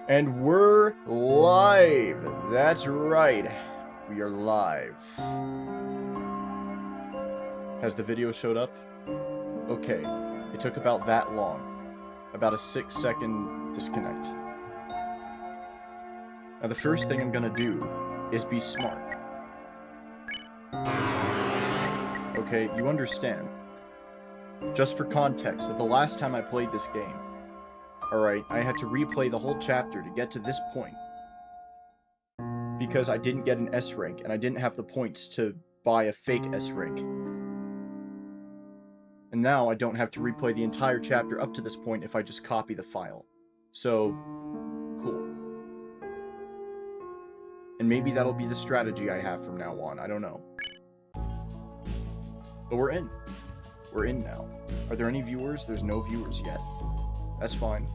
And we're live! That's right. We are live. Has the video showed up? Okay. It took about that long. About a 6-second disconnect. Now the first thing I'm gonna do is be smart. Okay, you understand. Just for context, that the last time I played this game, alright, I had to replay the whole chapter to get to this point. Because I didn't get an S rank, and I didn't have the points to buy a fake S rank. And now I don't have to replay the entire chapter up to this point if I just copy the file. So, cool. And maybe that'll be the strategy I have from now on, I don't know. But we're in. We're in now. Are there any viewers? There's no viewers yet. That's fine.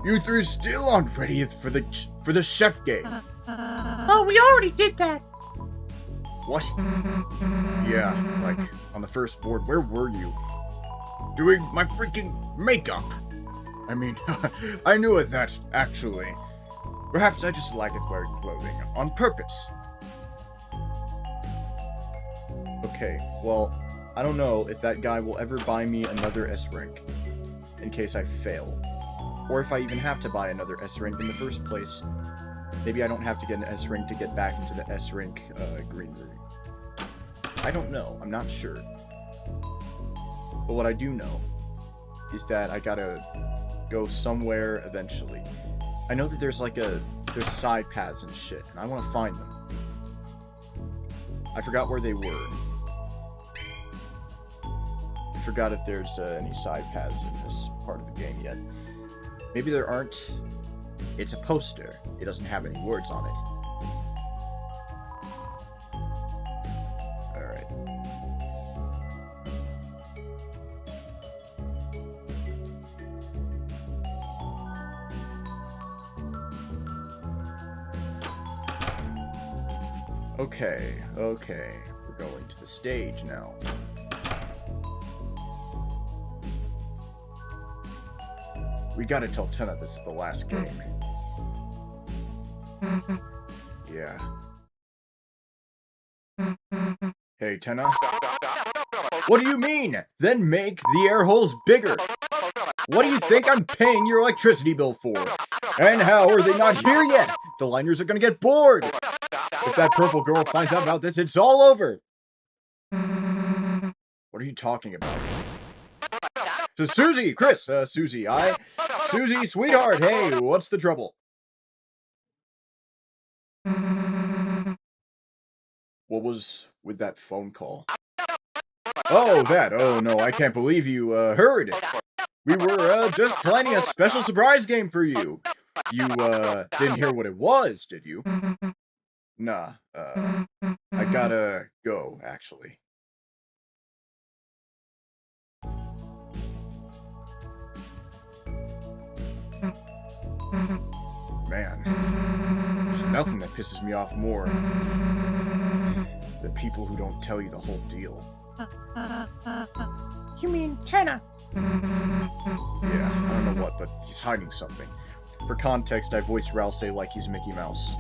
You three still aren't ready for the chef game. Oh, we already did that. What? Yeah, like on the first board. Where were you? Doing my freaking makeup. I mean, I knew it that actually. Perhaps I just like it wearing clothing on purpose. Okay, well, I don't know if that guy will ever buy me another S rank in case I fail. Or if I even have to buy another S rank in the first place. Maybe I don't have to get an S rank to get back into the S rank green room. I don't know. I'm not sure. But what I do know is that I gotta go somewhere eventually. I know that there's like there's side paths and shit, and I want to find them. I forgot where they were. I forgot if there's any side paths in this part of the game yet. Maybe there aren't. It's a poster. It doesn't have any words on it. Alright. Okay, okay. We're going to the stage now. We gotta tell Tenna this is the last game. Yeah. Hey, Tenna? What do you mean? Then make the air holes bigger! What do you think I'm paying your electricity bill for? And how are they not here yet? The liners are gonna get bored! If that purple girl finds out about this, it's all over! What are you talking about? So Susie, Chris, Susie, Susie, sweetheart, hey, what's the trouble? What was with that phone call? Oh, that, oh no, I can't believe you, heard. We were, just planning a special surprise game for you. You, didn't hear what it was, did you? Nah, I gotta go, actually. Man, there's nothing that pisses me off more than people who don't tell you the whole deal. You mean Tenna? Yeah, I don't know what, but he's hiding something. For context, I voice Ralsei like he's Mickey Mouse.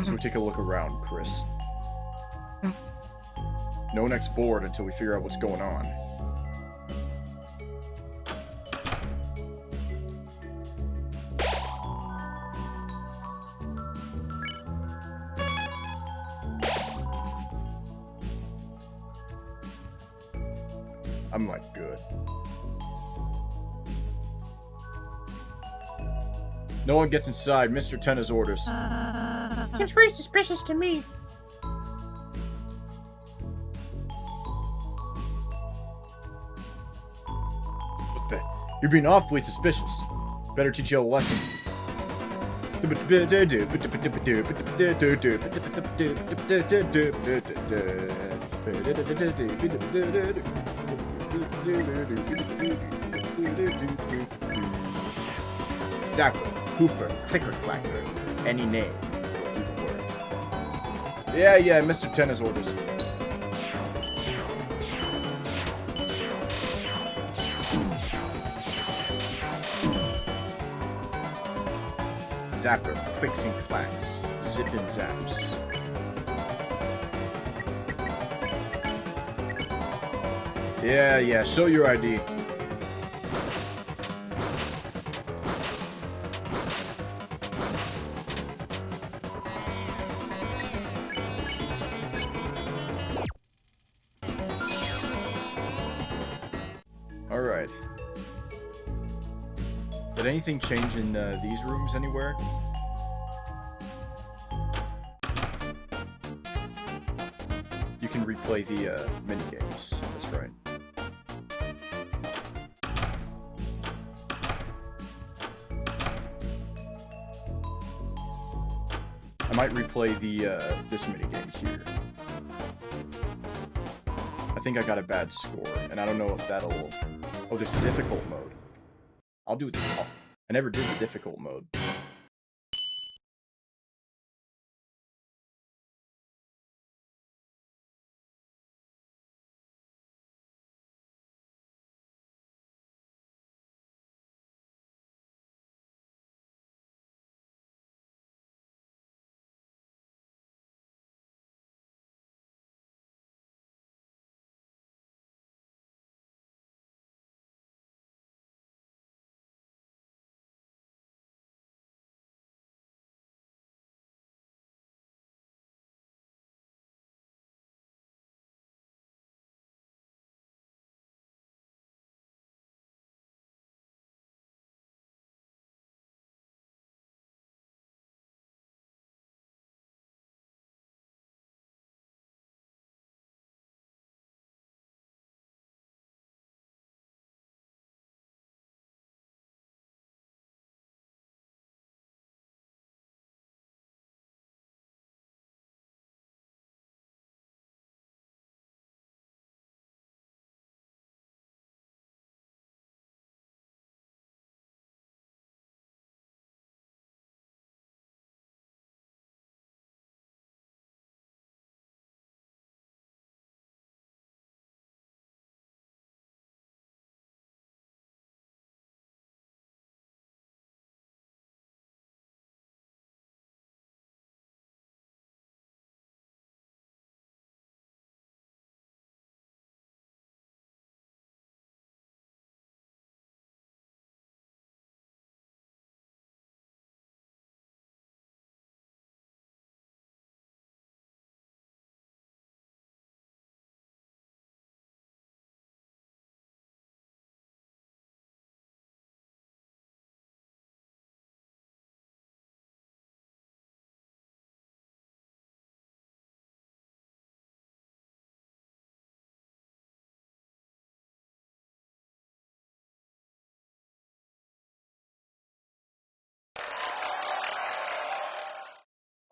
So we take a look around, Chris. No next board until we figure out what's going on. I'm like, good. No one gets inside Mr. Tenna's orders. Seems pretty suspicious to me. What the? You're being awfully suspicious. Better teach you a lesson. Zapper, Hoofer, Clicker-Clacker, any name. Yeah, Mr. Tenna's orders. Zapper, clicks and clacks, zip and zaps. Yeah, show your ID. Alright. Did anything change in these rooms anywhere? You can replay the minigames. That's right. I might replay the this minigame here. I think I got a bad score, and I don't know if that'll... Oh, there's a difficult mode. I'll do the... I never did the difficult mode.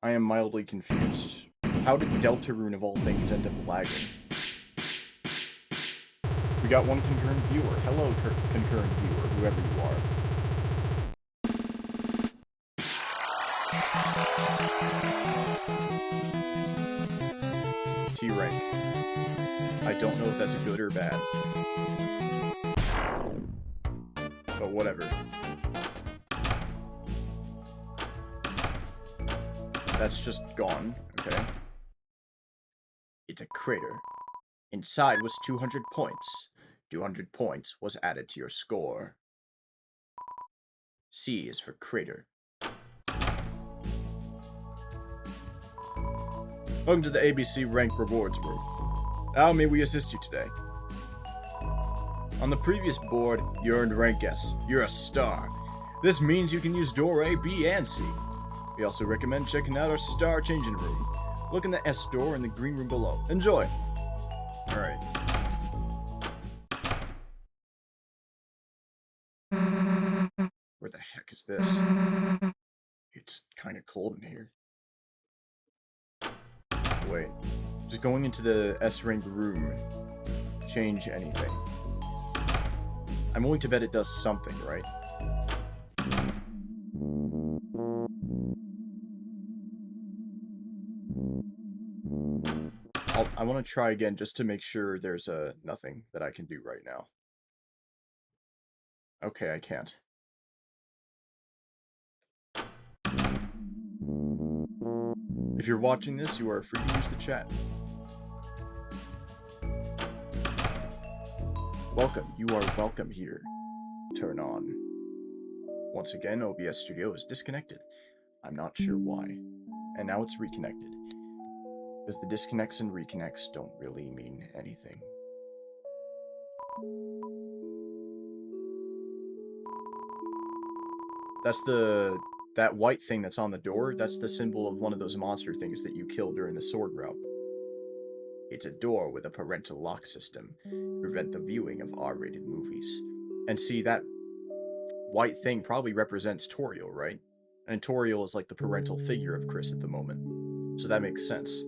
I am mildly confused. How did Deltarune of all things end up lagging? We got one concurrent viewer. Hello, concurrent viewer, whoever you are. T-rank. I don't know if that's good or bad. But whatever. That's just gone, okay. It's a crater. Inside was 200 points. 200 points was added to your score. C is for crater. Welcome to the ABC Rank Rewards room. How may we assist you today? On the previous board, you earned rank S. You're a star. This means you can use door A, B, and C. We also recommend checking out our star changing room. Look in the S door in the green room below. Enjoy! Alright. Where the heck is this? It's kind of cold in here. Wait. Just going into the S-rank room. Change anything. I'm willing to bet it does something, right? I want to try again just to make sure there's nothing that I can do right now. Okay, I can't. If you're watching this, you are free to use the chat. Welcome, you are welcome here. Turn on. Once again, OBS Studio is disconnected. I'm not sure why. And now it's reconnected. Because the disconnects and reconnects don't really mean anything. That's that white thing that's on the door, that's the symbol of one of those monster things that you kill during the sword route. It's a door with a parental lock system to prevent the viewing of R-rated movies. And see, that white thing probably represents Toriel, right? And Toriel is like the parental figure of Chris at the moment. So that makes sense,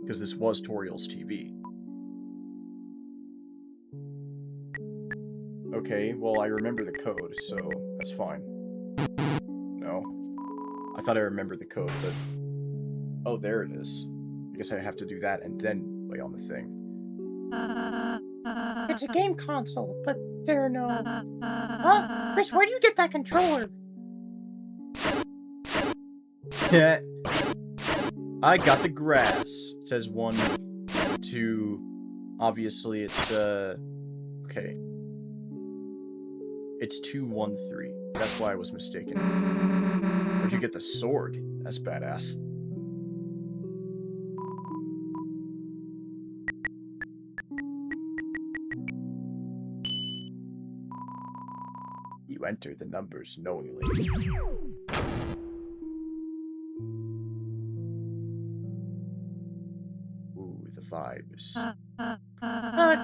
because this was Toriel's TV. Okay, well I remember the code, so that's fine. No. I thought I remembered the code, but... Oh, there it is. I guess I have to do that and then play on the thing. It's a game console, but there are no... Huh? Chris, where do you get that controller? Yeah. I got the grass. It says 1, 2... Obviously it's, okay. It's 213. That's why I was mistaken. Where'd you get the sword? That's badass. You entered the numbers knowingly. Ooh, the vibes.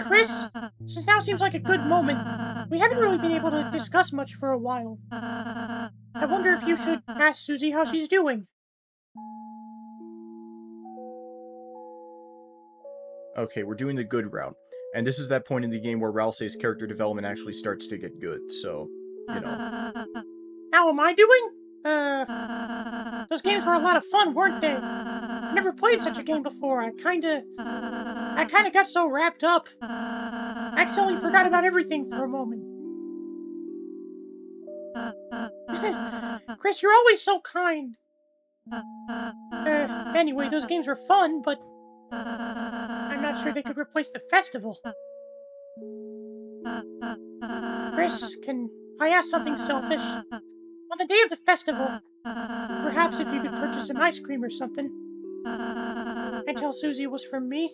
Chris, this now seems like a good moment. We haven't really been able to discuss much for a while. I wonder if you should ask Susie how she's doing. Okay, we're doing the good route. And this is that point in the game where Ralsei's character development actually starts to get good, so, you know. How am I doing? Those games were a lot of fun, weren't they? I never played such a game before. I kinda got so wrapped up. I accidentally forgot about everything for a moment. Chris, you're always so kind. Anyway, those games were fun, but I'm not sure they could replace the festival. Chris, can I ask something selfish? On the day of the festival, perhaps if you could purchase some ice cream or something, and tell Susie it was from me.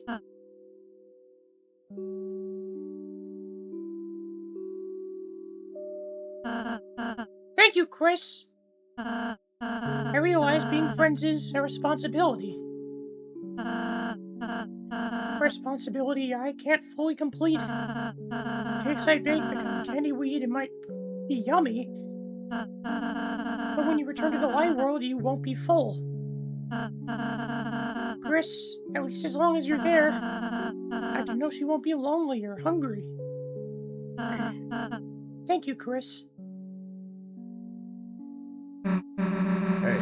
Thank you, Chris. I realize being friends is a responsibility. A responsibility I can't fully complete. Cakes I bake become candy we eat and might be yummy. But when you return to the light world, you won't be full. Chris, at least as long as you're there, I can know she won't be lonely or hungry. Thank you, Chris. Hey,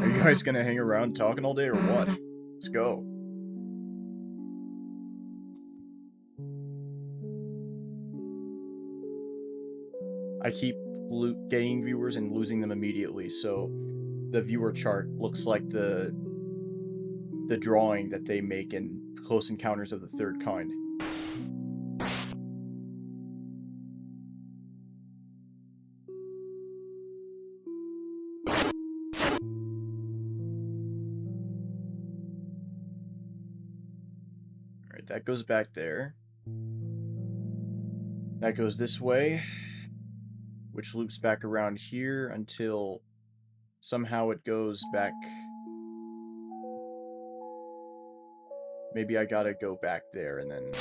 are you guys gonna hang around talking all day or what? Let's go. I keep gaining viewers and losing them immediately, so the viewer chart looks like the drawing that they make in Close Encounters of the Third Kind. Alright, that goes back there. That goes this way, which loops back around here until somehow it goes back. Maybe I gotta go back there and then...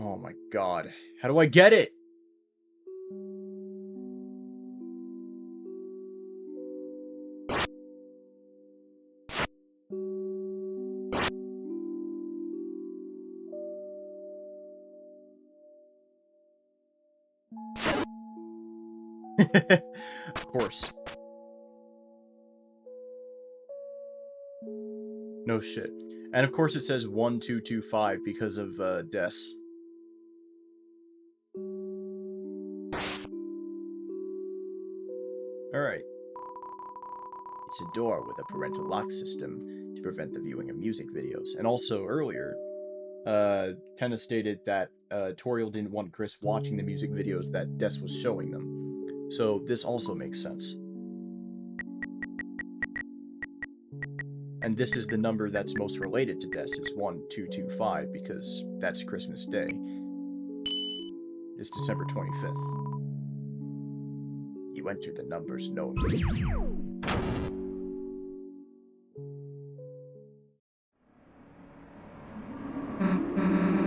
Oh my god. How do I get it? Of course. No shit. And of course it says 1225 because of Des. It's a door with a parental lock system to prevent the viewing of music videos. And also earlier, Tenna stated that Toriel didn't want Chris watching the music videos that Des was showing them. So this also makes sense. And this is the number that's most related to Des, is 1225, because that's Christmas Day. It's December 25th. You entered the numbers knowingly.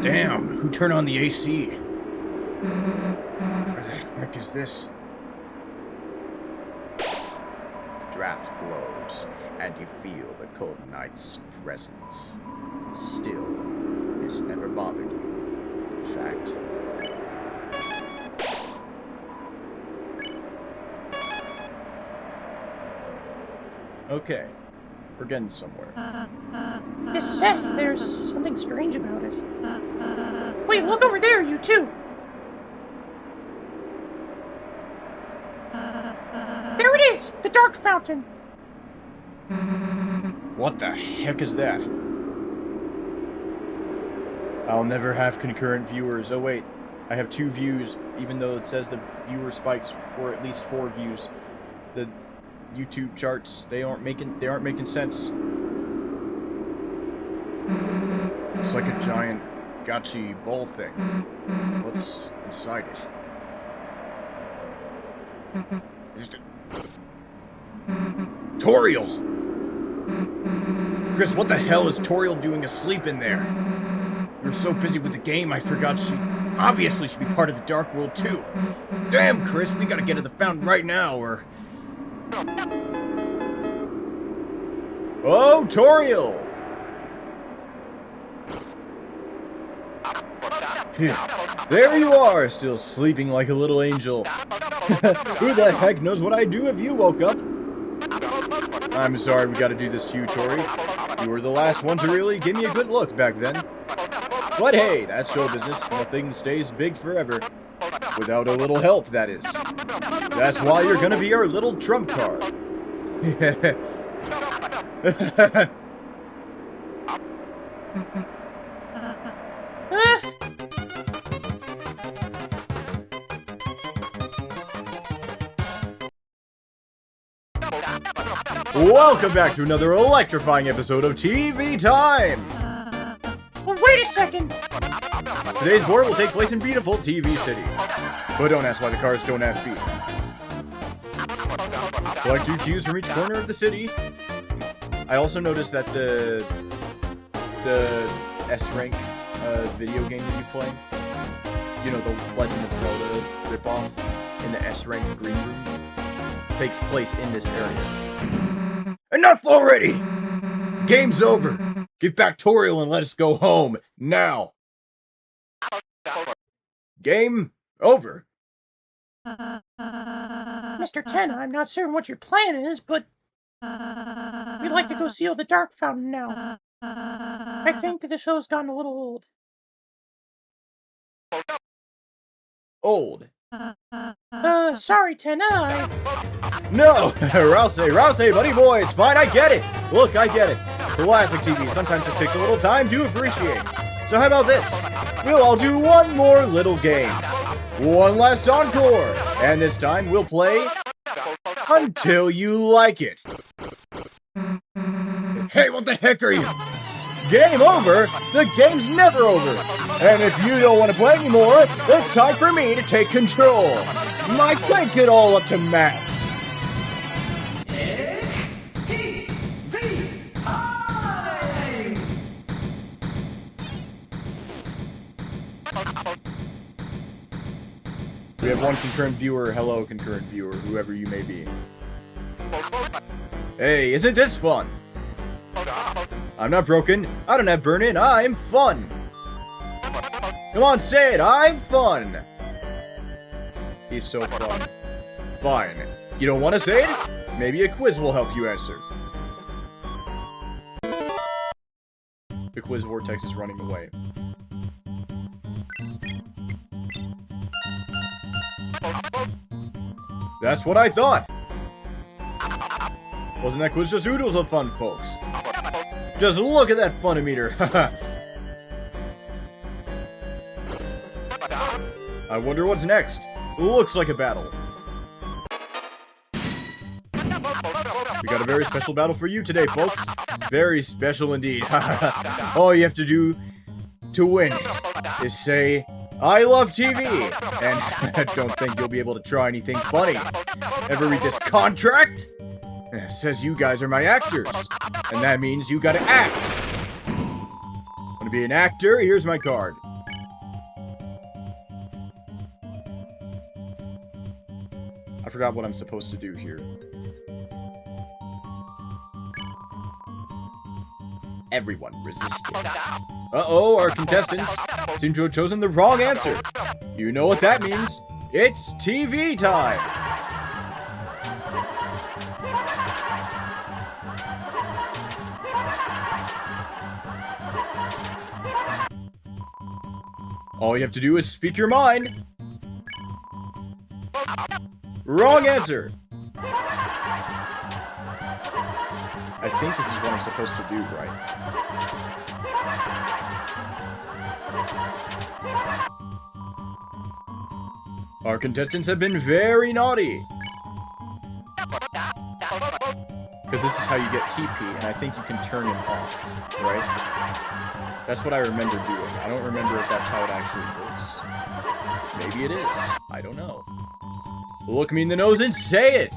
Damn, who turned on the AC? Where the heck is this? The draft blows, and you feel the cold night's presence. Still, this never bothered you. In fact, okay, we're getting somewhere. This set, there's something strange about it. Wait, look over there, you two! There it is! The Dark Fountain! What the heck is that? I'll never have concurrent viewers. Oh wait, I have 2 views, even though it says the viewer spikes were at least 4 views. The YouTube charts, they aren't making sense. It's like a giant gotchi ball thing. What's inside it? Is it Toriel! Chris, what the hell is Toriel doing asleep in there? We were so busy with the game, I forgot she obviously should be part of the Dark World too. Damn, Chris, we gotta get to the fountain right now, or... Oh, Toriel! There you are, still sleeping like a little angel. Who the heck knows what I'd do if you woke up? I'm sorry we gotta do this to you, Tori. You were the last one to really give me a good look back then. But hey, that's show business. Nothing stays big forever. Without a little help, that is. That's why you're gonna be our little trump card. Welcome back to another electrifying episode of TV Time! Well, wait a second! Today's board will take place in beautiful TV City. But don't ask why the cars don't have feet. Collect 2 cues from each corner of the city. I also noticed that the S-Rank video game that you play, you know, the Legend of Zelda ripoff in the S-Rank green room, takes place in this area. Enough already! Game's over! Give back Toriel and let us go home, now! Game over. Mr. Tenna, I'm not certain what your plan is, but we'd like to go seal the Dark Fountain now. I think the show's gotten a little old. Old. Sorry, Tenna, No! Rouse, buddy boy, it's fine, I get it! Look, I get it. Classic TV sometimes just takes a little time to appreciate. So how about this? We'll all do one more little game. One last encore. And this time we'll play Until You Like It. Hey, what the heck are you? Game over? The game's never over. And if you don't want to play anymore, it's time for me to take control. My crank it all up to max. We have one concurrent viewer. Hello, concurrent viewer, whoever you may be. Hey, isn't this fun? I'm not broken. I don't have burn-in. I'm fun. Come on, say it. I'm fun. He's so fun. Fine. You don't want to say it? Maybe a quiz will help you answer. The quiz vortex is running away. That's what I thought. Wasn't that quiz just oodles of fun, folks? Just look at that fun-o-meter, haha. I wonder what's next. Looks like a battle. We got a very special battle for you today, folks. Very special indeed. All you have to do to win is say, I love TV! And I don't think you'll be able to try anything funny. Ever read this contract? It says you guys are my actors. And that means you gotta act. Want to be an actor? Here's my card. I forgot what I'm supposed to do here. Everyone resisted. Uh-oh, our contestants seem to have chosen the wrong answer. You know what that means. It's TV time! All you have to do is speak your mind. Wrong answer! I think this is what I'm supposed to do, right? Our contestants have been very naughty. Because this is how you get TP, and I think you can turn him off, right? That's what I remember doing. I don't remember if that's how it actually works. Maybe it is. I don't know. Look me in the nose and say it!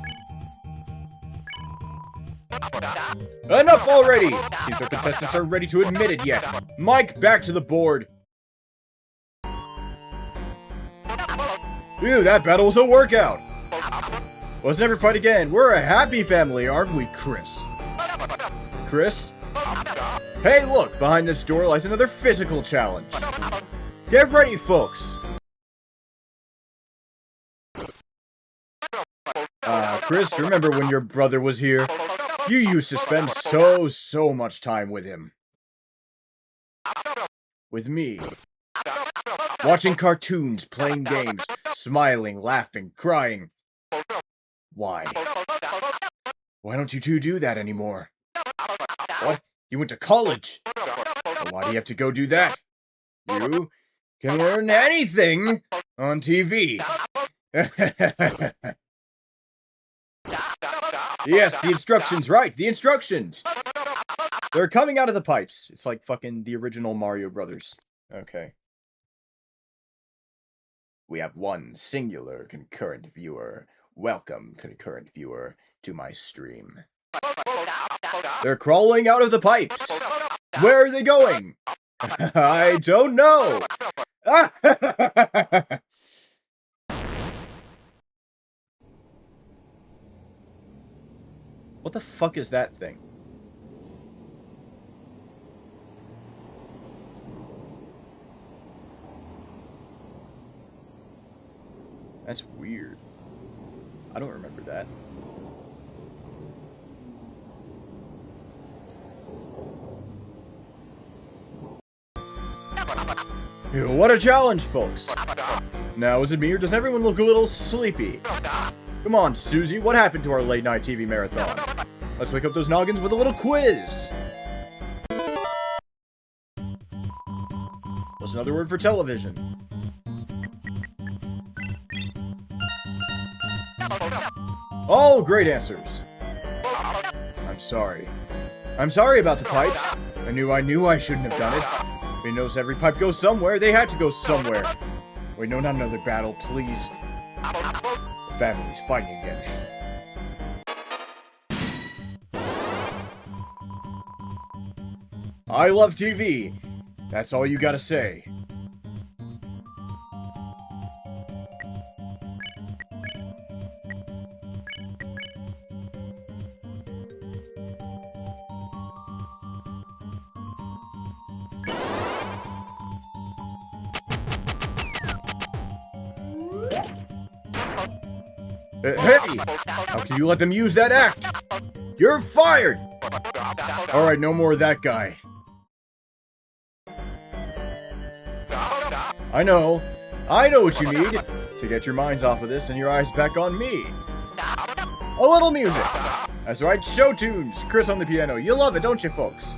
Enough already! Seems our contestants are ready to admit it yet. Mike, back to the board. Ew, that battle was a workout! Let's never fight again. We're a happy family, aren't we, Chris? Chris? Hey, look! Behind this door lies another physical challenge. Get ready, folks! Chris, remember when your brother was here? You used to spend so much time with him. With me. Watching cartoons, playing games, smiling, laughing, crying. Why? Why don't you two do that anymore? What? You went to college? Well, why do you have to go do that? You can learn anything on TV. Yes, the instructions, right, the instructions! They're coming out of the pipes. It's like fucking the original Mario Brothers. Okay. We have one singular concurrent viewer. Welcome, concurrent viewer, to my stream. They're crawling out of the pipes! Where are they going? I don't know! What the fuck is that thing? That's weird. I don't remember that. What a challenge, folks! Now, is it me or does everyone look a little sleepy? Come on, Susie, what happened to our late-night TV marathon? Let's wake up those noggins with a little quiz! What's another word for television? All great answers! I'm sorry. I'm sorry about the pipes. I knew I shouldn't have done it. He knows every pipe goes somewhere. They had to go somewhere. Wait, no, not another battle, please. The family's fighting again. I love TV. That's all you gotta say. Hey! How can you let them use that act? You're fired! Alright, no more of that guy. I know what you need to get your minds off of this and your eyes back on me. A little music. That's right, show tunes! Chris on the piano. You love it, don't you, folks?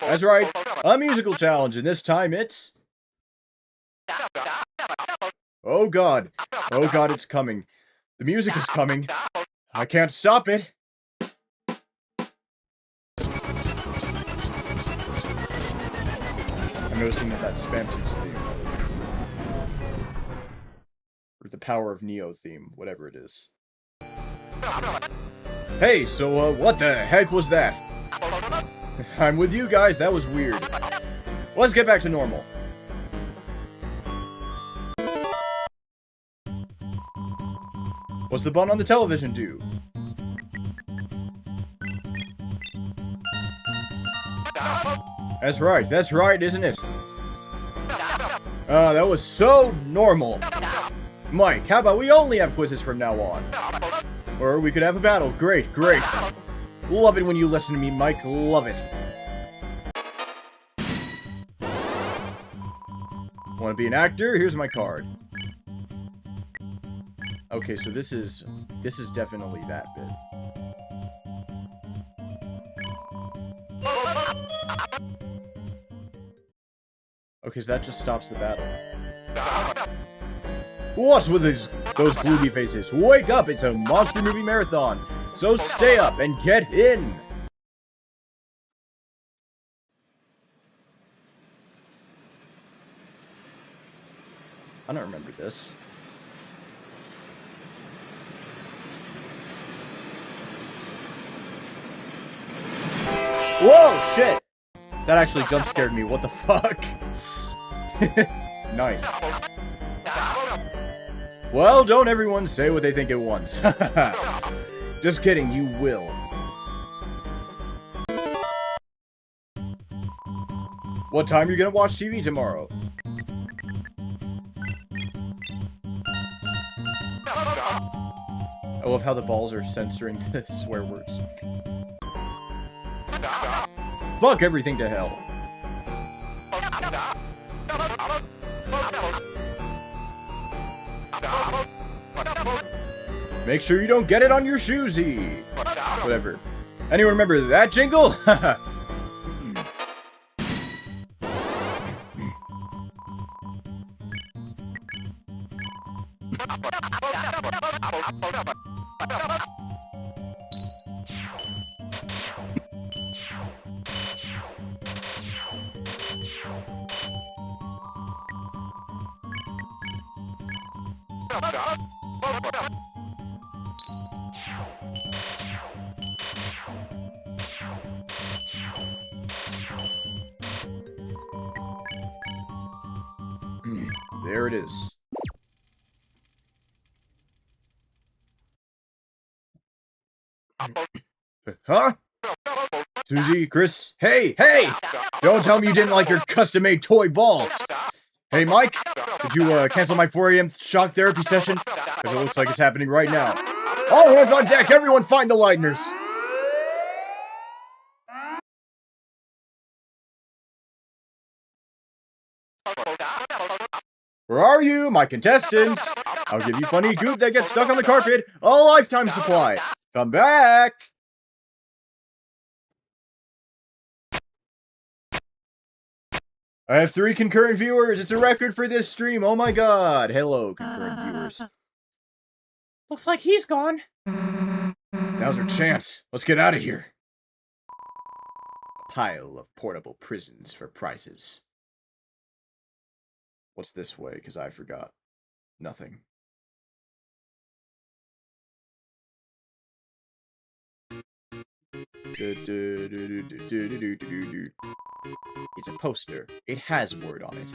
That's right, a musical challenge, and this time it's... Oh god. Oh god, it's coming. The music is coming. I can't stop it. I'm noticing that Spamtooth's theme. Or the Power of Neo theme, whatever it is. Hey, so, what the heck was that? I'm with you guys, that was weird. Let's get back to normal. What's the button on the television do? That's right, isn't it? That was so normal. Mike, how about we only have quizzes from now on? Or we could have a battle. Great, great. Love it when you listen to me, Mike. Love it. Want to be an actor? Here's my card. Okay, so this is definitely that bit. Okay, so that just stops the battle. What's with those gloomy faces? Wake up! It's a monster movie marathon! So stay up and get in! I don't remember this. Whoa, shit! That actually jump scared me, what the fuck? Nice. Well, don't everyone say what they think at once. Just kidding, you will. What time are you gonna watch TV tomorrow? I love how the balls are censoring the swear words. Fuck everything to hell. Make sure you don't get it on your shoesy. Whatever. Anyone remember that jingle? There it is. Huh? Susie, Chris, hey! Don't tell me you didn't like your custom-made toy balls! Hey, Mike, did you, cancel my 4 AM shock therapy session? Because it looks like it's happening right now. All hands on deck, everyone find the lighteners! Where are you, my contestants? I'll give you funny goop that gets stuck on the carpet. A lifetime supply. Come back! I have 3 concurrent viewers. It's a record for this stream. Oh my god. Hello, concurrent viewers. Looks like he's gone. Now's our chance. Let's get out of here. A pile of portable prisons for prizes. What's this way? Because I forgot. Nothing. It's a poster. It has word on it.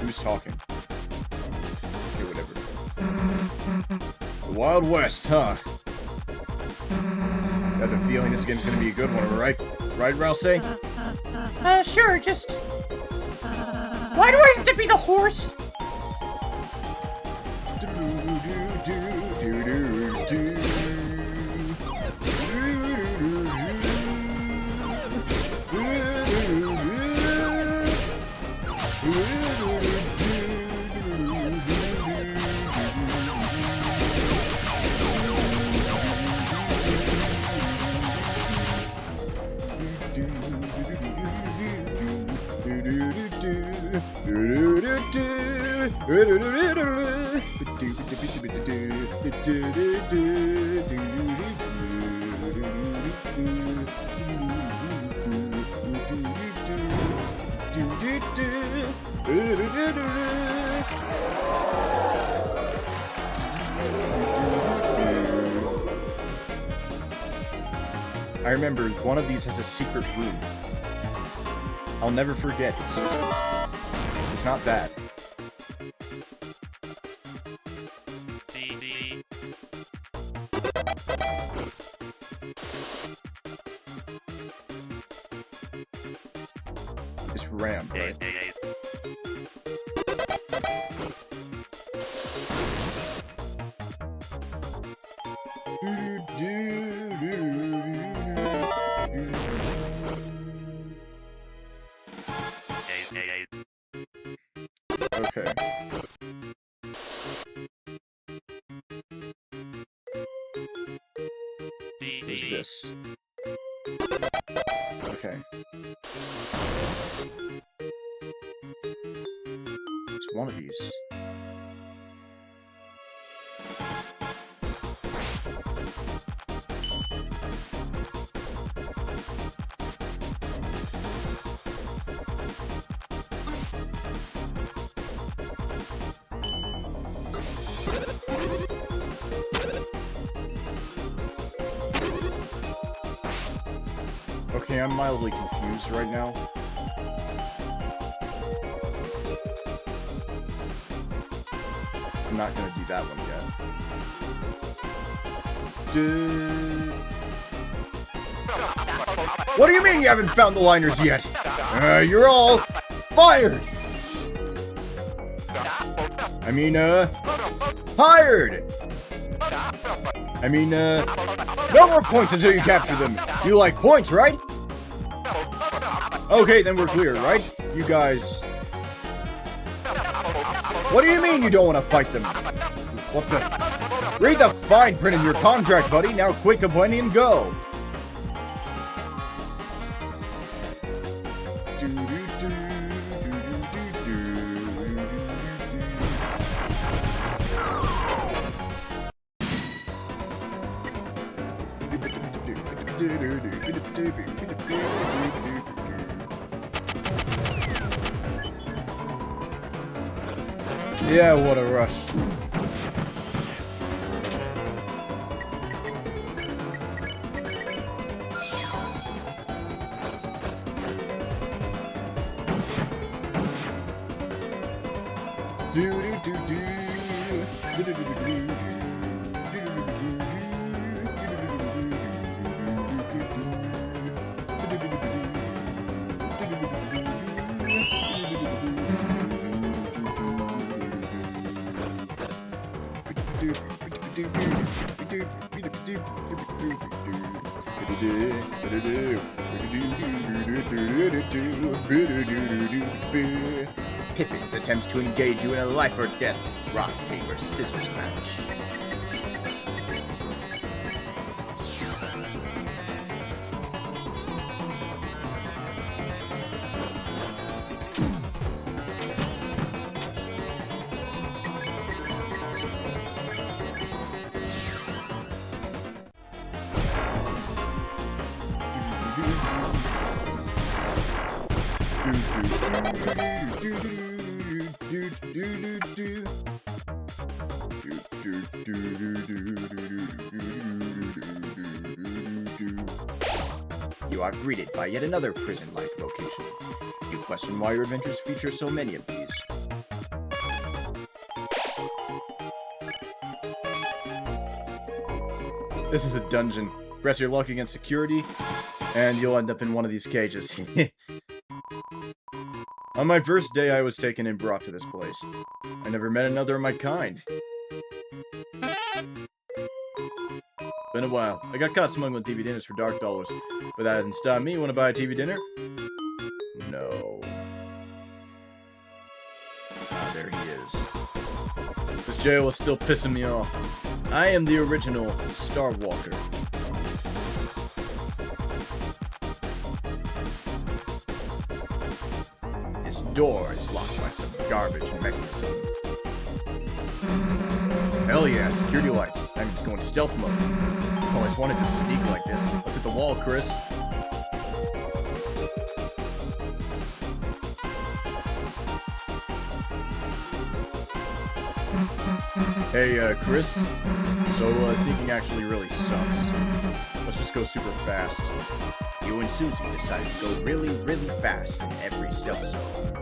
Who's talking? Okay, whatever. The Wild West, huh? I have a feeling this game's gonna be a good one, right? Right, Rouse? Sure, just... Why do I have to be the horse? I remember one of these has a secret room. I'll never forget. It's not bad. It's rammed, right? Okay. There's this. Okay. It's one of these. Okay, I'm mildly confused right now. I'm not gonna do that one yet. What do you mean you haven't found the liners yet? You're all fired! I mean, hired! I mean, no more points until you capture them. You like points, right? Okay, then we're clear, right? You guys... What do you mean you don't want to fight them? What the... Read the fine print in your contract, buddy. Now quit complaining and go. Yeah, what a rush. Pippins attempts to engage you in a life or death rock, paper, scissors match. You are greeted by yet another prison-like location. You question why your adventures feature so many of these. This is the dungeon. Press your luck against security, and you'll end up in one of these cages. On my first day, I was taken and brought to this place. I never met another of my kind. Been a while. I got caught smuggling TV dinners for dark dollars, but that hasn't stopped me. Want to buy a TV dinner? No. Ah, there he is. This jail is still pissing me off. I am the original Star Walker. This door is locked by some garbage mechanism. Hell yeah, security lights. That means going stealth mode. I always wanted to sneak like this. Let's hit the wall, Chris. Hey, Chris. So, sneaking actually really sucks. Let's just go super fast. You and Susie decided to go really, really fast in every stealth zone.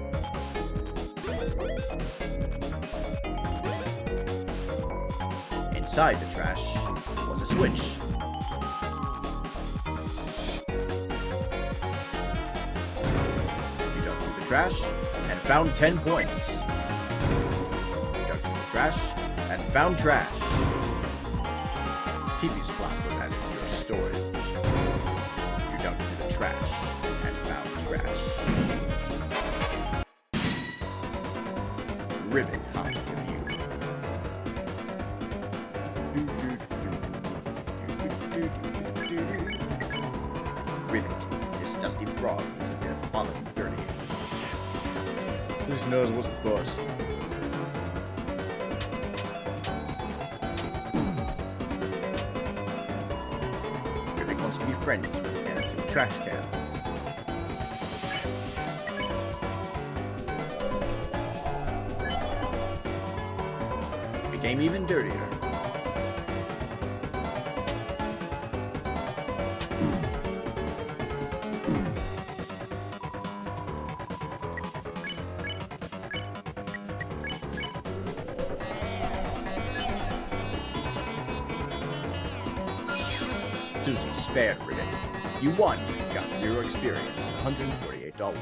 Inside the trash was a switch. You dug through the trash and found 10 points. You dug through the trash and found trash. TV slot was added to your storage. You dug through the trash and found trash. Ribbon hopped to view. Ribbon, this dusty frog is a bit of bottom dirty. This knows what's the buzz. Ribbon wants to be friends with the dancing trash can. It became even dirtier. Susie spared Ribbon. You won. You got 0 experience and $148.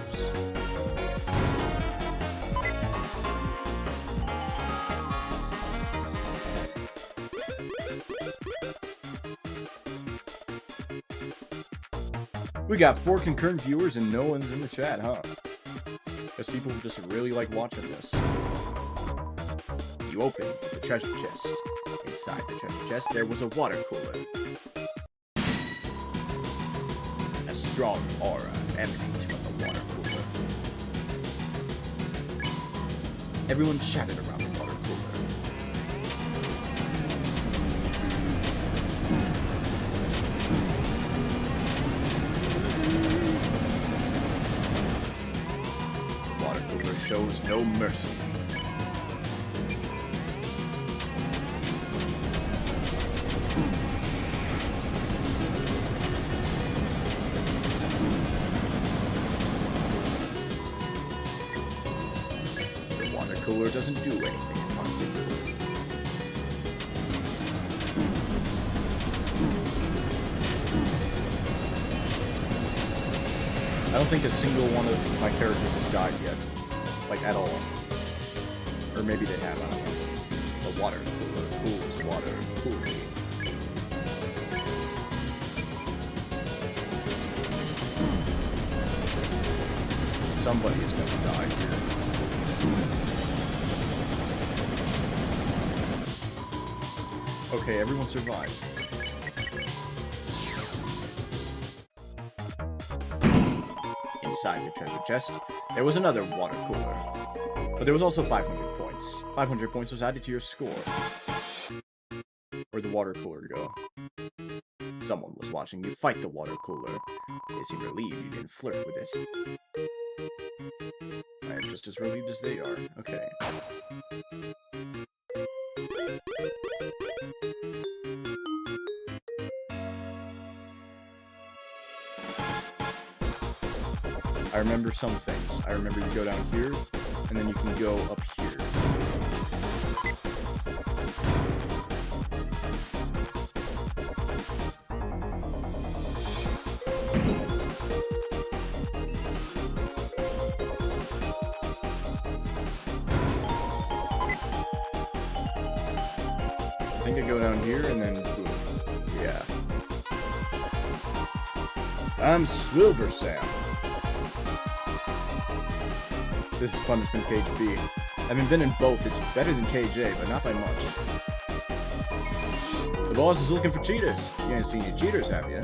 We got 4 concurrent viewers and no one's in the chat, huh? Guess people just really like watching this. You opened the treasure chest. Inside the treasure chest, there was a water cooler. A strong aura emanates from the water cooler. Everyone chatted around the water cooler. The water cooler shows no mercy. Cooler doesn't do anything in particular. I don't think a single one of my characters has died yet. Like, at all. Or maybe they have, I don't know. The water cooler cools water coolly. Somebody is gonna die here. Okay, everyone survived. Inside the treasure chest, there was another water cooler. But there was also 500 points. 500 points was added to your score. Where'd the water cooler go? Someone was watching you fight the water cooler. They seem relieved you didn't flirt with it. I am just as relieved as they are. Okay. I remember some things. I remember you go down here, and then you can go up here. I think I go down here, and then boom. Yeah. I'm Silver Sam. This is Punishment Cage B. Having been in both, it's better than KJ, but not by much. The boss is looking for cheaters. You ain't seen any cheaters, have you?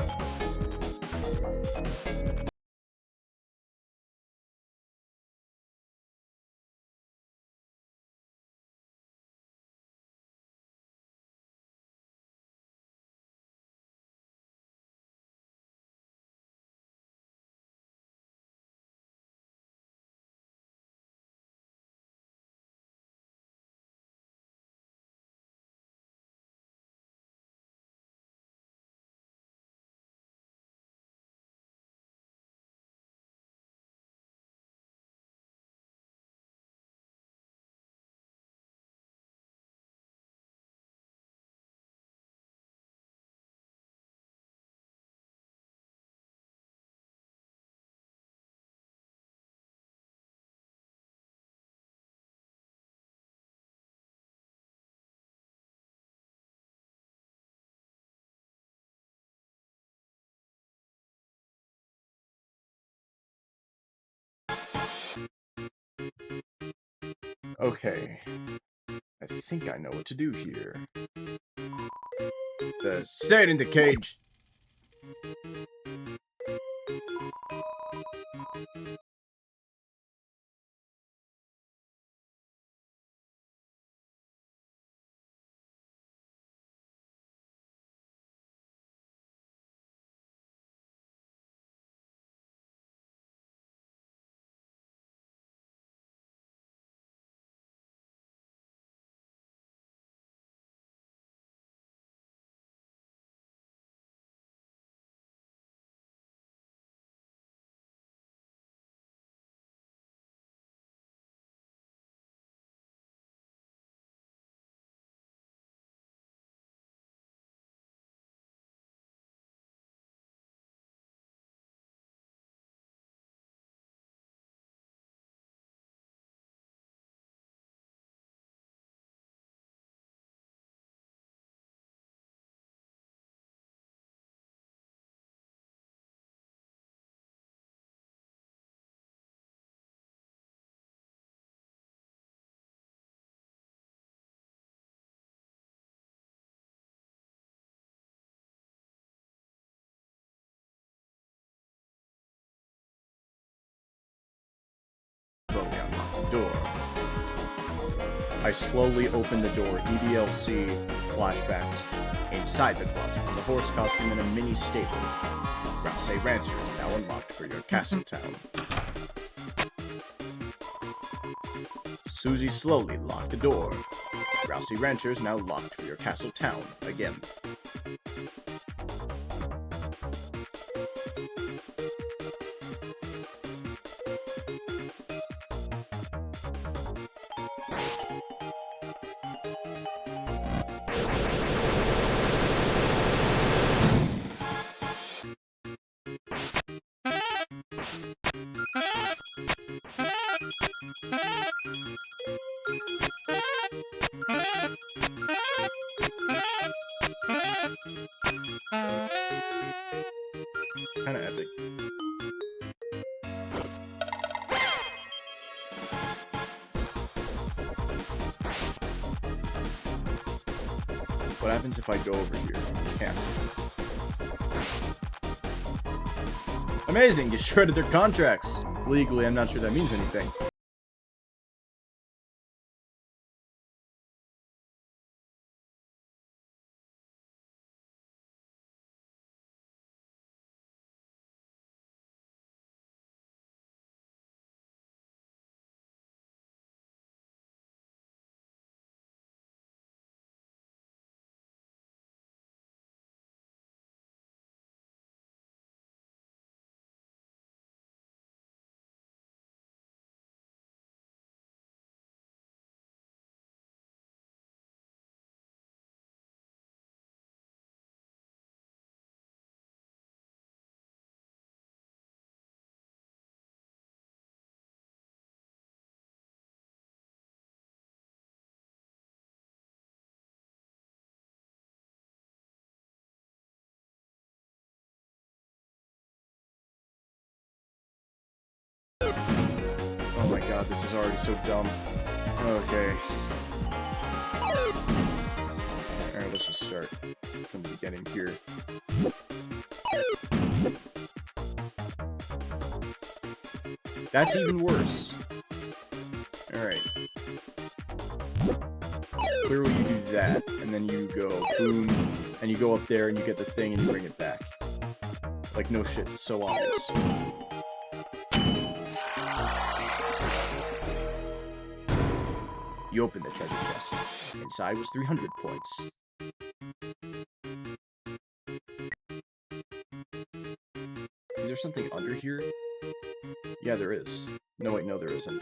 Okay. I think I know what to do here. Say it in the cage! Slowly unlock the door. I slowly open the door. EDLC flashbacks. Inside the closet is a horse costume and a mini stable. Rousey Rancher is now unlocked for your castle town. Susie slowly locked the door. Rousey Rancher is now locked for your castle town again. Kinda epic. What happens if I go over here? Can't. Amazing! You shredded their contracts! Legally, I'm not sure that means anything. Oh my god, this is already so dumb. Okay. Alright, let's just start from the beginning here. That's even worse. Alright. Clearly you do that, and then you go boom, and you go up there and you get the thing and you bring it back. Like, no shit, it's so obvious. You open the treasure chest. Inside was 300 points. Is there something under here? Yeah, there is. No, wait, no, there isn't.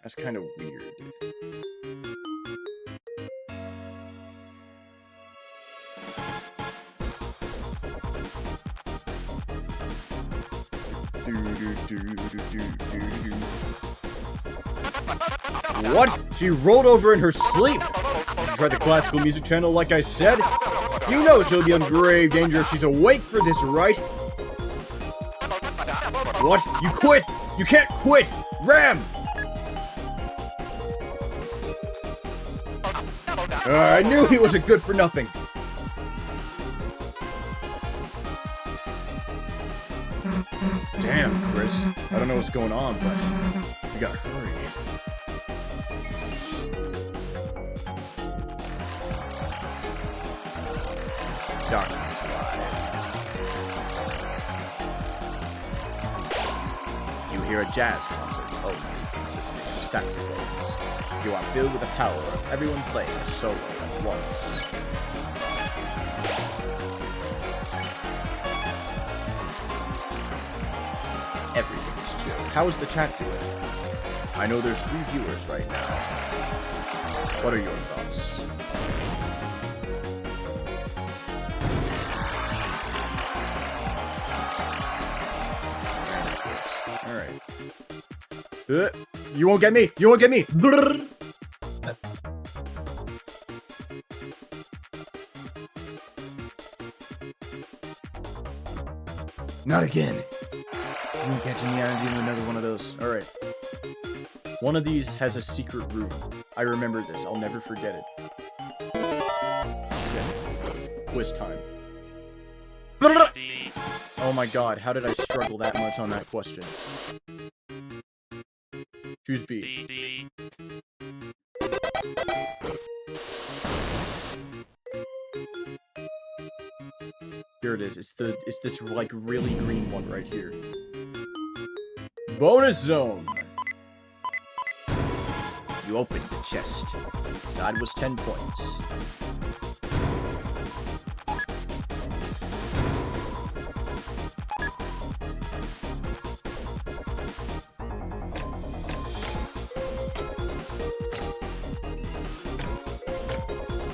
That's kind of weird. What? She rolled over in her sleep! Did you try the classical music channel like I said? You know she'll be in grave danger if she's awake for this, right? What? You quit! You can't quit! Ram! I knew he wasn't good for nothing. Damn, Chris. I don't know what's going on, but we gotta hurry. Darkness Ride. You hear a jazz concert. Oh, consisting of saxophones. You are filled with the power of everyone playing a solo at once. Everything is chill. How is the chat doing? I know there's 3 viewers right now. What are your thoughts? Alright. You won't get me! You won't get me! Brrr. Not again. You won't catch me out and do another one of those. Alright. One of these has a secret room. I remember this. I'll never forget it. Shit. Quiz time. Oh my god, how did I struggle that much on that question? Choose B. Here it is. It's this like really green one right here. Bonus zone. You opened the chest. Inside was 10 points.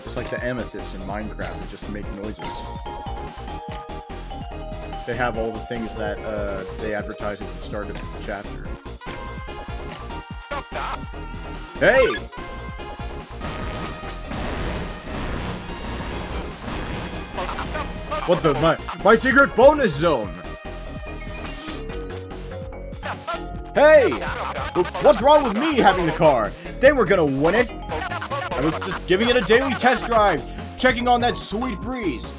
Just like the amethysts in Minecraft, they just make noises. They have all the things that they advertise at the start of the chapter. Hey! What the my secret bonus zone? Hey! What's wrong with me having the car? They were gonna win it. I was just giving it a daily test drive, checking on that sweet breeze.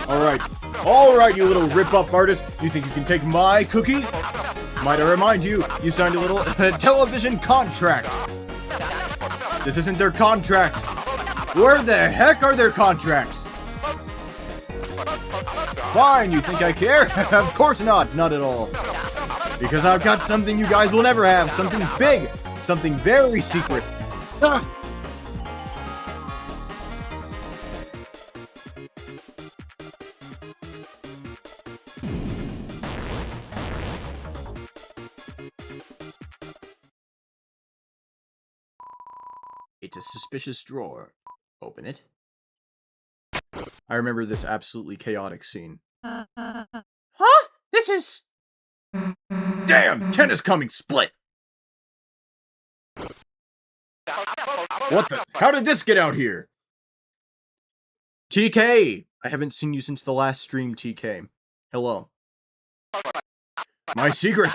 Alright, you little rip-up artist. You think you can take my cookies? Might I remind you, you signed a little television contract. This isn't their contract. Where the heck are their contracts? Fine, you think I care? Of course not, not at all. Because I've got something you guys will never have, something big, something very secret. Ah. It's a suspicious drawer. Open it. I remember this absolutely chaotic scene. Huh? This is... Damn! 10 is coming! Split! What the? How did this get out here? TK! I haven't seen you since the last stream, TK. Hello. My secret!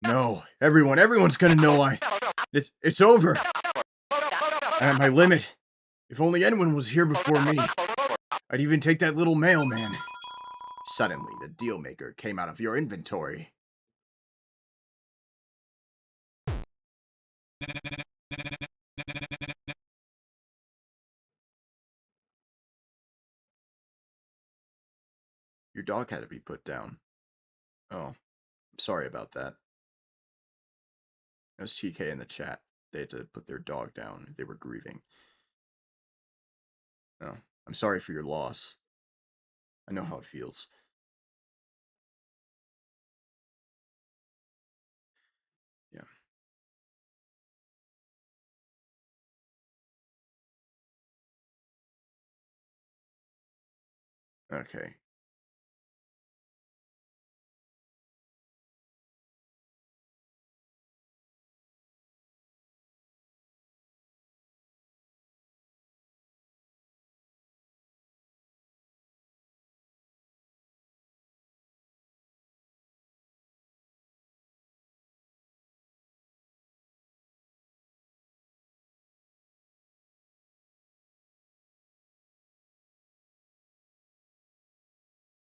No, everyone's gonna know it's over. I'm at my limit. If only anyone was here before me. I'd even take that little mailman. Suddenly, the deal maker came out of your inventory. Your dog had to be put down. Oh, I'm sorry about that. That was TK in the chat. They had to put their dog down. They were grieving. Oh, I'm sorry for your loss. I know how it feels. Yeah. Okay.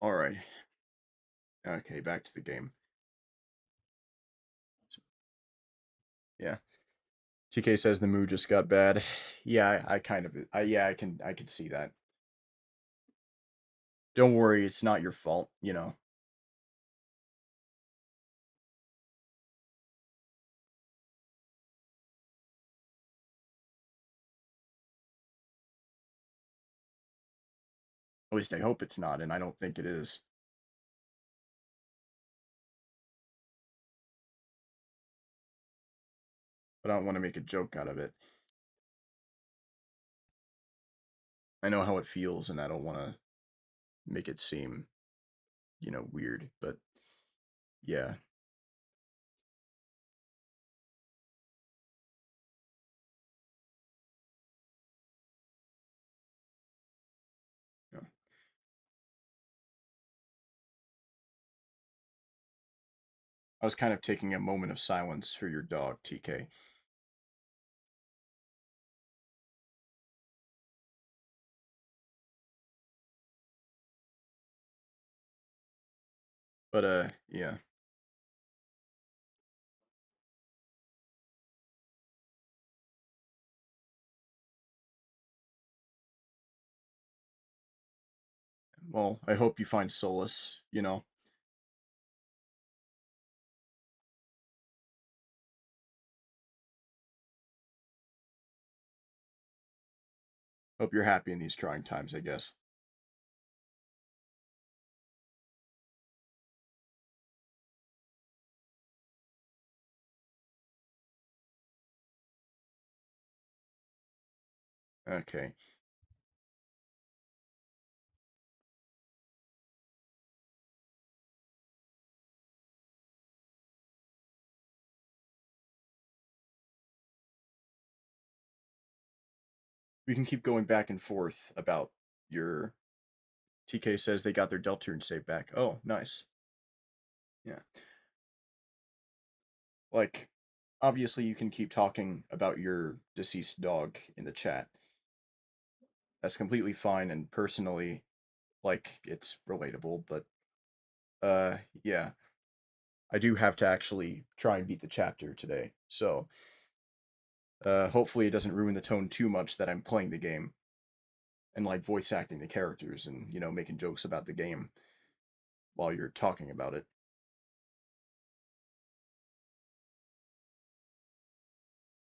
Alright. Okay, back to the game. Yeah. TK says the mood just got bad. Yeah, I kind of yeah, I can see that. Don't worry, it's not your fault, you know. At least I hope it's not, and I don't think it is. But I don't want to make a joke out of it. I know how it feels, and I don't want to make it seem, weird. But yeah, yeah. I was kind of taking a moment of silence for your dog, TK. But yeah. Well, I hope you find solace. Hope you're happy in these trying times, I guess. Okay. We can keep going back and forth about your TK says they got their Deltarune save back. Oh, nice. Yeah. Like, obviously you can keep talking about your deceased dog in the chat. That's completely fine, and personally, like, it's relatable, but yeah. I do have to actually try and beat the chapter today. So, hopefully it doesn't ruin the tone too much that I'm playing the game and like voice acting the characters and, making jokes about the game while you're talking about it.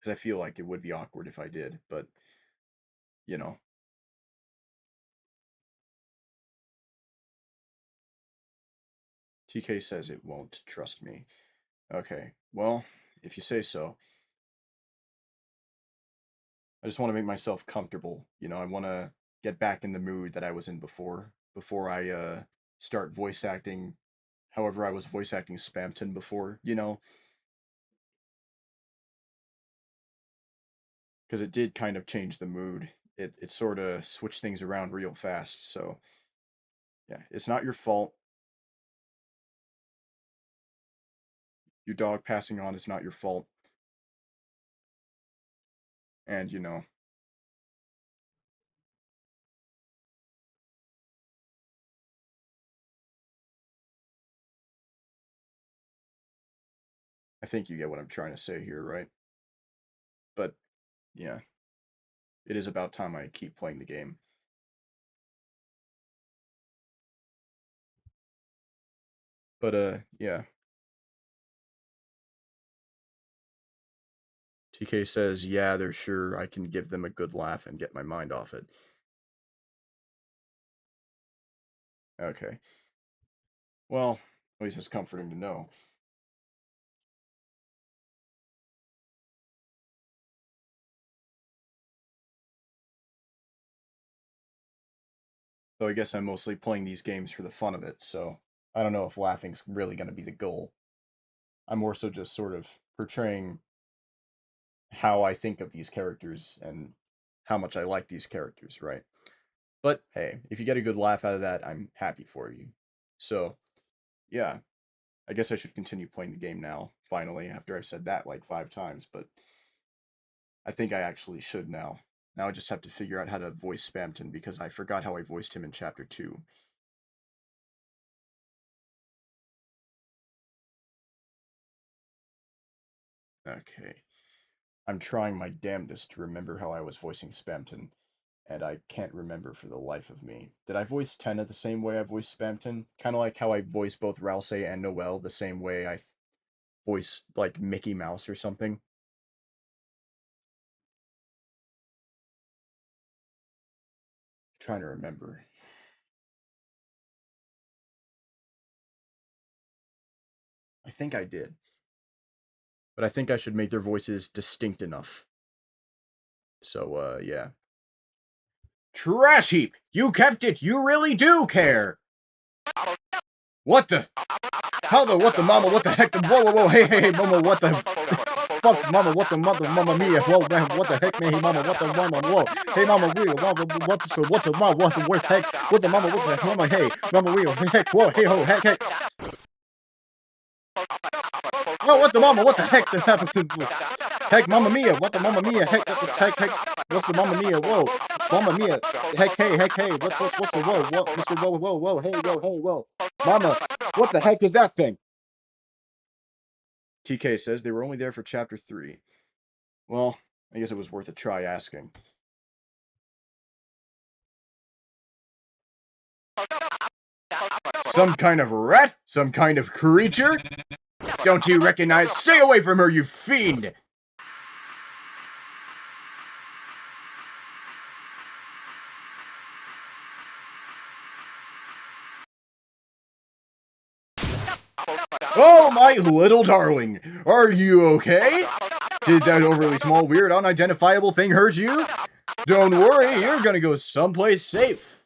Because I feel like it would be awkward if I did, but you know, TK says it won't trust me. Okay, well, if you say so. I just want to make myself comfortable. I want to get back in the mood that I was in before I start voice acting however I was voice acting Spamton before, because it did kind of change the mood. It sort of switched things around real fast. So, yeah, it's not your fault. Your dog passing on is not your fault. And, I think you get what I'm trying to say here, right? But, yeah, it is about time I keep playing the game. But, yeah. TK says, yeah, they're sure I can give them a good laugh and get my mind off it. Okay. Well, at least it's comforting to know. Though I guess I'm mostly playing these games for the fun of it, so I don't know if laughing's really going to be the goal. I'm more so just sort of portraying how I think of these characters and how much I like these characters, right? But hey, if you get a good laugh out of that, I'm happy for you. So, yeah, I guess I should continue playing the game now, finally, after I've said that like 5 times, but I think I actually should now. Now I just have to figure out how to voice Spamton because I forgot how I voiced him in Chapter 2. Okay. I'm trying my damnedest to remember how I was voicing Spamton, and I can't remember for the life of me. Did I voice Tenna the same way I voiced Spamton? Kind of like how I voice both Rouse and Noelle the same way I voice, like, Mickey Mouse or something? Trying to remember. I think I did. But I think I should make their voices distinct enough. So, yeah. Trash heap! You kept it! You really do care! What the? How the? What the mama? What the heck? Whoa, whoa, whoa! Hey, hey, hey, mama! What the fuck, mama? What the mother? Mama mia! Whoa, man! What the heck, man? Hey, mama! What the mama? Whoa! Hey, mama! Wheel! Mama! What the? What's the mama? What the heck? What the mama? What the heck? Mama! Hey, mama! Wheel! Heck! Whoa! Hey, ho! Heck! Heck! Oh, what the mama? What the heck? That happened to? Heck, Mamma Mia! What the Mamma Mia? Heck, what's heck? What's the Mamma Mia? Whoa, Mamma Mia! Heck, hey, what's the whoa? Whoa, Mr. Whoa, hey, whoa, Mama, what the heck is that thing? TK says they were only there for chapter 3. Well, I guess it was worth a try asking. Some kind of rat? Some kind of creature? Don't you recognize? Stay away from her, you fiend! Oh, my little darling! Are you okay? Did that overly small, weird, unidentifiable thing hurt you? Don't worry, you're gonna go someplace safe.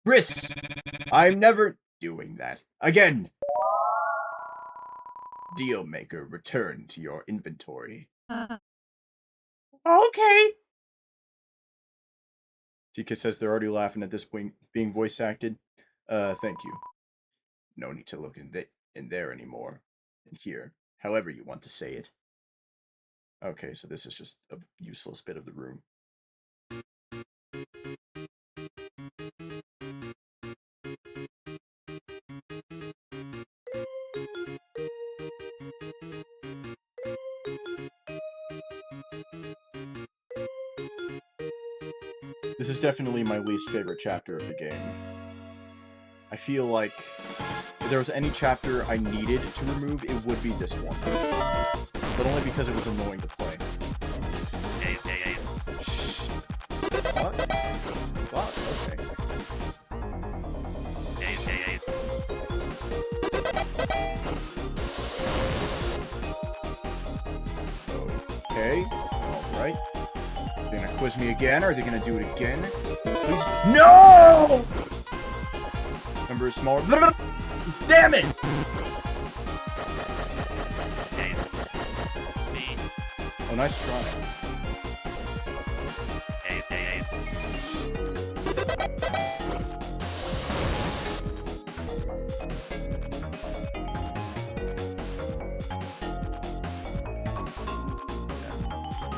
Chris, I'm never doing that again. Deal maker, return to your inventory. Okay. TK says they're already laughing at this point being voice acted. Thank you. No need to look in there anymore. In here, however you want to say it. Okay, so this is just a useless bit of the room. This is definitely my least favorite chapter of the game. I feel like if there was any chapter I needed to remove, it would be this one. But only because it was annoying to play. Shh. What? What? Okay. Okay. Alright. They're gonna quiz me again? Are they gonna do it again? Please. No! Number is smaller. Damn it! Oh, nice try.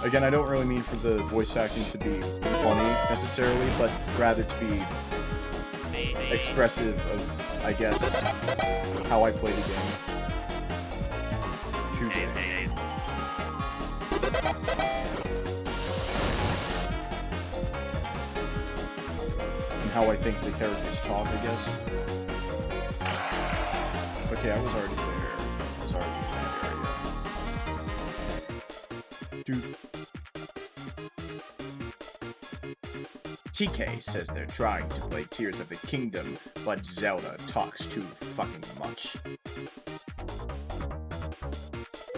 Again, I don't really mean for the voice acting to be funny, necessarily, but rather to be expressive of, I guess, how I play the game. Choosing. And how I think the characters talk, I guess. Okay, I was already there. I was already in that area. Dude. TK says they're trying to play Tears of the Kingdom, but Zelda talks too fucking much.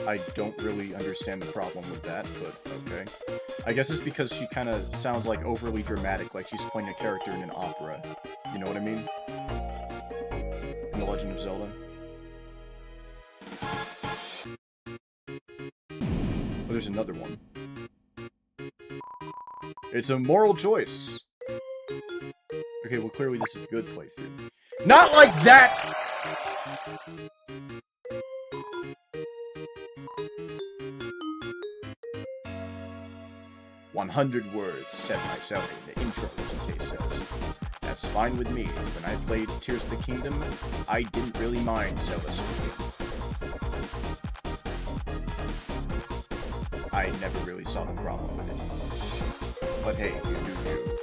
I don't really understand the problem with that, but okay. I guess it's because she kind of sounds like overly dramatic, like she's playing a character in an opera. You know what I mean? In The Legend of Zelda. Oh, there's another one. It's a moral choice. Okay, well, clearly this is the good playthrough. Not like that! "100 words," said my Zelda in the intro, TK says. That's fine with me. When I played Tears of the Kingdom, I didn't really mind Zelda speaking. I never really saw the problem with it. But hey, you do you.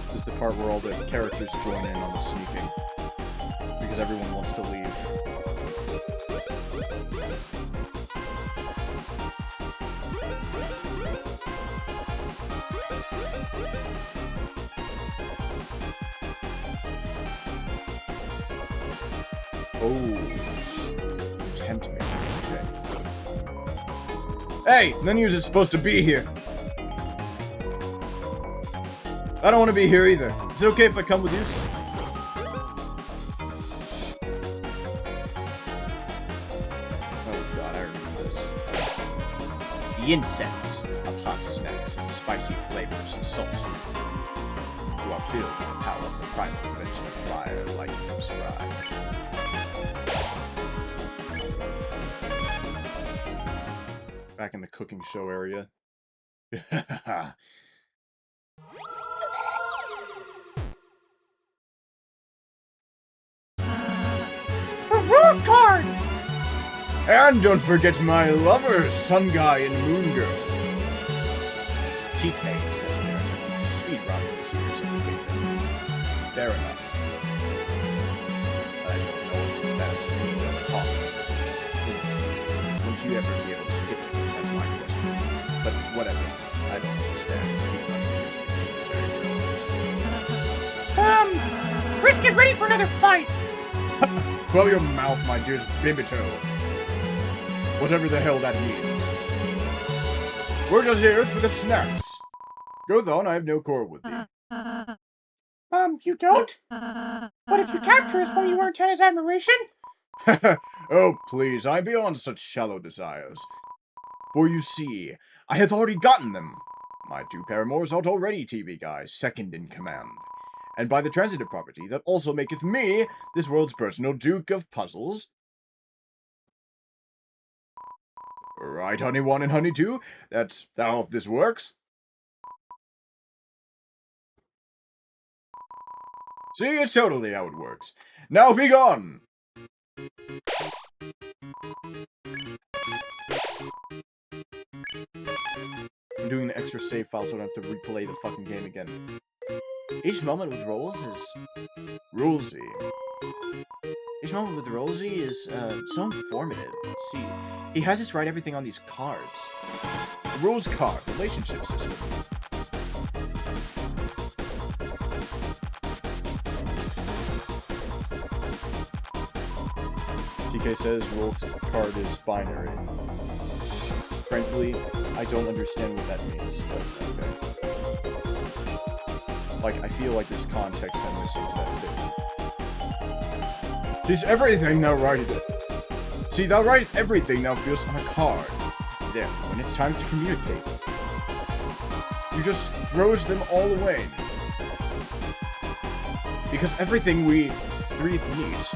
This is the part where all the characters join in on the sneaking. Because everyone wants to leave. Oh. Tempt me. Okay. Hey! None of you is supposed to be here! I don't want to be here either. Is it okay if I come with you? Oh god, I remember this. The incense of hot snacks and spicy flavors and salts. You are filled with the power of the primal invention of fire, like and subscribe. Back in the cooking show area. A rose card! And don't forget my lovers, Sun Guy and Moon Girl. TK says they are attempting to speedrun the Tears of the Kingdom. Fair enough. But I don't know if that's means at the top. Since, wouldn't you ever be able to skip it? That's my question. But whatever. I don't understand speedrunning Tears of the Kingdom very well. Chris, get ready for another fight! Close your mouth, my dearest Bibito. Whatever the hell that means. We're just here for the snacks. Go on, I have no quarrel with thee. You don't? What if you capture us when you weren't in his admiration? Oh, please, I'm beyond such shallow desires. For you see, I have already gotten them. My two paramours are already TV guys, second in command. And by the transitive property, that also maketh me this world's personal Duke of Puzzles. Right, Honey 1 and Honey 2? That's how this works. See, it's totally how it works. Now be gone! I'm doing the extra save file so I don't have to replay the fucking game again. Each moment with Rolls is... Rollsy. Each moment with Rollsy is, so informative. See, he has us write everything on these cards. The Rules card, relationship system. TK says Rules card is binary. Frankly, I don't understand what that means, but okay. Like, I feel like there's context I'm missing to that statement. He's everything, now write it. See, thou write everything thou feels on a card. Then, when it's time to communicate, you just throws them all away. Because everything we breathe needs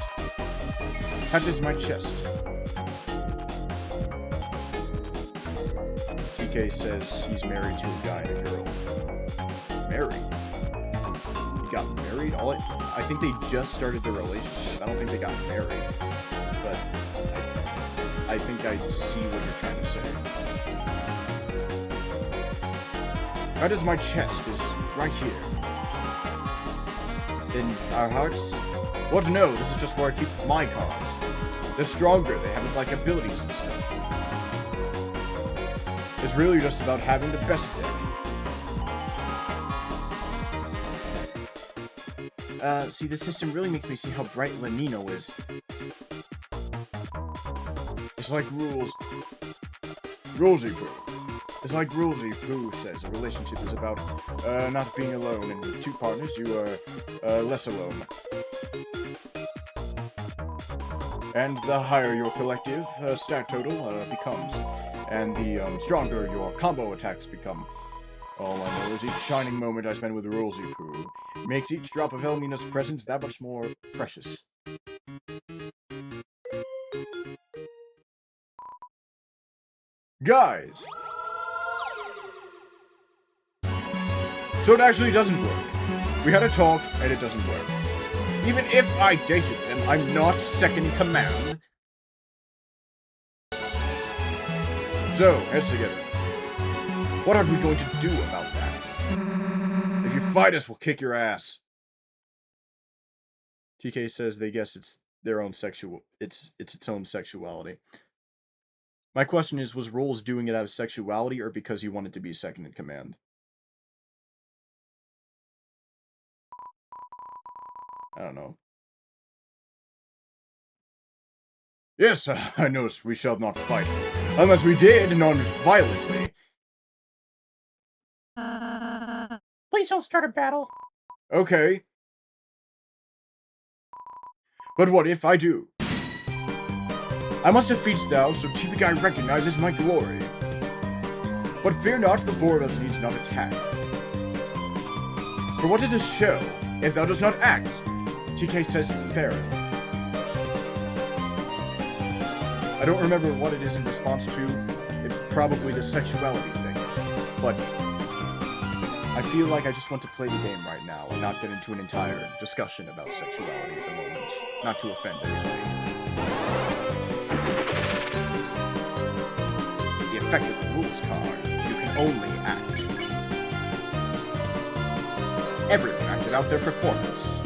touches my chest. TK says he's married to a guy and a girl. Married? Got married? I think they just started their relationship. I don't think they got married. But I think I see what you're trying to say. That is my chest, is right here. In our hearts? What? No, this is just where I keep my cards. They're stronger, they have like abilities and stuff. It's really just about having the best deck. See, this system really makes me see how bright Lenino is. It's like Rulesy Poo. It's like Rulesy Poo says, a relationship is about, not being alone, and with two partners, you are, less alone. And the higher your collective, stat total, becomes, and the, stronger your combo attacks become. All I know is each shining moment I spend with Rulesy Poo makes each drop of Elmina's presence that much more precious. Guys! So it actually doesn't work. We had a talk, and it doesn't work. Even if I dated them, I'm not second in command. So, heads together. What are we going to do about that? If you fight us, we'll kick your ass. TK says they guess it's their own its own sexuality. My question is, was Rolls doing it out of sexuality or because he wanted to be second in command? I don't know. Yes, I know we shall not fight. Unless we did, non-violently. Please don't start a battle. Okay. But what if I do? I must defeat thou, so TV Guy recognizes my glory. But fear not, the four of us needs not attack. For what is a show, if thou dost not act? TK says fair. I don't remember what it is in response to. It's probably the sexuality thing. But I feel like I just want to play the game right now and not get into an entire discussion about sexuality at the moment. Not to offend anybody. The effect of the rules card. You can only act. Everyone acted out their performance.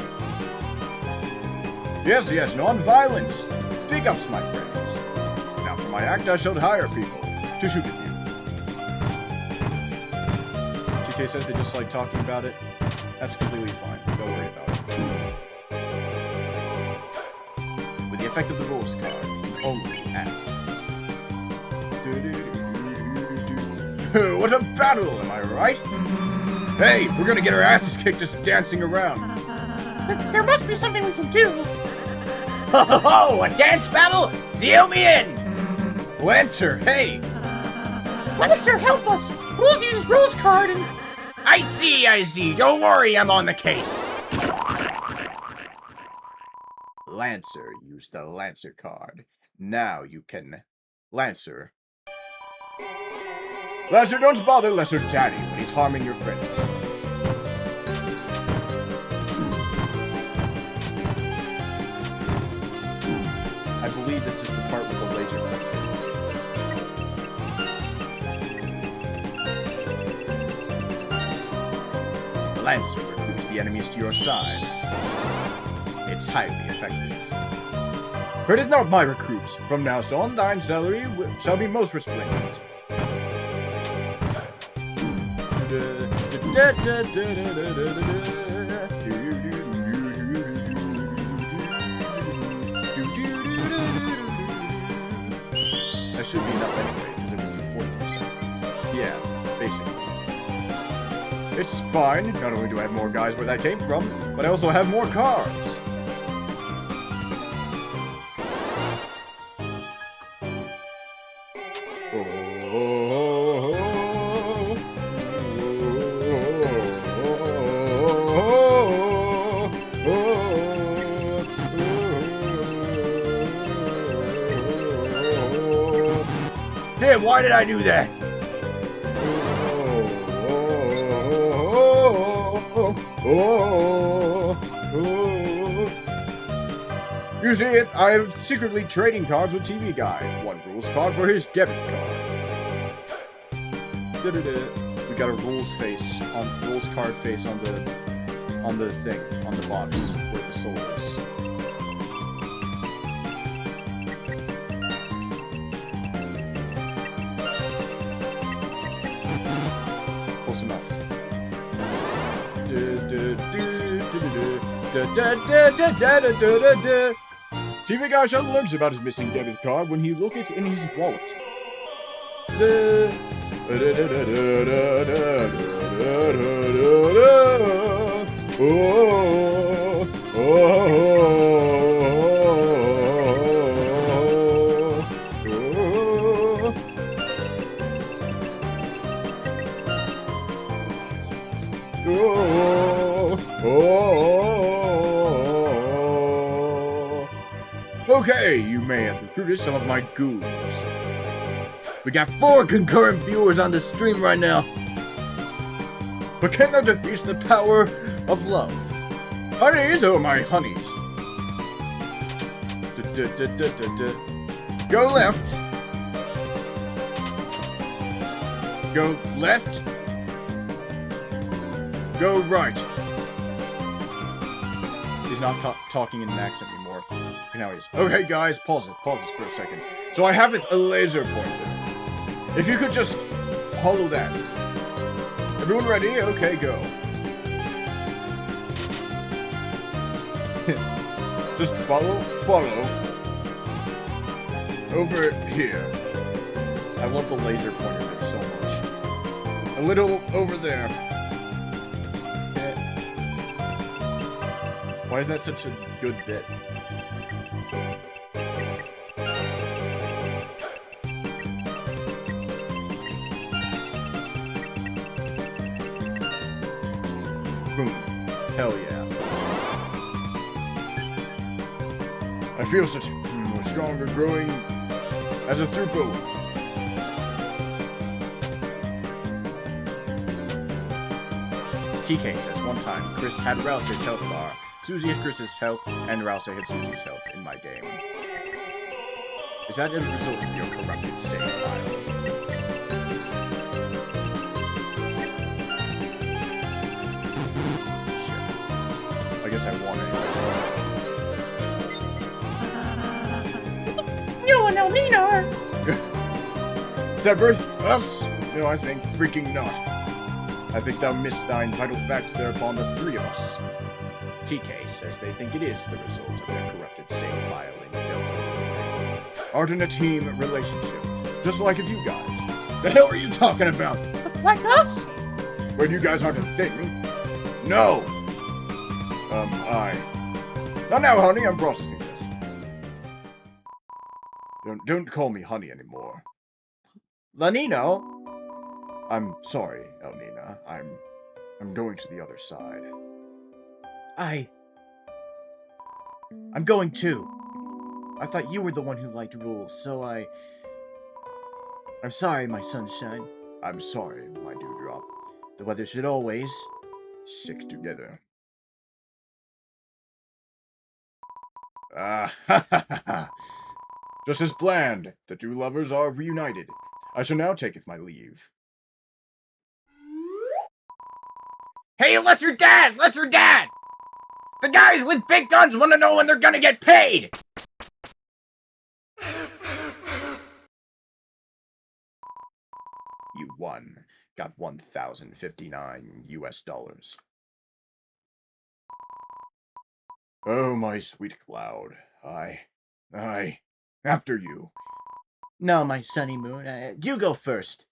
Yes, non-violence. Big ups, my friends. Now for my act, I shall hire people to shoot at you. TK says they just like talking about it. That's completely fine. Don't worry about it. With the effect of the rules card, you only act. What a battle, am I right? Hey, we're gonna get our asses kicked just dancing around. There must be something we can do. Ho ho ho! A dance battle? Deal me in! Lancer, hey! Lancer, help us! Rules uses rules card and... I see. Don't worry, I'm on the case. Lancer, use the Lancer card. Now you can... Lancer. Lancer, don't bother Lesser Daddy when he's harming your friends. I believe this is the part with the laser pointer. Lancer recruits the enemies to your side. It's highly effective. For it is not my recruits. From now on, thine salary shall be most resplendent. That should be enough anyway, because it would do 40%. Yeah, basically. It's fine. Not only do I have more guys where that came from, but I also have more cars. Damn, why did I do that? You see it, I am secretly trading cards with TV Guy. One rules card for his debit card. We got a rules card face on the thing, on the box where the soul is. Close enough. TV Guy shall learns about his missing debit card when he look it in his wallet. Okay, you may have recruited some of my goons. We got 4 concurrent viewers on the stream right now. but can thou defeat the power of love? Honeys, oh my honeys. Go left. Go left. Go right. He's not talking in an accent anymore. Okay, now he is. Okay, guys, pause it for a second. So I have a laser pointer. If you could just follow that. Everyone ready? Okay, go. Just follow. Over here. I love the laser pointer bit so much. A little over there. Why is that such a good bit? Boom. Hell yeah. I feel such stronger growing as a throughput. TK says, one time, Chris had Rouse's health bar. Susie had Chris's health, and Rouse had Susie's health in my game. Is that a result of your corrupted save file? Shit. I guess I won it. You and Elmina are... Separate? Us? No, I think freaking not. I think thou missed thine vital fact thereupon the three of us. TK says they think it is the result of their corrupted save file in Deltarune. Art in a team relationship, just like if you guys. The hell are you talking about? Like us? When you guys aren't a thing. No! Not now, honey, I'm processing this. Don't call me honey anymore. Lanino? I'm sorry, Elnina. I'm going to the other side. I'm going too. I thought you were the one who liked rules, so I'm sorry, my sunshine. I'm sorry, my dewdrop. The weather should always stick together. Ha ha ha! Just as planned, the two lovers are reunited. I shall now taketh my leave. Hey, Lesser Dad! Lesser Dad! The guys with big guns want to know when they're gonna get paid! You won. Got 1,059 US dollars. Oh, my sweet cloud. Aye. After you. No, my sunny moon. You go first.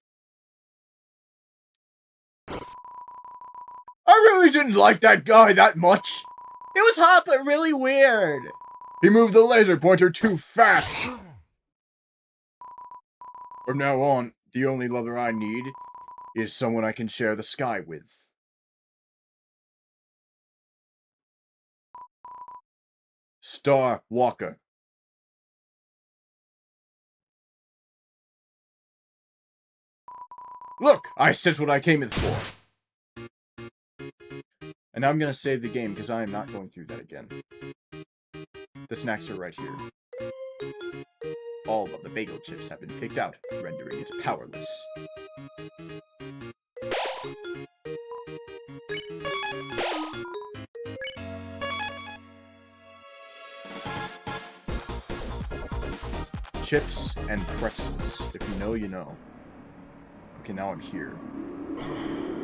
I really didn't like that guy that much. It was hot, but really weird. He moved the laser pointer too fast. From now on, the only lover I need is someone I can share the sky with. Star Walker. Look, I said what I came in for. And now I'm gonna save the game because I am not going through that again. The snacks are right here. All of the bagel chips have been picked out, rendering it powerless. Chips and pretzels. If you know, you know. Okay, now I'm here.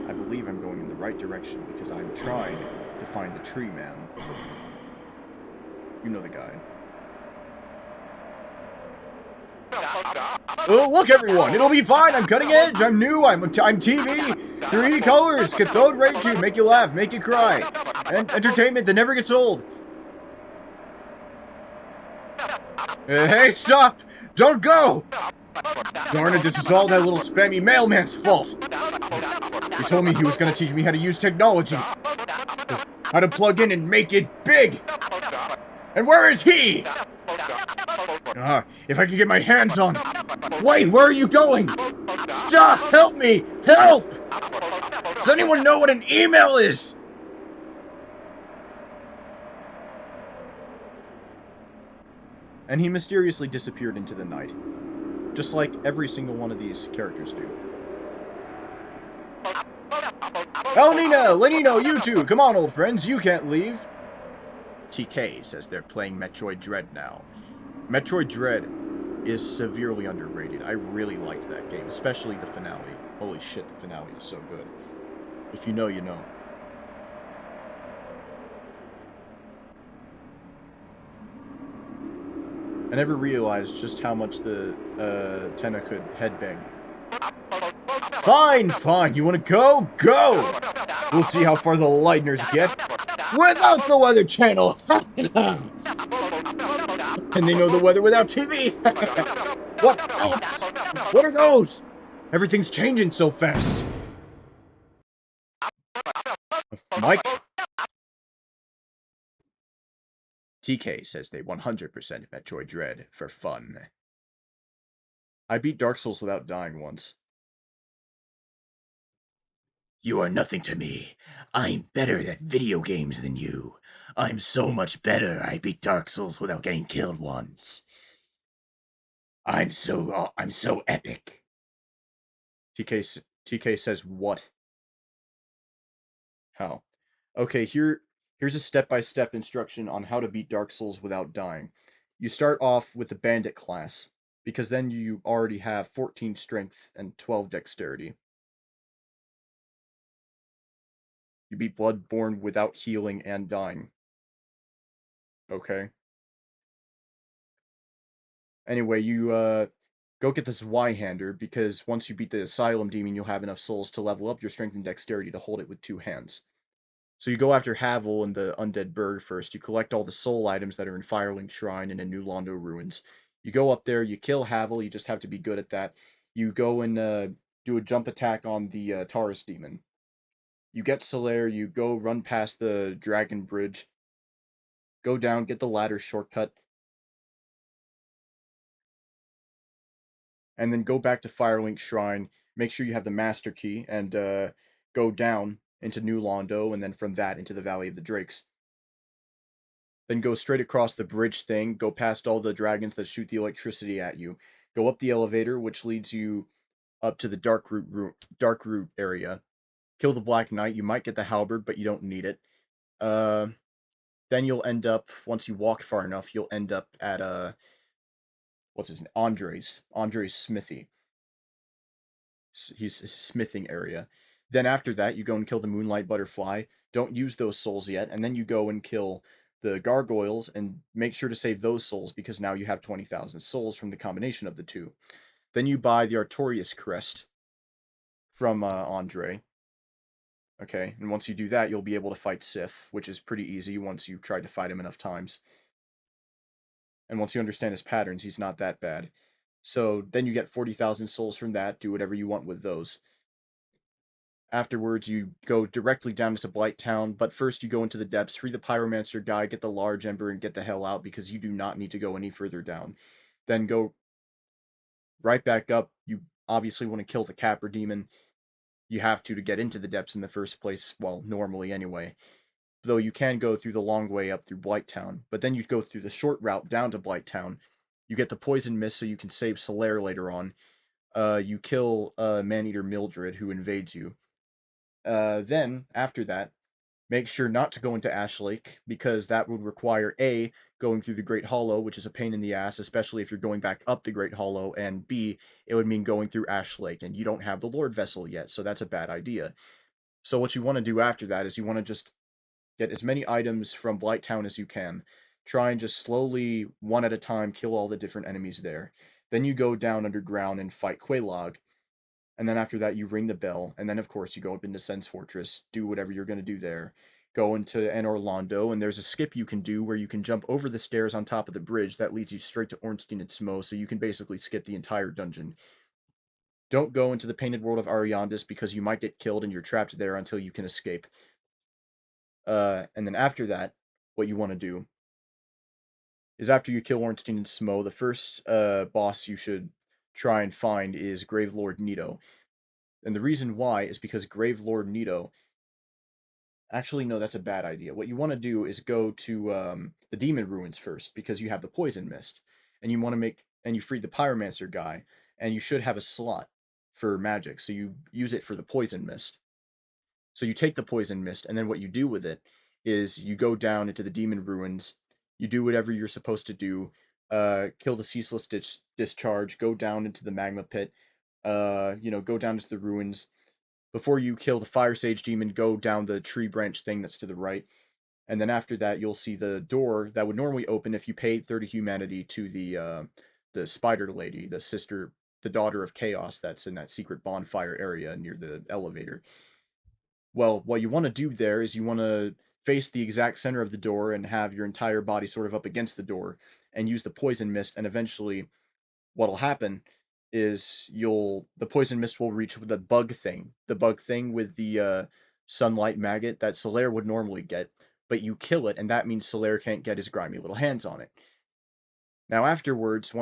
I believe I'm going in the right direction because I'm trying to find the tree man. You know the guy. Oh, look everyone! It'll be fine! I'm cutting edge! I'm new! I'm TV! 3 colors! Cathode ray tube! Make you laugh, make you cry! And entertainment that never gets old! Hey, stop! Don't go! Darn it, this is all that little spammy mailman's fault! He told me he was gonna teach me how to use technology! How to plug in and make it big! And where is he? If I could get my hands on... Wait, where are you going? Stop! Help me! Help! Does anyone know what an email is? And he mysteriously disappeared into the night. Just like every single one of these characters do. El Nino, Lenino, you two! Come on, old friends, you can't leave! TK says they're playing Metroid Dread now. Metroid Dread is severely underrated. I really liked that game, especially the finale. Holy shit, the finale is so good. If you know, you know. I never realized just how much the Tenna could headbang. Fine, fine, you wanna go? Go! We'll see how far the Lightners get. Without the Weather Channel! And they know the weather without TV! What else? What are those? Everything's changing so fast. Mike? TK says they 100% Metroid Dread for fun. I beat Dark Souls without dying once. You are nothing to me. I'm better at video games than you. I'm so much better. I beat Dark Souls without getting killed once. I'm so epic. TK says what? How? Okay, here's a step-by-step instruction on how to beat Dark Souls without dying. You start off with the Bandit class, because then you already have 14 strength and 12 dexterity. You beat Bloodborne without healing and dying. Okay. Anyway, you go get this Y-hander, because once you beat the Asylum Demon, you'll have enough souls to level up your strength and dexterity to hold it with 2 hands. So you go after Havel and the Undead Burg first. You collect all the soul items that are in Firelink Shrine and in New Londo Ruins. You go up there, you kill Havel, you just have to be good at that. You go and do a jump attack on the Taurus Demon. You get Solaire, you go run past the Dragon Bridge. Go down, get the ladder shortcut. And then go back to Firelink Shrine, make sure you have the Master Key, and go down into New Londo, and then from that into the Valley of the Drakes. Then go straight across the bridge thing, go past all the dragons that shoot the electricity at you, go up the elevator, which leads you up to the Dark Root area. Kill the Black Knight, you might get the Halberd, but you don't need it. Then you'll end up, once you walk far enough, you'll end up at, what's his name? Andre's smithy. His smithing area. Then after that, you go and kill the Moonlight Butterfly. Don't use those souls yet, and then you go and kill the gargoyles, and make sure to save those souls, because now you have 20,000 souls from the combination of the two. Then you buy the Artorias crest from Andre. Okay, and once you do that, you'll be able to fight Sif, which is pretty easy once you've tried to fight him enough times. And once you understand his patterns, he's not that bad. So then you get 40,000 souls from that, do whatever you want with those. Afterwards, you go directly down into Blight Town, but first you go into the depths, free the Pyromancer guy, get the Large Ember, and get the hell out, because you do not need to go any further down. Then go right back up. You obviously want to kill the Capra Demon. You have to get into the depths in the first place, well, normally anyway. Though you can go through the long way up through Blight Town, but then you go through the short route down to Blight Town. You get the Poison Mist so you can save Solaire later on. You kill Maneater Mildred, who invades you. Then, after that, make sure not to go into Ash Lake, because that would require A, going through the Great Hollow, which is a pain in the ass, especially if you're going back up the Great Hollow, and B, it would mean going through Ash Lake, and you don't have the Lord Vessel yet, so that's a bad idea. So what you want to do after that is you want to just get as many items from Blight Town as you can. Try and just slowly, one at a time, kill all the different enemies there. Then you go down underground and fight Quelaag. And then after that, you ring the bell, and then of course you go up into Sen's Fortress, do whatever you're going to do there. Go into Anor Londo, and there's a skip you can do where you can jump over the stairs on top of the bridge that leads you straight to Ornstein and Smo, so you can basically skip the entire dungeon. Don't go into the Painted World of Ariandis, because you might get killed and you're trapped there until you can escape. And then after that, what you want to do is after you kill Ornstein and Smo, the first boss you should try and find is Gravelord Nito. And the reason why is because Gravelord Nito. Actually, no, that's a bad idea. What you want to do is go to the Demon Ruins first, because you have the Poison Mist, and you freed the Pyromancer guy, and you should have a slot for magic, so you use it for the Poison Mist. So you take the Poison Mist, and then what you do with it is you go down into the Demon Ruins, you do whatever you're supposed to do, kill the Ceaseless Discharge, go down into the Magma Pit, go down into the ruins. Before you kill the Fire Sage Demon, go down the tree branch thing that's to the right, and then after that you'll see the door that would normally open if you paid 30 humanity to the Spider Lady, the daughter of Chaos that's in that secret bonfire area near the elevator. Well, what you want to do there is you want to face the exact center of the door and have your entire body sort of up against the door and use the Poison Mist, and eventually what'll happen is the Poison Mist will reach the bug thing with the sunlight maggot that Solaire would normally get, but you kill it, and that means Solaire can't get his grimy little hands on it. Now afterwards,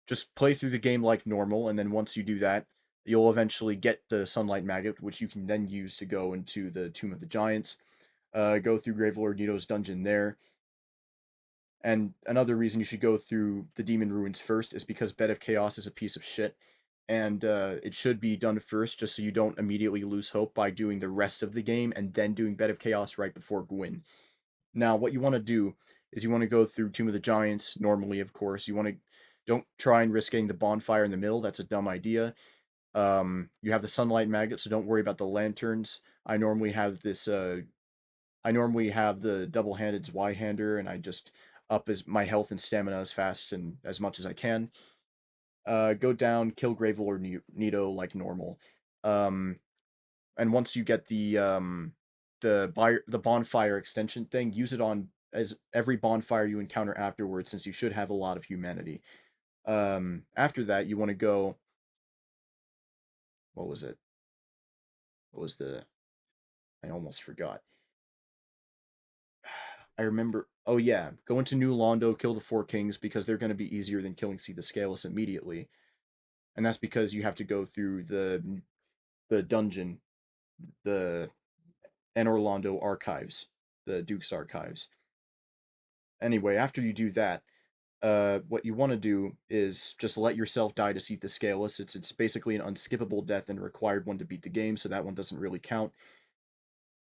just play through the game like normal, and then once you do that, you'll eventually get the sunlight maggot, which you can then use to go into the Tomb of the Giants, go through Gravelord Nito's dungeon there. And another reason you should go through the Demon Ruins first is because Bed of Chaos is a piece of shit, and it should be done first just so you don't immediately lose hope by doing the rest of the game and then doing Bed of Chaos right before Gwyn. Now, what you want to do is you want to go through Tomb of the Giants, normally, of course. Don't try and risk getting the bonfire in the middle, that's a dumb idea. You have the Sunlight Magnet, so don't worry about the lanterns. I normally have the double-handed Zweihander, and I just up my health and stamina as fast and as much as I can. Go down, kill Gravelord Nito like normal. And once you get the bonfire extension thing, use it on as every bonfire you encounter afterwards, since you should have a lot of humanity. After that, you want to go. What was it? What was the? I almost forgot. I remember. Oh yeah, go into New Londo, kill the Four Kings, because they're going to be easier than killing See the Scaleless immediately, and that's because you have to go through the dungeon, the Anor Londo archives, the Duke's archives. Anyway, after you do that, what you want to do is just let yourself die to See the Scaleless. It's basically an unskippable death and a required one to beat the game, so that one doesn't really count.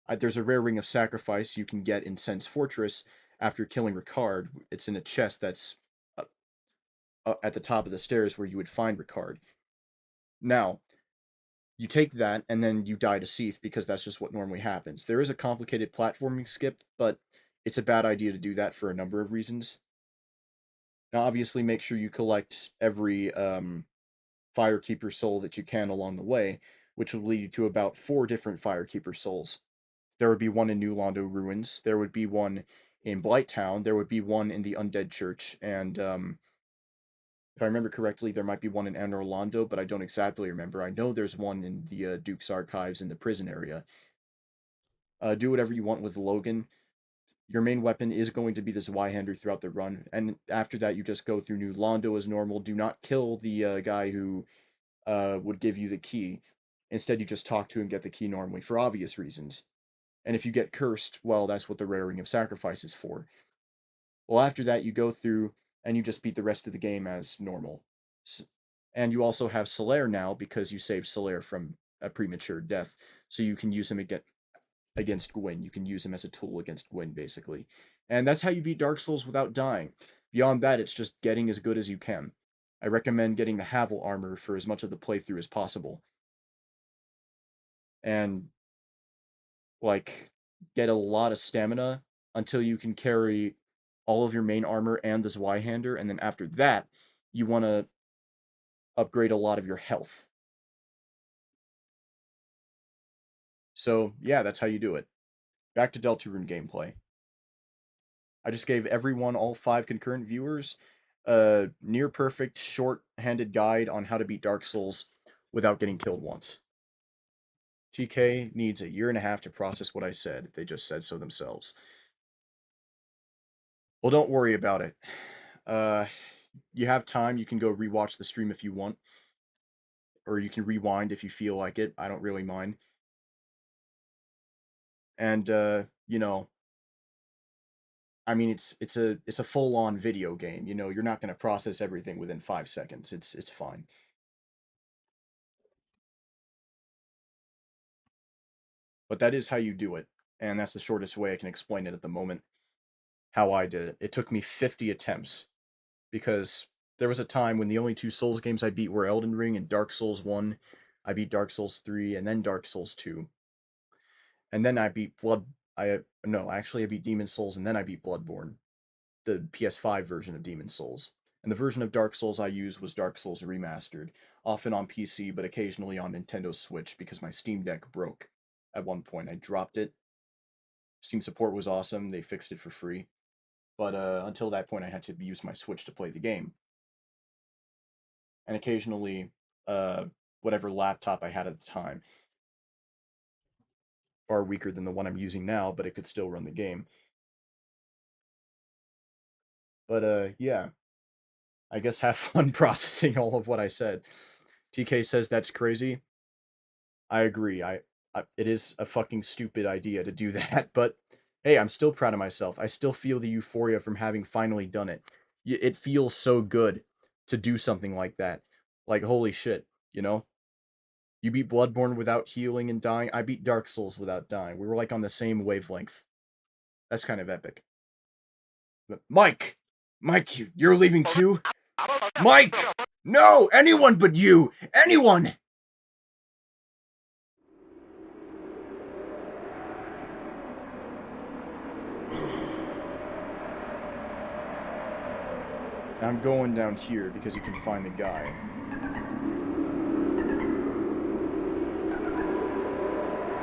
There's a rare ring of sacrifice you can get in Sen's Fortress after killing Ricard. It's in a chest that's at the top of the stairs where you would find Ricard. Now, you take that and then you die to Seath because that's just what normally happens. There is a complicated platforming skip, but it's a bad idea to do that for a number of reasons. Now, obviously, make sure you collect every Firekeeper soul that you can along the way, which will lead you to about 4 different Firekeeper souls. There would be one in New Londo Ruins, there would be one in Blighttown, there would be one in the Undead Church, and if I remember correctly, there might be one in Anor Londo, but I don't exactly remember. I know there's one in the Duke's Archives in the prison area. Do whatever you want with Logan. Your main weapon is going to be the Zweihander throughout the run, and after that you just go through New Londo as normal. Do not kill the guy who would give you the key. Instead, you just talk to him and get the key normally, for obvious reasons. And if you get cursed, well, that's what the Rare Ring of Sacrifice is for. Well, after that, you go through and you just beat the rest of the game as normal. And you also have Solaire now because you saved Solaire from a premature death, so you can use him against Gwyn. You can use him as a tool against Gwyn, basically. And that's how you beat Dark Souls without dying. Beyond that, it's just getting as good as you can. I recommend getting the Havel armor for as much of the playthrough as possible. And, like, get a lot of stamina until you can carry all of your main armor and the Zweihander, and then after that, you want to upgrade a lot of your health. So, yeah, that's how you do it. Back to Deltarune gameplay. I just gave everyone, all 5 concurrent viewers, a near-perfect, short-handed guide on how to beat Dark Souls without getting killed once. TK needs a year and a half to process what I said. They just said so themselves. Well, don't worry about it. You have time. You can go rewatch the stream if you want, or you can rewind if you feel like it. I don't really mind. And you know, I mean, it's a full-on video game. You know, you're not gonna process everything within 5 seconds. It's fine. But that is how you do it, and that's the shortest way I can explain it at the moment. How I did it. It took me 50 attempts because there was a time when the only two Souls games I beat were Elden Ring and Dark Souls 1. I beat Dark Souls 3 and then Dark Souls 2. And then I beat I beat Demon Souls and then I beat Bloodborne, the PS5 version of Demon Souls. And the version of Dark Souls I used was Dark Souls Remastered, often on PC but occasionally on Nintendo Switch because my Steam Deck broke. At one point I dropped it. Steam support was awesome, they fixed it for free. But until that point I had to use my Switch to play the game. And occasionally uh, whatever laptop I had at the time. Far weaker than the one I'm using now, but it could still run the game. But yeah, I guess have fun processing all of what I said. TK says that's crazy. I agree. It is a fucking stupid idea to do that, but hey, I'm still proud of myself. I still feel the euphoria from having finally done it. It feels so good to do something like that. Like holy shit, you know? You beat Bloodborne without healing and dying. I beat Dark Souls without dying. We were like on the same wavelength. That's kind of epic. But Mike! Mike, you're leaving too? Mike! No! Anyone but you! Anyone! I'm going down here because you can find the guy.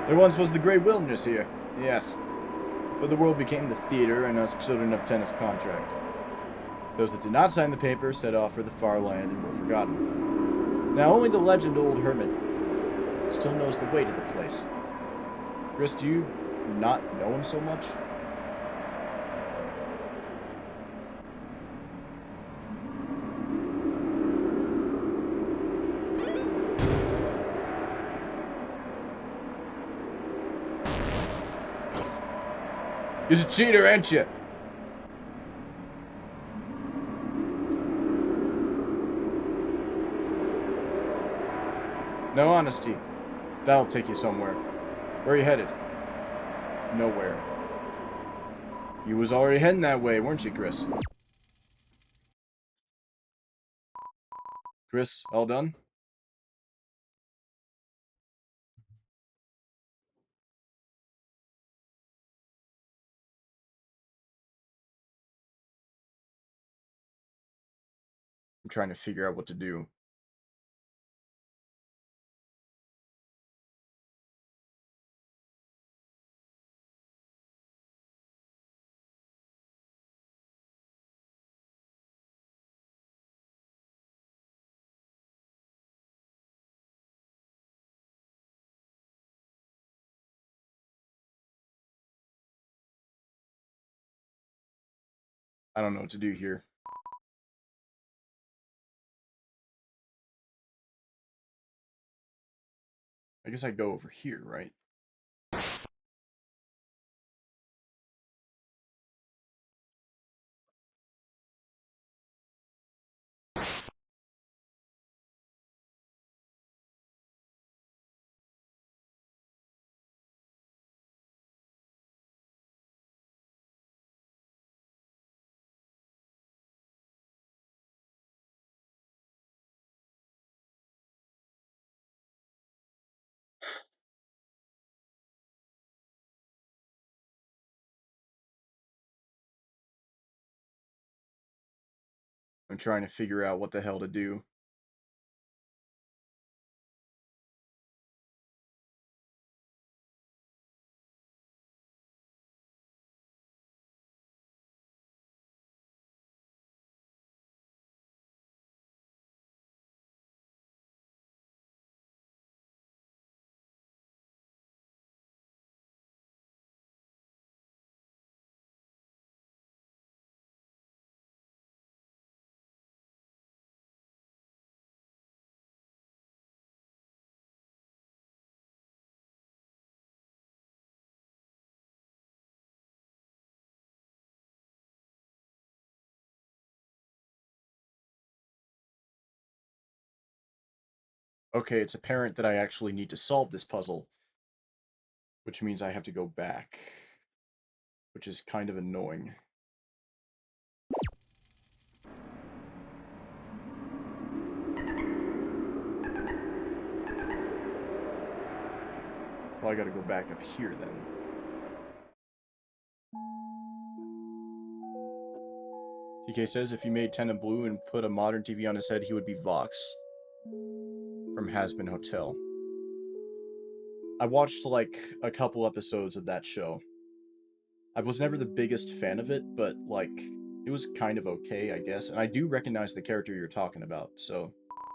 There once was the great wilderness here. Yes. But the world became the theater and us children of tennis contract. Those that did not sign the paper set off for the far land and were forgotten. Now only the legend old hermit still knows the way to the place. Chris, do you not know him so much? You're a cheater, ain't you? No honesty. That'll take you somewhere. Where are you headed? Nowhere. You was already heading that way, weren't you, Chris? Chris, all done? I'm trying to figure out what to do. I don't know what to do here. I guess I go over here, right? I'm trying to figure out what the hell to do. Okay, it's apparent that I actually need to solve this puzzle, which means I have to go back, which is kind of annoying. Well, I gotta go back up here then. TK says if you made Tenna blue and put a modern TV on his head, he would be Vox from Hazbin Hotel. I watched like a couple episodes of that show. I was never the biggest fan of it, but like it was kind of okay, I guess. And I do recognize the character you're talking about, so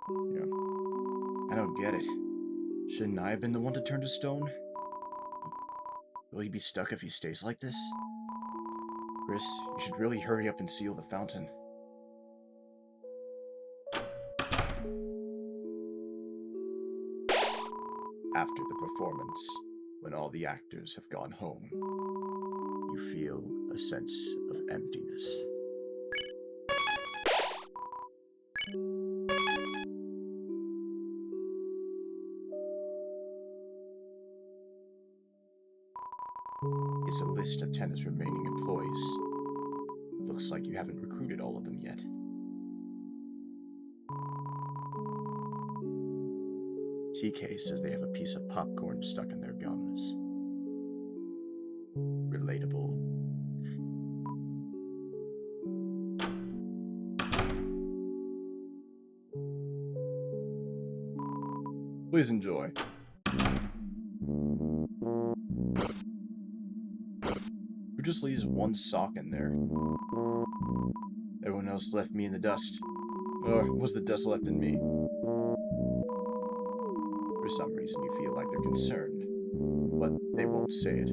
you know. I don't get it. Shouldn't I have been the one to turn to stone? Will he be stuck if he stays like this? Chris, you should really hurry up and seal the fountain. After the performance, when all the actors have gone home, you feel a sense of emptiness. It's a list of Tenna's remaining employees. Looks like you haven't recruited all of them yet. TK says they have a piece of popcorn stuck in their gums. Relatable. Please enjoy. Who just leaves one sock in there? Everyone else left me in the dust. Or was the dust left in me? For some reason you feel like they're concerned, but they won't say it.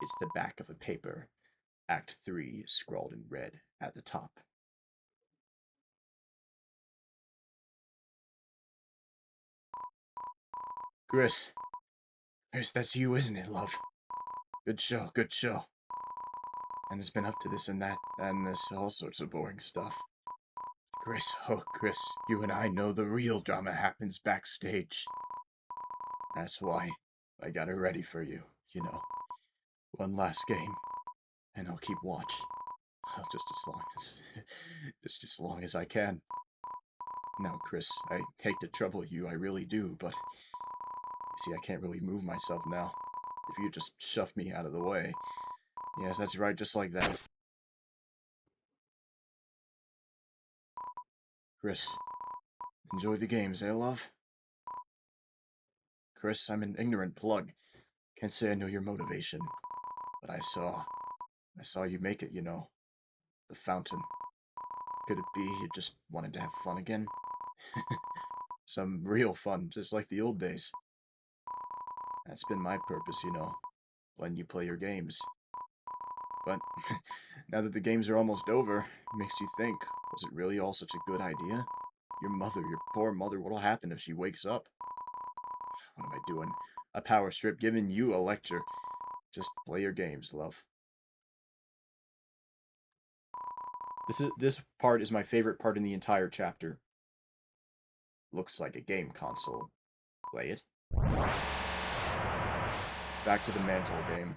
It's the back of a paper. Act 3 scrawled in red at the top. Chris, that's you, isn't it, love? Good show, good show. And it's been up to this and that, and this, all sorts of boring stuff. Chris, oh Chris, you and I know the real drama happens backstage. That's why I got it ready for you, you know. One last game, and I'll keep watch. Well, just as long as I can. Now, Chris, I hate to trouble you, I really do, but you see, I can't really move myself now. If you just shove me out of the way. Yes, that's right, just like that. Chris, enjoy the games, eh, love? Chris, I'm an ignorant plug. Can't say I know your motivation. But I saw you make it, you know. The fountain. Could it be you just wanted to have fun again? Some real fun, just like the old days. That's been my purpose, you know, letting you play your games. But now that the games are almost over, it makes you think, was it really all such a good idea? Your poor mother, what'll happen if she wakes up? What am I doing? A power strip giving you a lecture. Just play your games, love. This part is my favorite part in the entire chapter. Looks like a game console. Play it. Back to the mantle game.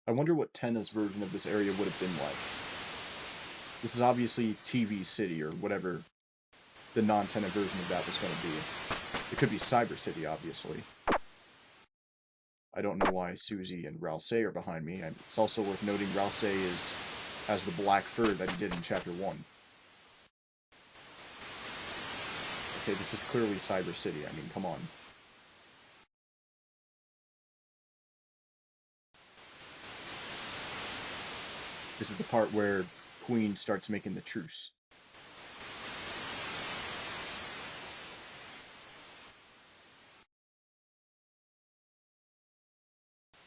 I wonder what Tenna's version of this area would have been like. This is obviously TV City, or whatever the non-Tenna version of that was going to be. It could be Cyber City, obviously. I don't know why Susie and Ralsei are behind me. It's also worth noting Ralsei has the black fur that he did in Chapter 1. Okay, this is clearly Cyber City. I mean, come on. This is the part where Queen starts making the truce.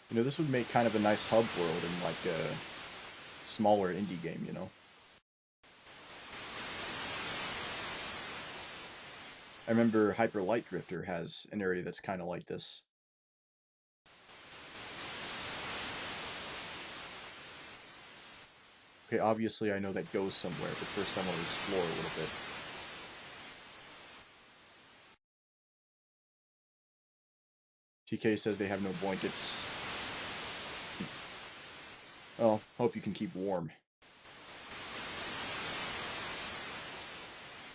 You know, this would make kind of a nice hub world in, like, a smaller indie game, you know? I remember Hyper Light Drifter has an area that's kind of like this. Okay, obviously I know that goes somewhere, but first I want to explore a little bit. TK says they have no blankets. Well, hope you can keep warm.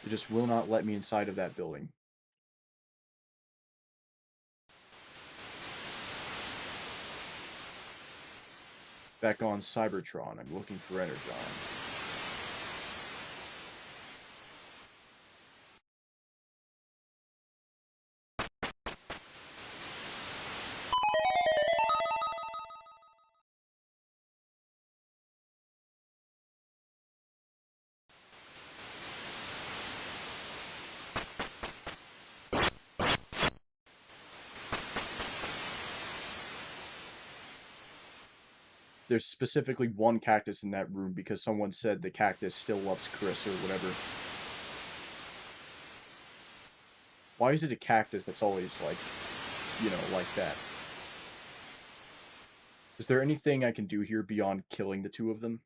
It just will not let me inside of that building. Back on Cybertron, I'm looking for Energon. There's specifically one cactus in that room because someone said the cactus still loves Chris or whatever. Why is it a cactus that's always, like, you know, like that? Is there anything I can do here beyond killing the two of them?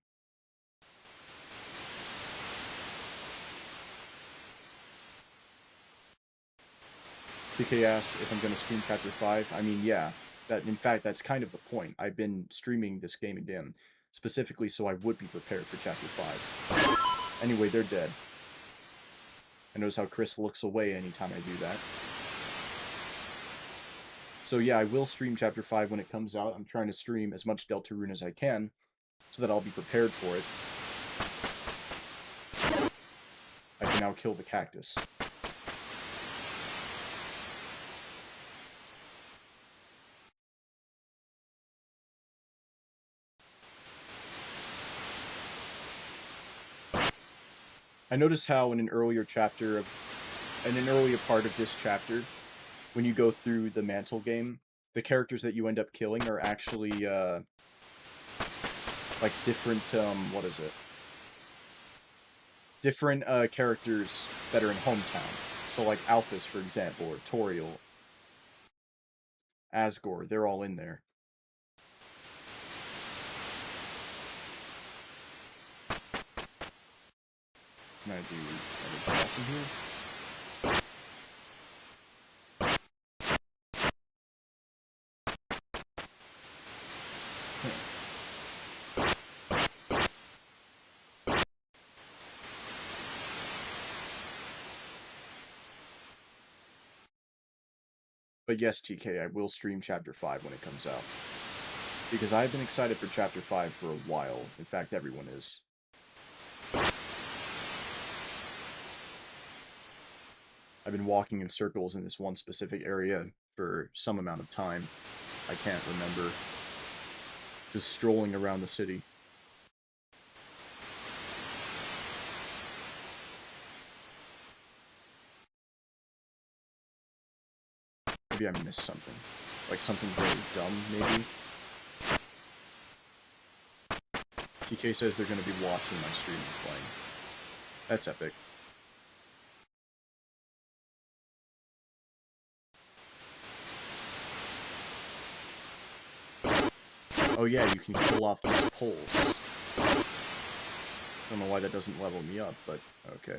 TK asks if I'm going to stream Chapter 5. I mean, yeah. In fact, that's kind of the point. I've been streaming this game again, specifically so I would be prepared for Chapter 5. Anyway, they're dead. I notice how Chris looks away anytime I do that. So yeah, I will stream Chapter 5 when it comes out. I'm trying to stream as much Deltarune as I can, so that I'll be prepared for it. I can now kill the cactus. I noticed how in an earlier part of this chapter, when you go through the Mantle game, the characters that you end up killing are actually, like, different, what is it? Different, characters that are in Hometown. So, like, Alphys, for example, or Toriel, Asgore, they're all in there. Can I do anything else in here? But yes, TK, I will stream Chapter 5 when it comes out. Because I've been excited for Chapter 5 for a while. In fact, everyone is. I've been walking in circles in this one specific area for some amount of time. I can't remember. Just strolling around the city. Maybe I missed something. Like something very dumb, maybe? TK says they're going to be watching my stream and playing. That's epic. Oh yeah, you can kill off these poles. Don't know why that doesn't level me up, but okay.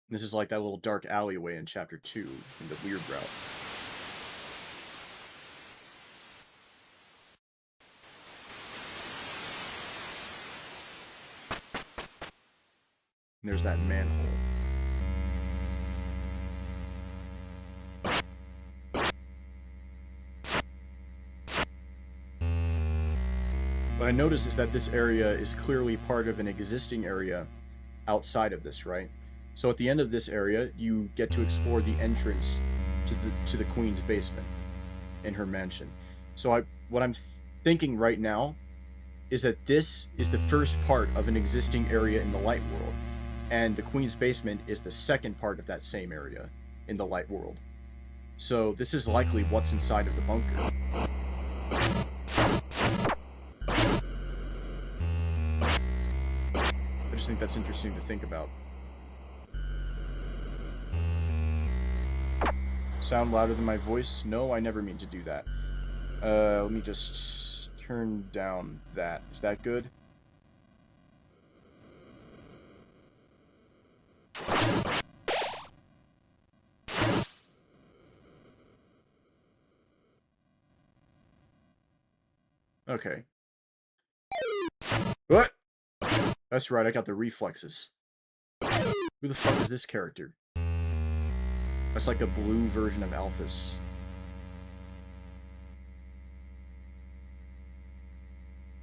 This is like that little dark alleyway in Chapter 2, in the weird route. And there's that manhole. What I notice is that this area is clearly part of an existing area outside of this, right? So at the end of this area, you get to explore the entrance to the Queen's basement in her mansion. So what I'm thinking right now is that this is the first part of an existing area in the Light World, and the Queen's basement is the second part of that same area in the Light World. So this is likely what's inside of the bunker. just think that's interesting to think about. Sound louder than my voice? No, I never mean to do that. Let me just turn down that. Is that good? Okay. What? That's right, I got the reflexes. Who the fuck is this character? That's like a blue version of Alphys.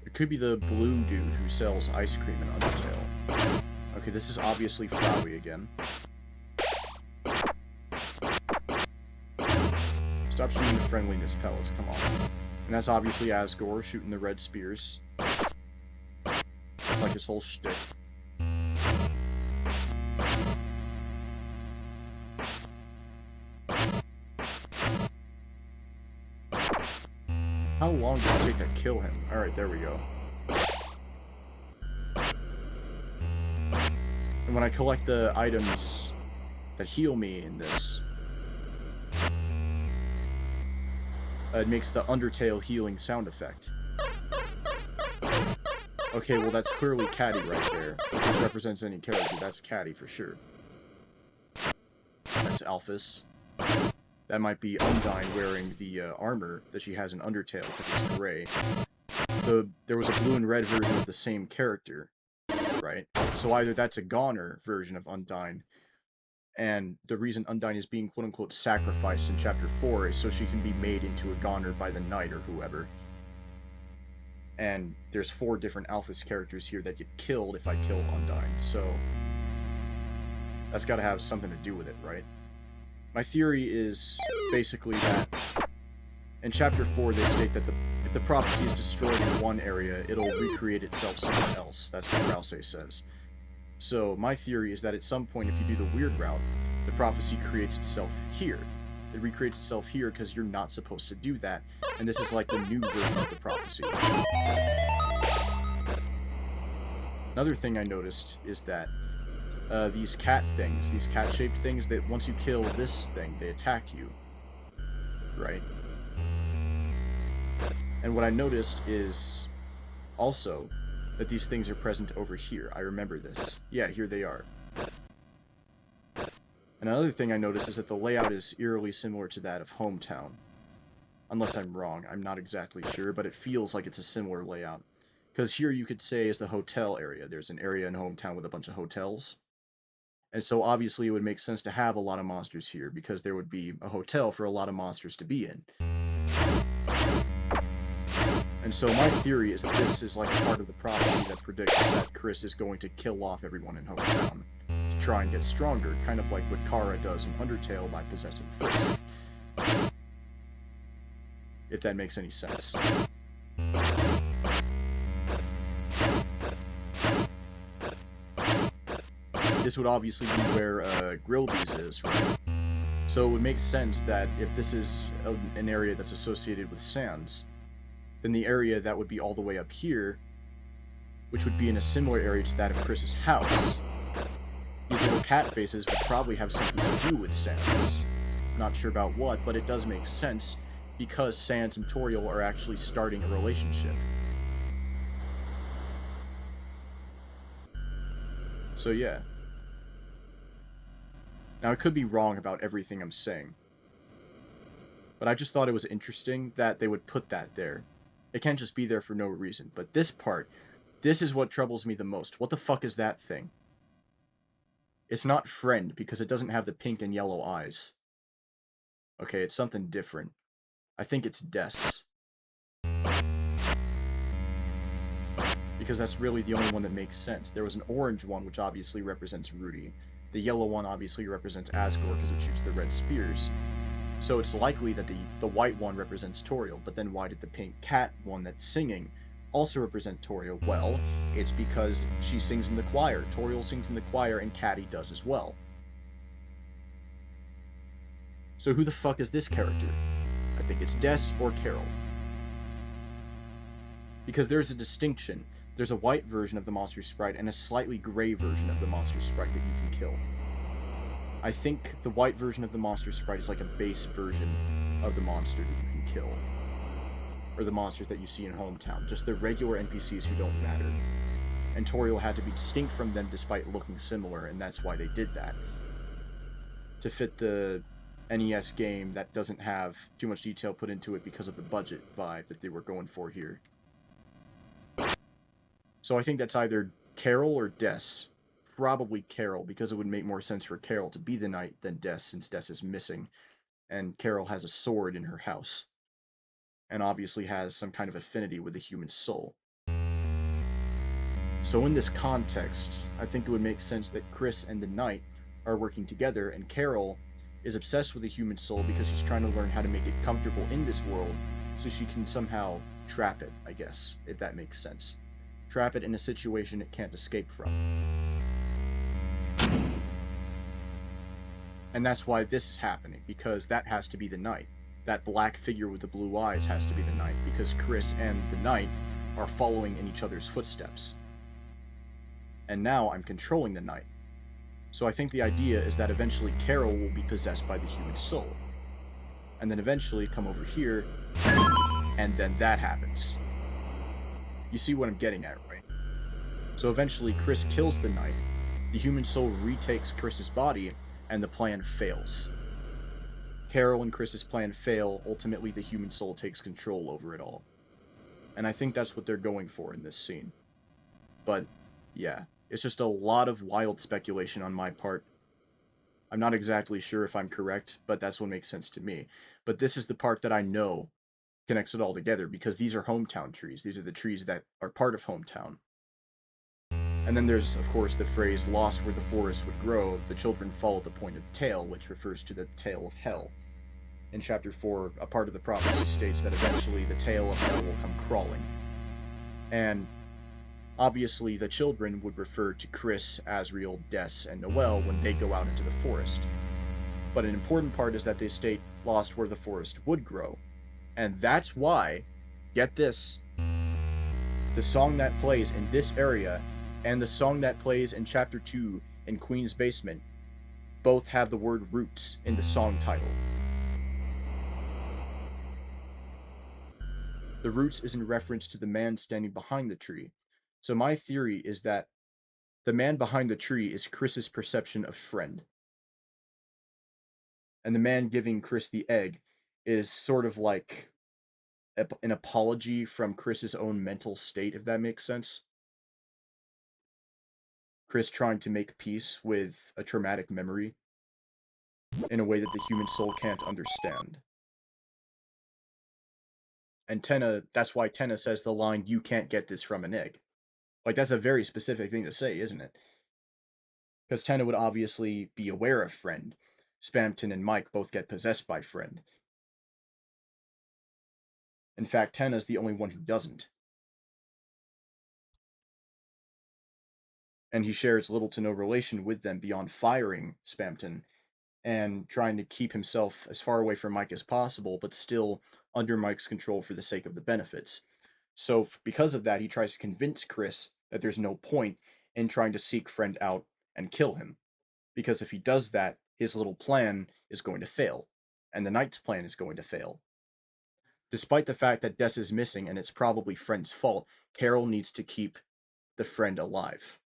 It could be the blue dude who sells ice cream in Undertale. Okay, this is obviously Flowey again. Stop shooting the friendliness pellets, come on. And that's obviously Asgore shooting the red spears. It's like his whole shtick. How long does it take to kill him? Alright, there we go. And when I collect the items that heal me in this, it makes the Undertale healing sound effect. Okay, well that's clearly Catty right there. If this represents any character, that's Catty for sure. That's Alphys. That might be Undyne wearing the armor that she has in Undertale, because it's gray. There was a blue and red version of the same character, right? So either that's a Goner version of Undyne, and the reason Undyne is being quote-unquote sacrificed in Chapter 4 is so she can be made into a Goner by the Knight or whoever. And there's 4 different Alphys characters here that get killed if I kill Undyne, so that's gotta have something to do with it, right? My theory is basically that in Chapter 4 they state that if the prophecy is destroyed in one area, it'll recreate itself somewhere else. That's what Rouse says. So my theory is that at some point, if you do the weird route, the prophecy creates itself here. It recreates itself here because you're not supposed to do that, and this is like the new version of the prophecy. Another thing I noticed is that these cat-shaped things, that once you kill this thing, they attack you. Right? And what I noticed is also that these things are present over here. I remember this. Yeah, here they are. And another thing I noticed is that the layout is eerily similar to that of Hometown. Unless I'm wrong, I'm not exactly sure, but it feels like it's a similar layout. Because here you could say is the hotel area. There's an area in Hometown with a bunch of hotels. And so obviously it would make sense to have a lot of monsters here, because there would be a hotel for a lot of monsters to be in. And so my theory is that this is like a part of the prophecy that predicts that Chris is going to kill off everyone in Hometown to try and get stronger, kind of like what Kara does in Undertale by possessing Frisk. If that makes any sense. This would obviously be where Grilby's is, right? So it would make sense that if this is an area that's associated with Sans, then the area that would be all the way up here, which would be in a similar area to that of Chris's house, these little cat faces would probably have something to do with Sans. I'm not sure about what, but it does make sense, because Sans and Toriel are actually starting a relationship. So yeah. Now, I could be wrong about everything I'm saying, but I just thought it was interesting that they would put that there. It can't just be there for no reason. But this part, this is what troubles me the most. What the fuck is that thing? It's not Friend, because it doesn't have the pink and yellow eyes. Okay, it's something different. I think it's Des. Because that's really the only one that makes sense. There was an orange one, which obviously represents Rudy. The yellow one obviously represents Asgore, because it shoots the red spears. So it's likely that the white one represents Toriel, but then why did the pink cat one that's singing also represent Toriel? Well, it's because she sings in the choir. Toriel sings in the choir, and Catty does as well. So who the fuck is this character? I think it's Des or Carol. Because there's a distinction There's a white version of the monster sprite and a slightly gray version of the monster sprite that you can kill. I think the white version of the monster sprite is like a base version of the monster that you can kill. Or the monsters that you see in Hometown. Just the regular NPCs who don't matter. And Toriel had to be distinct from them despite looking similar, and that's why they did that. To fit the NES game that doesn't have too much detail put into it because of the budget vibe that they were going for here. So I think that's either Carol or Des. Probably Carol, because it would make more sense for Carol to be the knight than Des, since Des is missing, and Carol has a sword in her house, and obviously has some kind of affinity with the human soul. So in this context, I think it would make sense that Chris and the knight are working together, and Carol is obsessed with the human soul because she's trying to learn how to make it comfortable in this world, so she can somehow trap it, I guess, if that makes sense. Trap it in a situation it can't escape from. And that's why this is happening, because that has to be the knight. That black figure with the blue eyes has to be the knight, because Chris and the knight are following in each other's footsteps. And now I'm controlling the knight. So I think the idea is that eventually Carol will be possessed by the human soul. And then eventually come over here, and then that happens. You see what I'm getting at, right? So eventually Chris kills the knight, the human soul retakes Chris's body, and the plan fails. Carol and Chris's plan fail, ultimately the human soul takes control over it all. And I think that's what they're going for in this scene. But, yeah, it's just a lot of wild speculation on my part. I'm not exactly sure if I'm correct, but that's what makes sense to me. But this is the part that I know connects it all together, because these are hometown trees. These are the trees that are part of hometown. And then there's, of course, the phrase, lost where the forest would grow, the children follow the pointed tail, which refers to the tail of hell. In Chapter 4, a part of the prophecy states that eventually the tail of hell will come crawling. And obviously the children would refer to Chris, Asriel, Des, and Noelle when they go out into the forest. But an important part is that they state, lost where the forest would grow. And that's why, get this, the song that plays in this area and the song that plays in Chapter 2 in Queen's Basement both have the word roots in the song title. The roots is in reference to the man standing behind the tree. So my theory is that the man behind the tree is Chris's perception of friend. And the man giving Chris the egg is sort of like an apology from Chris's own mental state, if that makes sense. Chris trying to make peace with a traumatic memory in a way that the human soul can't understand. And Tenna, that's why Tenna says the line, "You can't get this from an egg." Like, that's a very specific thing to say, isn't it? Because Tenna would obviously be aware of Friend. Spamton and Mike both get possessed by Friend. In fact, Tenna's the only one who doesn't. And he shares little to no relation with them beyond firing Spamton and trying to keep himself as far away from Mike as possible, but still under Mike's control for the sake of the benefits. So because of that, he tries to convince Chris that there's no point in trying to seek Friend out and kill him. Because if he does that, his little plan is going to fail, and the Knight's plan is going to fail. Despite the fact that Des is missing and it's probably Friend's fault, Carol needs to keep the Friend alive.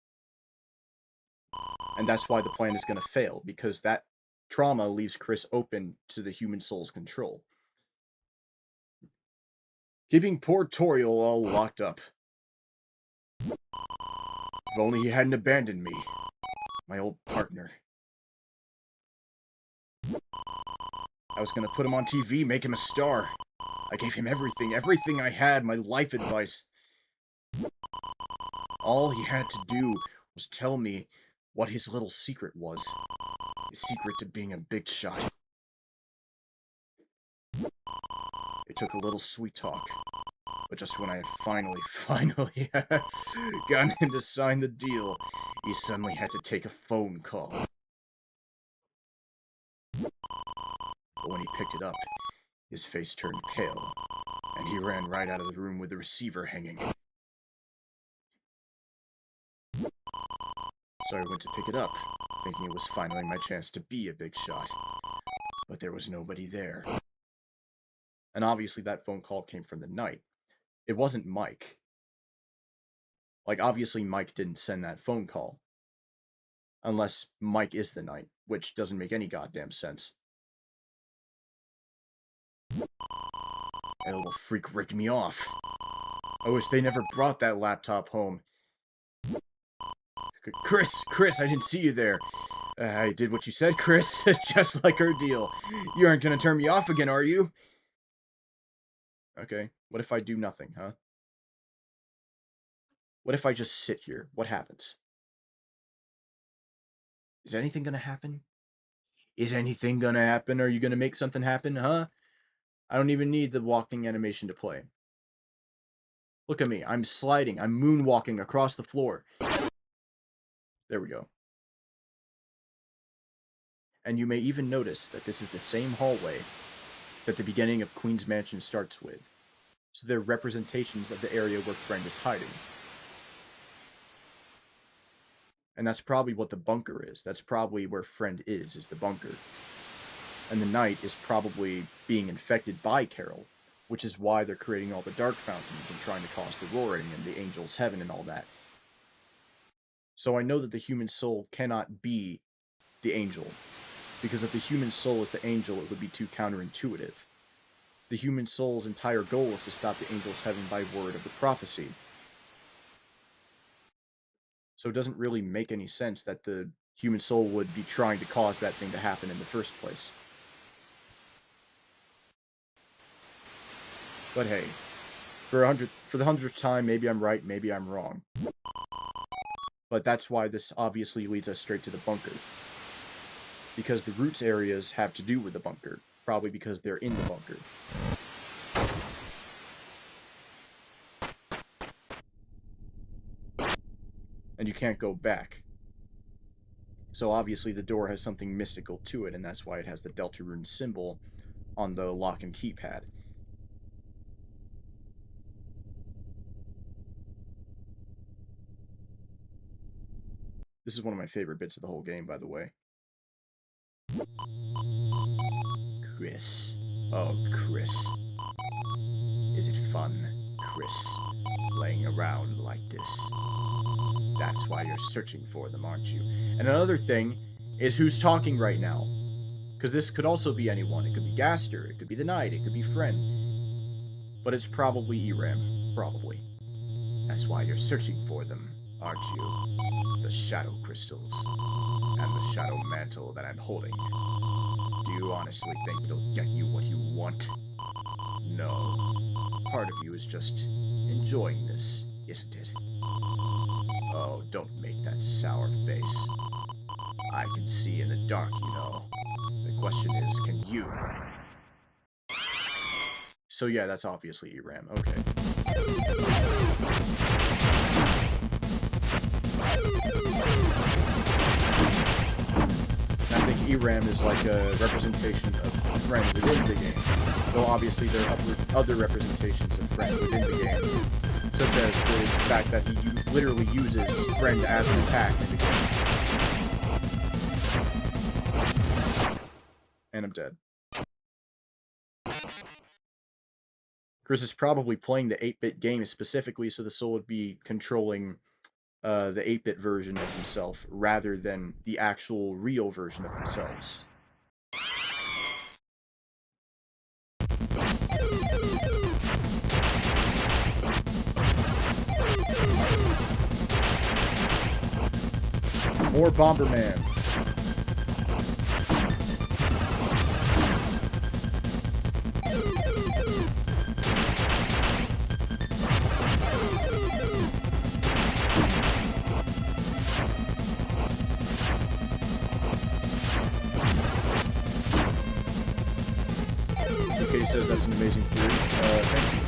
And that's why the plan is going to fail, because that trauma leaves Chris open to the human soul's control. Keeping poor Toriel all locked up. If only he hadn't abandoned me. My old partner. I was gonna put him on TV, make him a star. I gave him everything I had, my life advice. All he had to do was tell me what his little secret was. His secret to being a big shot. It took a little sweet talk. But just when I had finally gotten him to sign the deal, he suddenly had to take a phone call. But when he picked it up, his face turned pale, and he ran right out of the room with the receiver hanging. So I went to pick it up, thinking it was finally my chance to be a big shot. But there was nobody there. And obviously that phone call came from the Knight. It wasn't Mike. Like, obviously Mike didn't send that phone call. Unless Mike is the Knight, which doesn't make any goddamn sense. That little freak ripped me off. I wish they never brought that laptop home. Chris, I didn't see you there. I did what you said, Chris, just like our deal. You aren't gonna turn me off again, are you? Okay, what if I do nothing, huh? What if I just sit here? What happens? Is anything gonna happen? Is anything gonna happen? Are you gonna make something happen, huh? I don't even need the walking animation to play. Look at me, I'm sliding, I'm moonwalking across the floor. There we go. And you may even notice that this is the same hallway that the beginning of Queen's Mansion starts with. So they're representations of the area where Friend is hiding. And that's probably what the bunker is. That's probably where Friend is the bunker. And the Knight is probably being infected by Carol, which is why they're creating all the dark fountains and trying to cause the roaring and the angel's heaven and all that. So I know that the human soul cannot be the angel, because if the human soul is the angel, it would be too counterintuitive. The human soul's entire goal is to stop the angel's heaven by word of the prophecy. So it doesn't really make any sense that the human soul would be trying to cause that thing to happen in the first place. But hey, for the 100th time, maybe I'm right, maybe I'm wrong. But that's why this obviously leads us straight to the bunker. Because the roots areas have to do with the bunker. Probably because they're in the bunker. And you can't go back. So obviously the door has something mystical to it, and that's why it has the Deltarune symbol on the lock and keypad. This is one of my favorite bits of the whole game, by the way. Chris. Oh, Chris. Is it fun, Chris, laying around like this? That's why you're searching for them, aren't you? And another thing is who's talking right now. Because this could also be anyone. It could be Gaster, it could be the Knight, it could be Friend. But it's probably Eram. Probably. That's why you're searching for them, aren't you? The shadow crystals. And the shadow mantle that I'm holding. Do you honestly think it'll get you what you want? No. Part of you is just enjoying this, isn't it? Oh, don't make that sour face. I can see in the dark, you know. The question is, can you? So yeah, that's obviously Eram. Okay. I think Eram is like a representation of Friend within the game. Though obviously there are other representations of Friend within the game. Such as the fact that he literally uses Friend as an attack in the game. And I'm dead. Chris is probably playing the 8-bit game specifically so the soul would be controlling the 8-bit version of himself rather than the actual real version of themselves. More Bomberman. Okay, says that's an amazing theory. Thank you.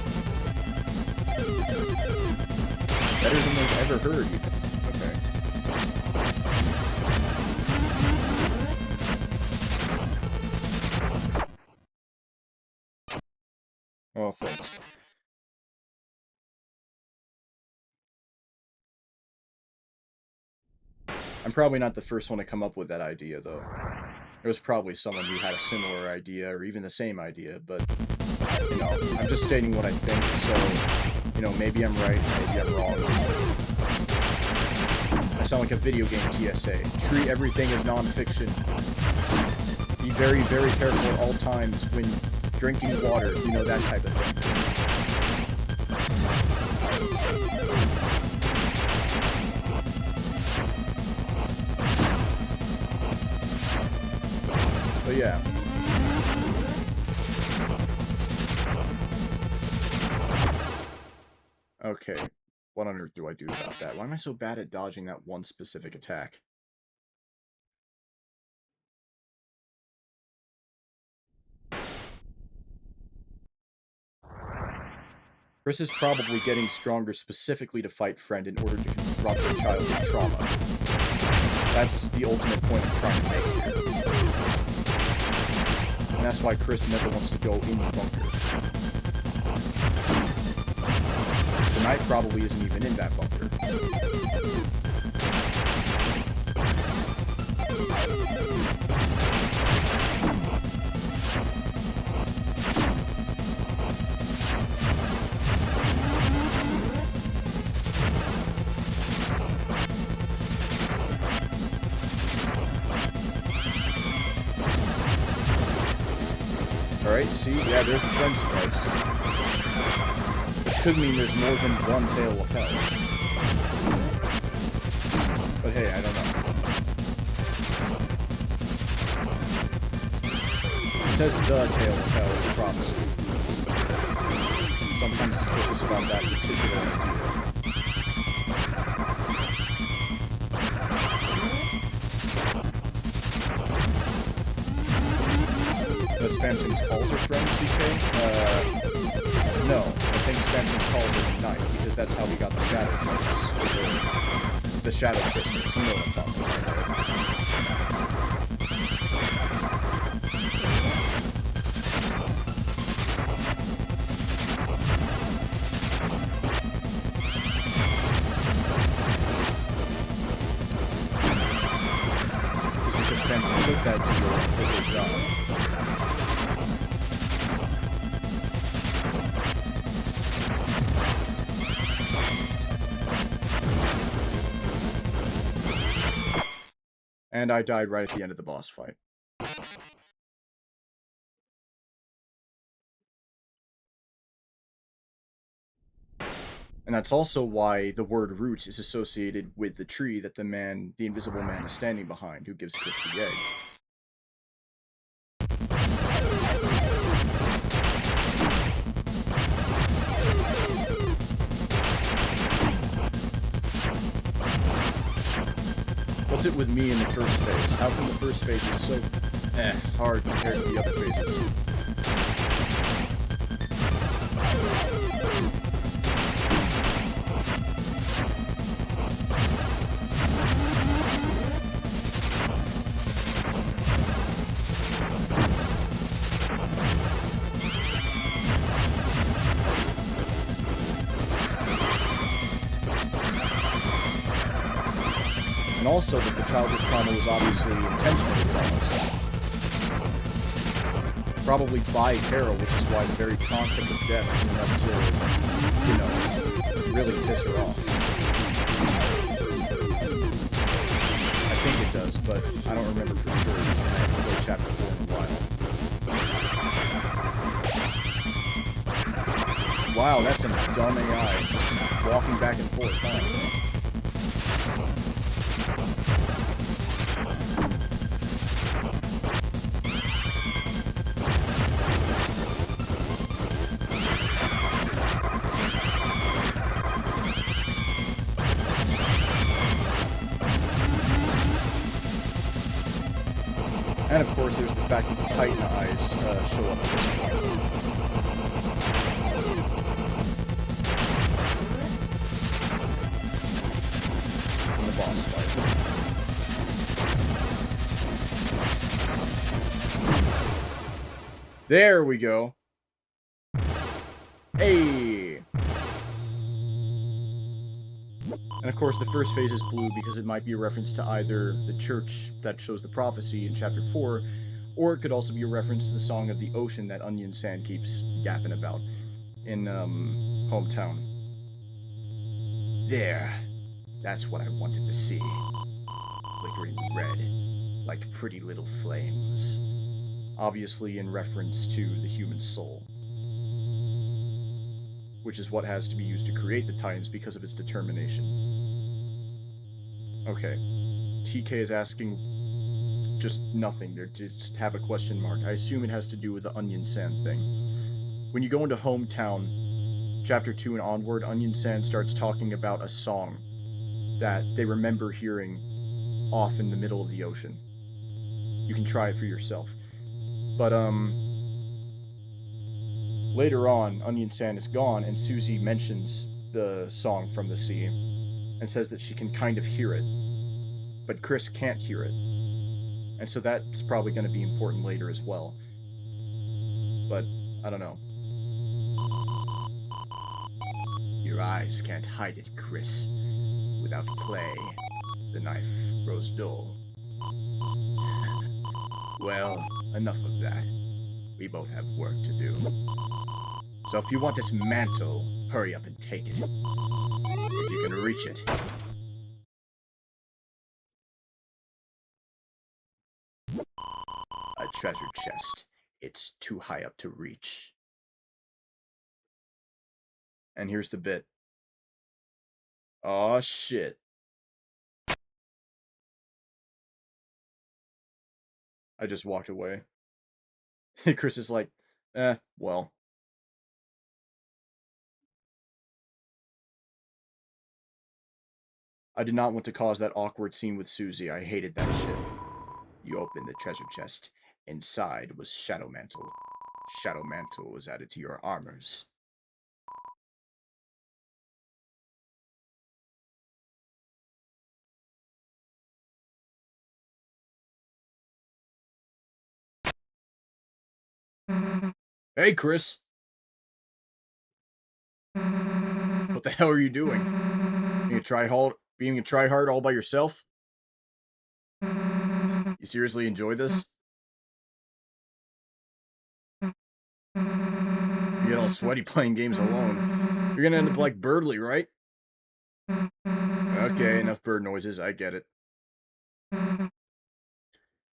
Better than they've ever heard, even. Okay. Oh, thanks. I'm probably not the first one to come up with that idea, though. There was probably someone who had a similar idea, or even the same idea, but, you know, I'm just stating what I think, so, you know, maybe I'm right, maybe I'm wrong. I sound like a video game TSA. Treat everything as non-fiction. Be very, very careful at all times when drinking water, you know, that type of thing. But yeah. Okay. What on earth do I do about that? Why am I so bad at dodging that one specific attack? Chris is probably getting stronger specifically to fight Friend in order to confront the childhood trauma. That's the ultimate point I'm trying to make here. And that's why Chris never wants to go in the bunker. The knight probably isn't even in that bunker. Alright, see? Yeah, there's the friend spikes. Which could mean there's more than one tail of hell. But hey, I don't know. It says the tail of hell is prophecy. So I'm kind of suspicious about that particular idea. Spamton's calls are friends, TK? No. I think Spamton's calls are the knight, because that's how he got the shadow shards. The shadow crystals. You know what I'm talking about. Just because Spamton took that deal and did their job. And I died right at the end of the boss fight. And that's also why the word root is associated with the tree that the invisible man is standing behind, who gives Chris the egg. What's it with me in the first phase? How come the first phase is so hard compared to the other phases? And also that the childhood trauma was obviously intentionally caused. Probably by Carol, which is why the very concept of death is enough to, you know, really piss her off. I think it does, but I don't remember for sure. I haven't played chapter 4 in a while. Wow, that's some dumb AI, just walking back and forth, huh? And of course, there's the fact that the Titan eyes show up at this point. In the boss fight. There we go. Hey! And of course, the first phase is blue because it might be a reference to either the church that shows the prophecy in chapter 4, or it could also be a reference to the song of the ocean that Onion Sand keeps yapping about in Hometown. There. That's what I wanted to see. Flickering red, like pretty little flames. Obviously in reference to the human soul. Which is what has to be used to create the Titans because of its determination. Okay. TK is asking just nothing. They just have a question mark. I assume it has to do with the Onion Sand thing. When you go into Hometown, Chapter 2 and onward, Onion Sand starts talking about a song that they remember hearing off in the middle of the ocean. You can try it for yourself. But, later on, Onion Sand is gone, and Susie mentions the song from the sea, and says that she can kind of hear it, but Chris can't hear it. And so that's probably going to be important later as well. But, I don't know. Your eyes can't hide it, Chris. Without clay, the knife grows dull. Well, enough of that. We both have work to do. So if you want this mantle, hurry up and take it. If you can reach it. A treasure chest. It's too high up to reach. And here's the bit. Aw, shit. I just walked away. Chris is like, well. I did not want to cause that awkward scene with Susie. I hated that shit. You opened the treasure chest. Inside was Shadow Mantle. Shadow Mantle was added to your armors. Hey, Chris. What the hell are you doing? Being a tryhard all by yourself? You seriously enjoy this? You get all sweaty playing games alone. You're gonna end up like Birdly, right? Okay, enough bird noises, I get it.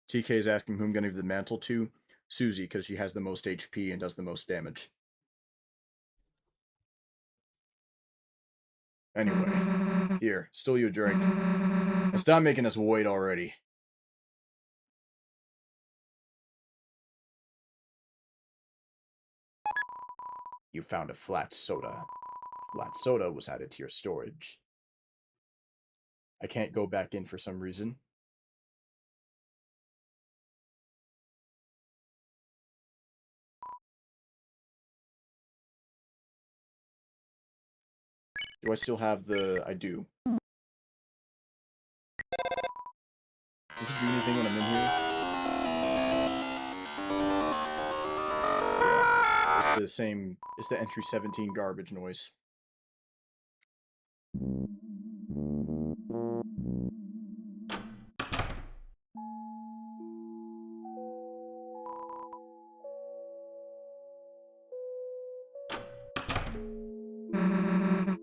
TK is asking who I'm gonna give the mantle to. Susie, because she has the most HP and does the most damage. Anyway, here, still you a drink. And stop making us wait already. You found a flat soda. Flat soda was added to your storage. I can't go back in for some reason. Do I still have the... I do. Does it do anything when I'm in here? Yeah. It's the same... It's the entry 17 garbage noise.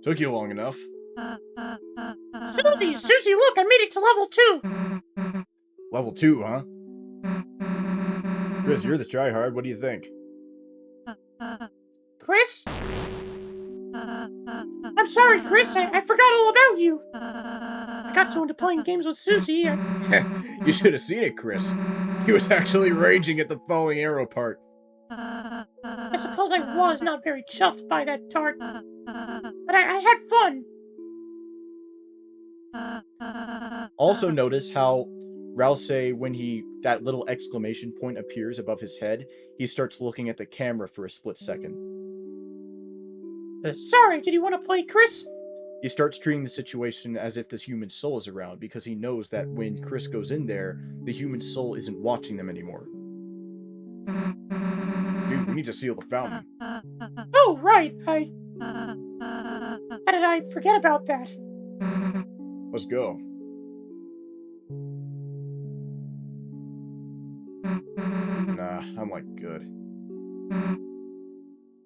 Took you long enough. Susie, look, I made it to level 2. Level 2, huh? Chris, you're the tryhard. What do you think? Chris? I'm sorry, Chris. I forgot all about you. I got so into playing games with Susie. You should have seen it, Chris. He was actually raging at the falling arrow part. I suppose I was not very chuffed by that tart. But I had fun. Also notice how Rouse, when that little exclamation point appears above his head, he starts looking at the camera for a split second. Sorry, did you want to play, Chris? He starts treating the situation as if this human soul is around, because he knows that when Chris goes in there, the human soul isn't watching them anymore. Dude, we need to seal the fountain. Oh, right. How did I forget about that? Let's go. Nah, I'm like good.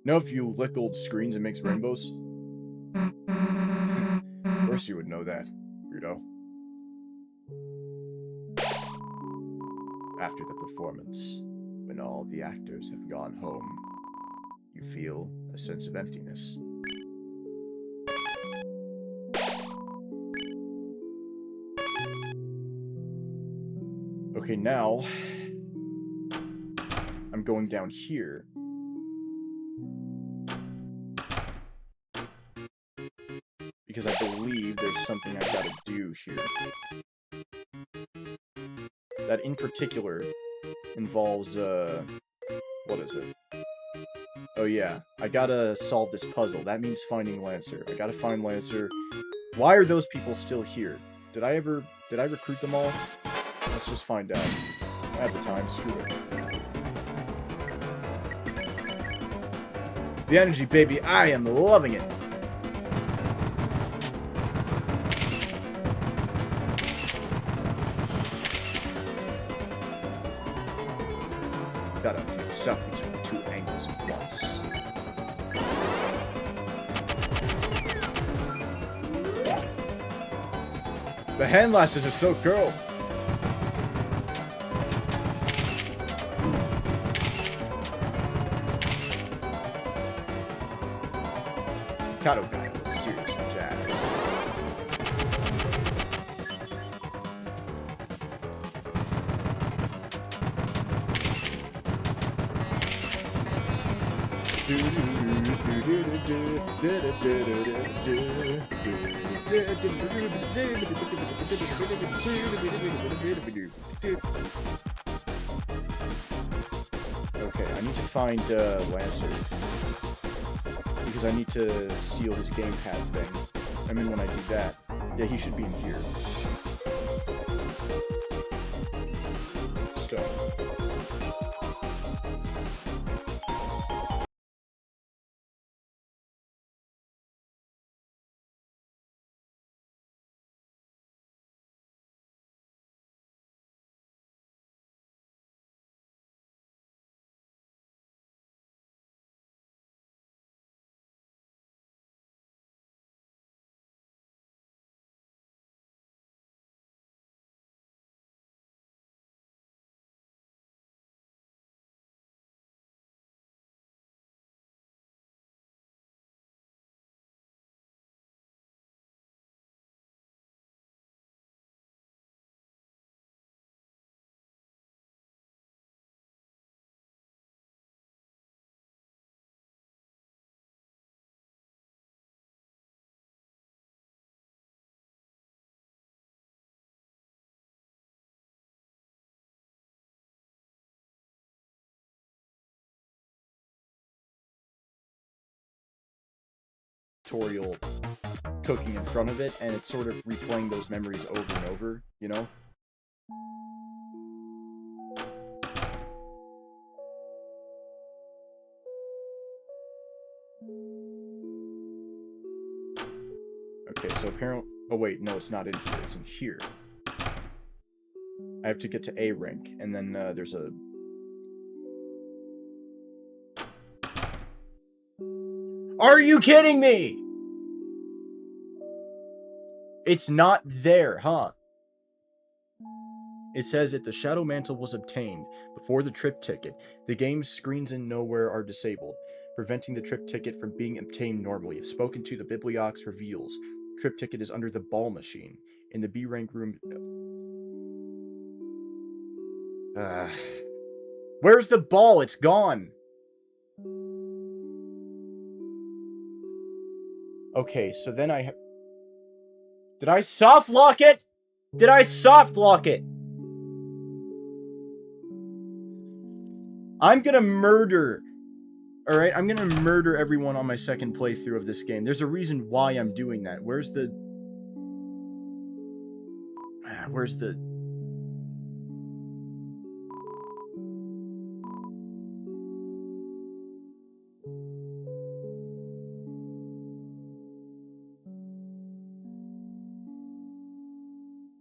Know if you lick old screens it makes rainbows? Of course you would know that, weirdo. After the performance, when all the actors have gone home, you feel a sense of emptiness. Okay, now I'm going down here. Because I believe there's something I gotta do here. That in particular involves, what is it? Oh yeah, I gotta solve this puzzle. That means finding Lancer. I gotta find Lancer. Why are those people still here? Did I recruit them all? Let's just find out. I have the time, screw it. The energy, baby, I am loving it! Gotta take selfies from 2 angles at once. The hand lashes are so cool! Kato guy looks seriously jazzed. Okay, I need to find Lancer. Because I need to steal his gamepad thing. I mean, when I do that, yeah, he should be in here. Stone. Tutorial cooking in front of it, and it's sort of replaying those memories over and over, you know? Okay, so apparently... Oh wait, no, it's not in here, it's in here. I have to get to A rank, and then there's a... Are you kidding me?! It's not there, huh? It says that the Shadow Mantle was obtained before the trip ticket. The game's screens in nowhere are disabled, preventing the trip ticket from being obtained normally. If spoken to, the Bibliox reveals. Trip ticket is under the ball machine. In the B rank room... Where's the ball? It's gone! Okay, so then I... Did I soft lock it? Did I soft lock it? I'm gonna murder. Alright, I'm gonna murder everyone on my second playthrough of this game. There's a reason why I'm doing that. Where's the... Where's the...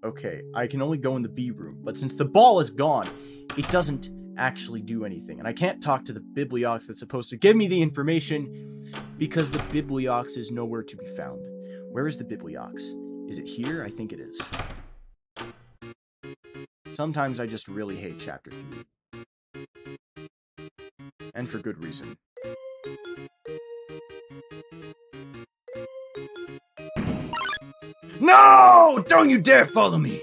Okay, I can only go in the B room, but since the ball is gone, it doesn't actually do anything. And I can't talk to the Bibliox that's supposed to give me the information because the Bibliox is nowhere to be found. Where is the Bibliox? Is it here? I think it is. Sometimes I just really hate Chapter 3. And for good reason. No! Don't you dare follow me!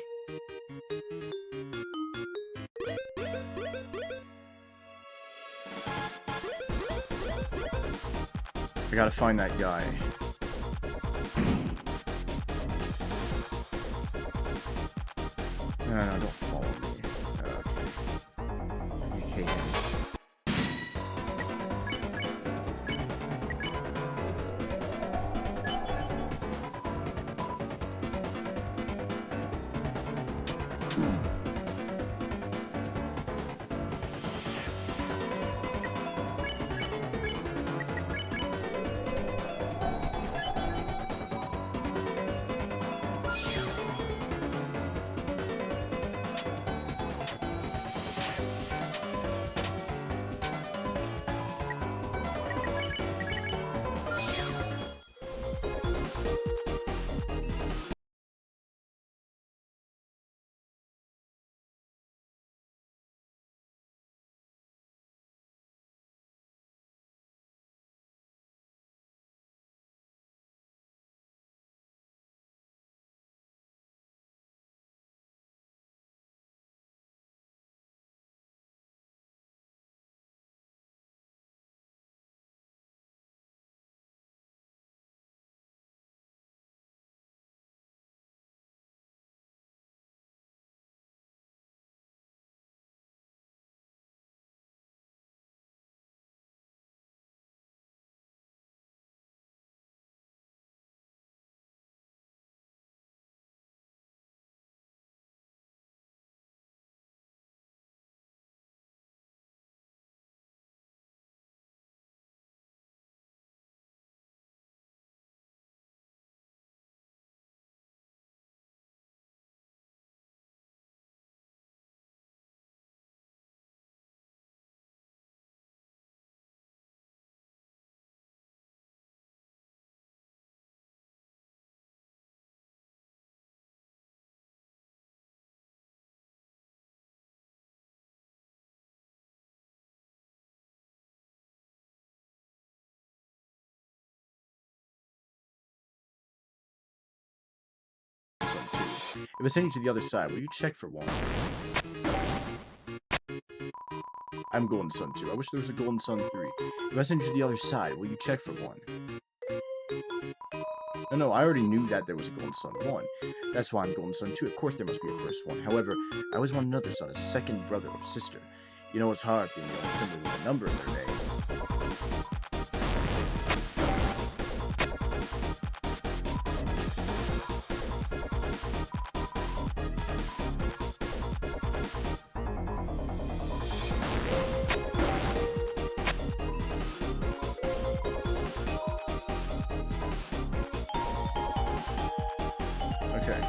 I gotta find that guy. No, don't follow me. Okay. You hate him. If I send you to the other side, will you check for one? I'm Golden Sun 2. I wish there was a Golden Sun 3. If I send you to the other side, will you check for one? No, I already knew that there was a Golden Sun 1. That's why I'm Golden Sun 2. Of course there must be a first one. However, I always want another son as a second brother or sister. You know, it's hard being the only sibling with a number in their name. Okay.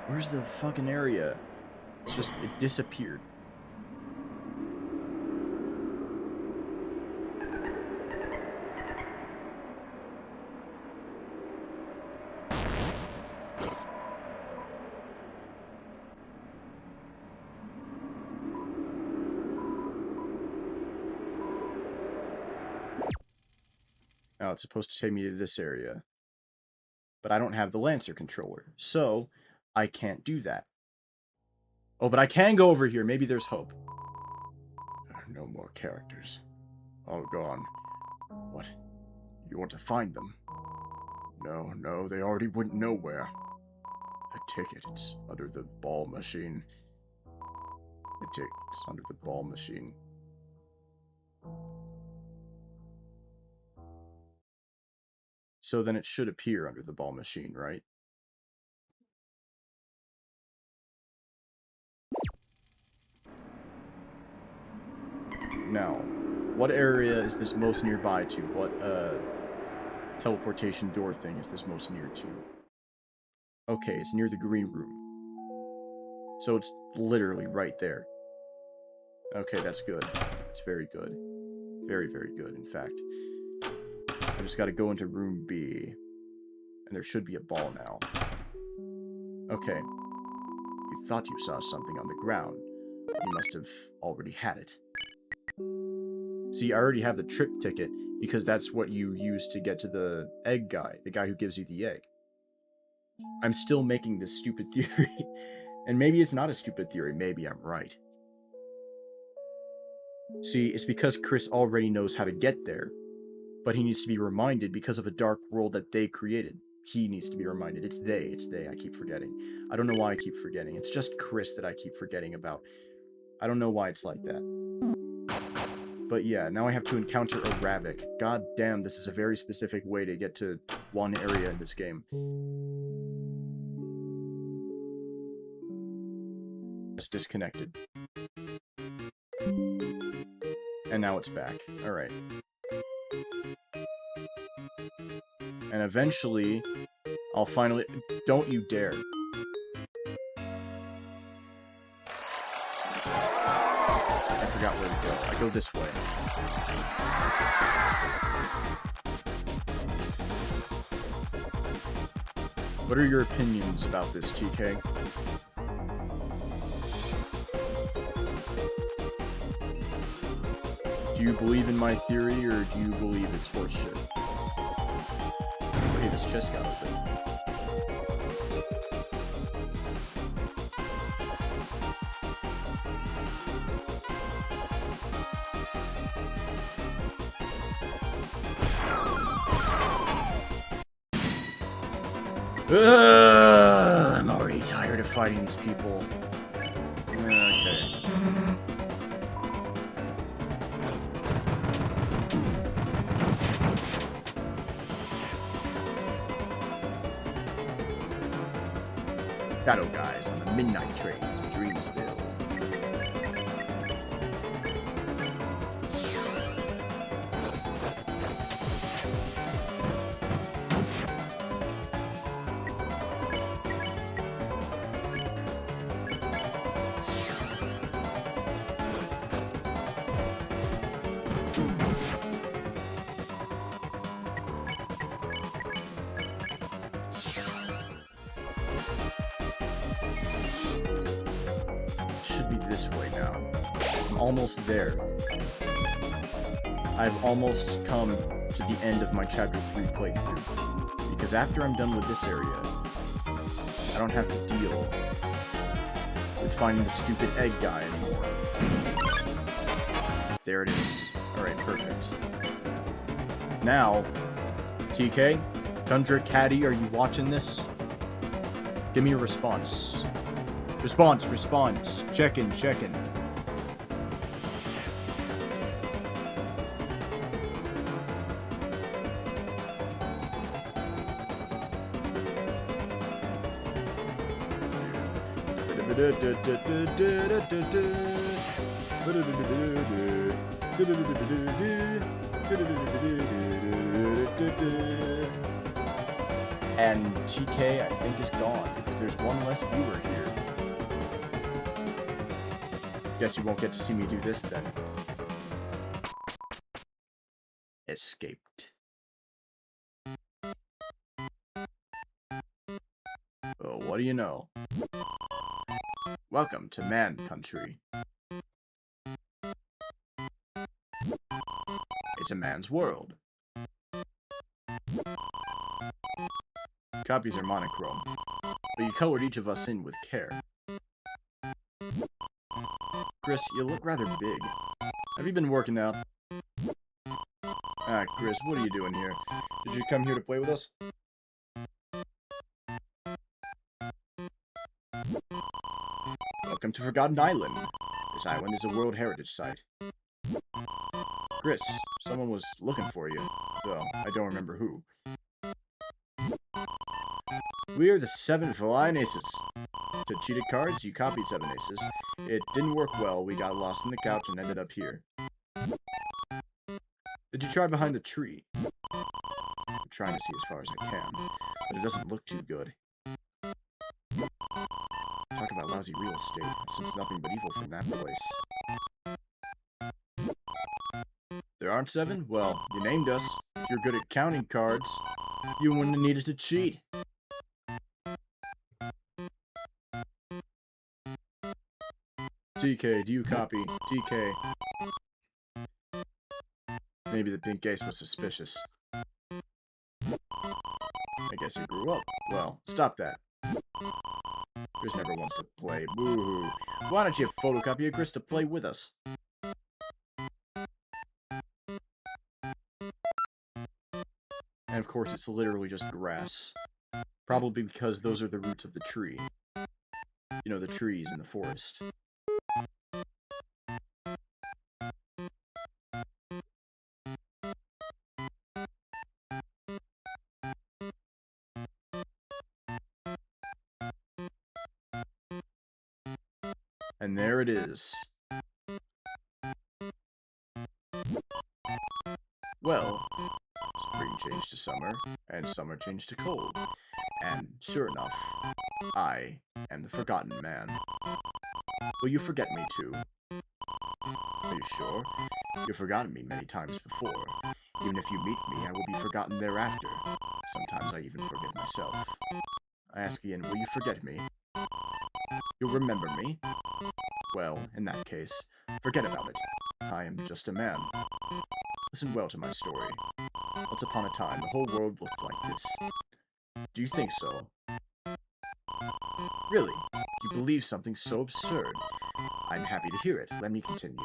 Where's the fucking area? It's just, it disappeared. Now it's supposed to take me to this area. But I don't have the Lancer controller, so I can't do that. Oh, but I can go over here. Maybe there's hope. No more characters. All gone. What? You want to find them? No, they already went nowhere. A ticket, it's under the ball machine. It's under the ball machine. So then it should appear under the ball machine, right? Now, what area is this most nearby to? What teleportation door thing is this most near to? Okay, it's near the green room. So it's literally right there. Okay, that's good. That's very good. Very, very good, in fact. I just gotta go into room B. And there should be a ball now. Okay. You thought you saw something on the ground. You must have already had it. See, I already have the trip ticket, because that's what you use to get to the egg guy, the guy who gives you the egg. I'm still making this stupid theory. And maybe it's not a stupid theory, maybe I'm right. See, it's because Chris already knows how to get there, but he needs to be reminded because of a dark world that they created. He needs to be reminded. It's they, I keep forgetting. I don't know why I keep forgetting. It's just Chris that I keep forgetting about. I don't know why it's like that. But yeah, now I have to encounter a Ravik. God damn, this is a very specific way to get to one area in this game. It's disconnected. And now it's back. Alright. And eventually, I'll finally... Don't you dare. I forgot where to go. I go this way. What are your opinions about this, TK? Do you believe in my theory, or do you believe it's horseshit? Hey, this chest got open. I'm already tired of fighting these people. Okay. Shadow guys on the midnight train to Dreamsville. Should be this way now. I'm almost there. I've almost come to the end of my Chapter 3 playthrough. Because after I'm done with this area, I don't have to deal with finding the stupid egg guy anymore. There it is. Alright, perfect. Now, TK, Tundra Caddy, are you watching this? Give me a response. Response. Check-in. And TK, I think, is gone, because there's one less viewer here. Guess you won't get to see me do this then. Escaped. Well, what do you know? Welcome to Man Country. It's a man's world. Copies are monochrome, but you colored each of us in with care. Chris, you look rather big. Have you been working out? Ah, Chris, what are you doing here? Did you come here to play with us? Welcome to Forgotten Island. This island is a World Heritage Site. Chris, someone was looking for you, though I don't remember who. We are the 7 Flying Aces. To cheated cards, you copied 7 aces. It didn't work well, we got lost in the couch and ended up here. Did you try behind the tree? I'm trying to see as far as I can, but it doesn't look too good. Talk about lousy real estate. I sense nothing but evil from that place. There aren't 7? Well, you named us. If you're good at counting cards, you wouldn't have needed to cheat. TK, do you copy? TK. Maybe the pink ace was suspicious. I guess he grew up. Well, stop that. Chris never wants to play. Boo-hoo. Why don't you photocopy a Chris to play with us? And of course, it's literally just grass. Probably because those are the roots of the tree. You know, the trees in the forest. And there it is. Well, spring changed to summer, and summer changed to cold. And sure enough, I am the Forgotten Man. Will you forget me too? Are you sure? You've forgotten me many times before. Even if you meet me, I will be forgotten thereafter. Sometimes I even forget myself. I ask again, will you forget me? You'll remember me? Well, in that case, forget about it. I am just a man. Listen well to my story. Once upon a time, the whole world looked like this. Do you think so? Really? You believe something so absurd? I'm happy to hear it. Let me continue.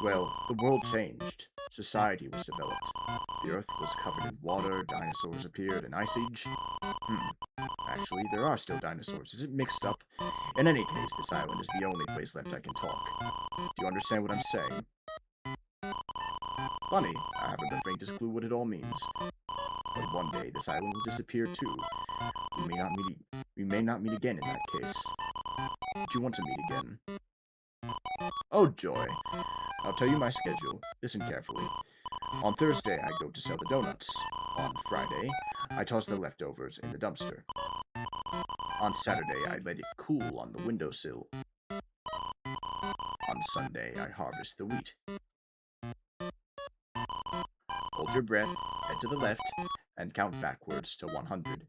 Well, the world changed. Society was developed. The earth was covered in water, dinosaurs appeared, an ice age. Actually, there are still dinosaurs. Is it mixed up? In any case, this island is the only place left I can talk. Do you understand what I'm saying? Funny, I haven't the faintest clue what it all means. But one day, this island will disappear too. We may not meet again in that case. Do you want to meet again? Oh joy! I'll tell you my schedule. Listen carefully. On Thursday, I go to sell the donuts. On Friday, I toss the leftovers in the dumpster. On Saturday, I let it cool on the windowsill. On Sunday, I harvest the wheat. Hold your breath, head to the left, and count backwards to 100.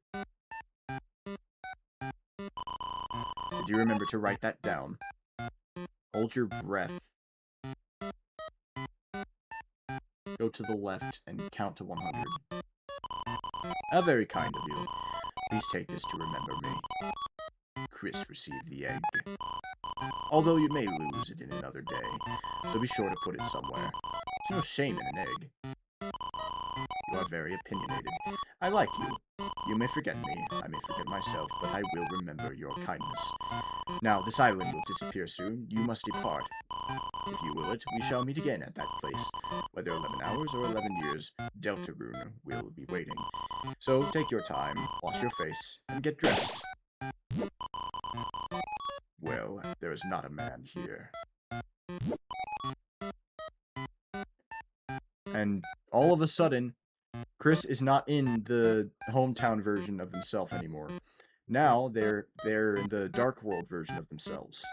Did you remember to write that down? Hold your breath. Go to the left and count to 100. How very kind of you. Please take this to remember me. Chris received the egg. Although you may lose it in another day, so be sure to put it somewhere. There's no shame in an egg. You are very opinionated. I like you. You may forget me, I may forget myself, but I will remember your kindness. Now, this island will disappear soon. You must depart. If you will it, we shall meet again at that place. Whether 11 hours or 11 years, Deltarune will be waiting. So take your time, wash your face, and get dressed. Well, there is not a man here. And all of a sudden, Chris is not in the hometown version of himself anymore. Now they're in the Dark World version of themselves.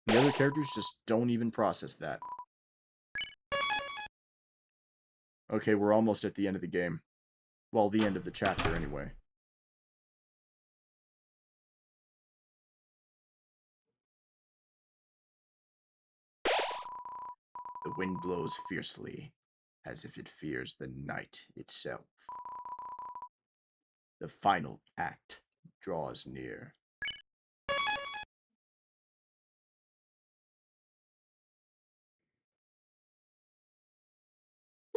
The other characters just don't even process that. Okay, we're almost at the end of the game. Well, the end of the chapter, anyway. The wind blows fiercely, as if it fears the night itself. The final act draws near.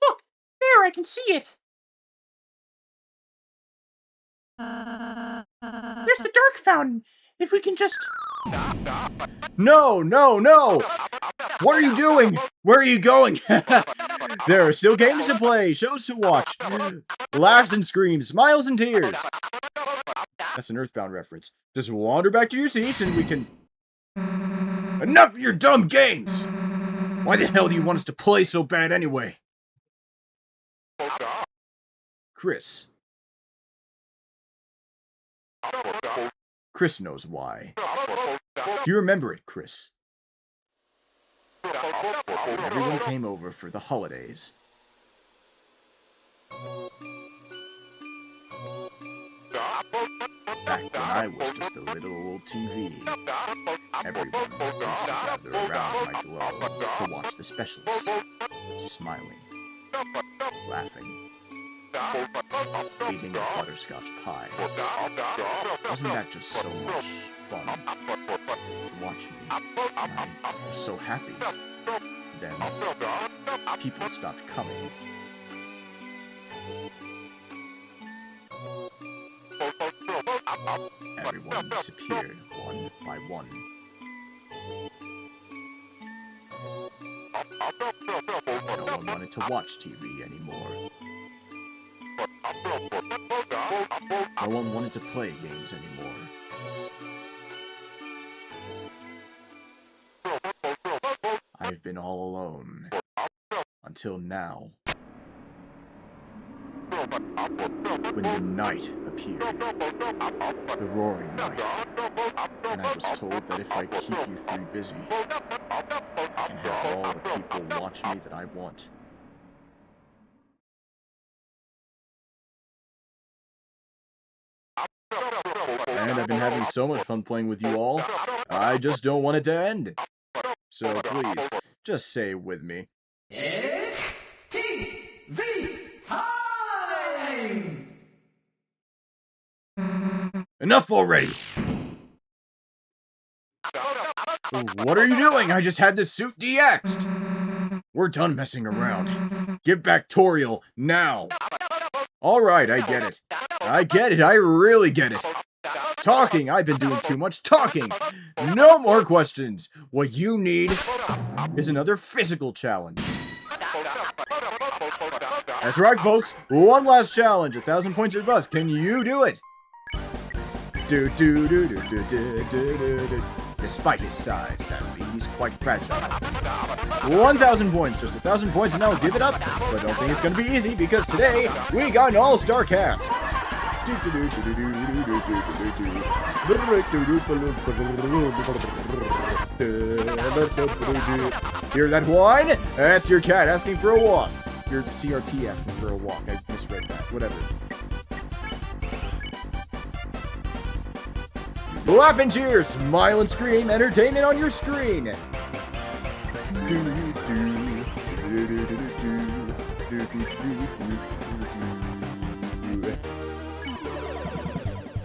Look! There, I can see it! There's the dark fountain! If we can just... No, no, no! What are you doing? Where are you going? There are still games to play, shows to watch, laughs and screams, smiles and tears. That's an Earthbound reference. Just wander back to your seats and we can... Enough of your dumb games! Why the hell do you want us to play so bad anyway? Chris. Chris knows why. Do you remember it, Chris? Everyone came over for the holidays. Back when I was just a little old TV, everyone used to gather around my glow to watch the specials, smiling, laughing, eating a butterscotch pie. Wasn't that just so much fun to watch me? I was so happy. Then, people stopped coming. Everyone disappeared one by one. No one wanted to watch TV anymore. No one wanted to play games anymore. I've been all alone. Until now. When the night appeared. The roaring night. And I was told that if I keep you three busy, I can have all the people watch me that I want. And I've been having so much fun playing with you all, I just don't want it to end. So please, just say it with me. Enough already! What are you doing? I just had this suit DX'd! We're done messing around. Give back Toriel, now! Alright, I get it. I get it, I really get it. Talking, I've been doing too much talking. No more questions. What you need is another physical challenge. That's right, folks. One last challenge. 1,000 points or bust. Can you do it? Despite his size, sadly, he's quite fragile. 1,000 points, just 1,000 points, and I'll give it up. But I don't think it's going to be easy, because today, we got an all-star cast. Hear that whine? That's your cat asking for a walk. Your CRT asking for a walk. I misread that. Whatever. Laugh and cheer, smile and scream, entertainment on your screen.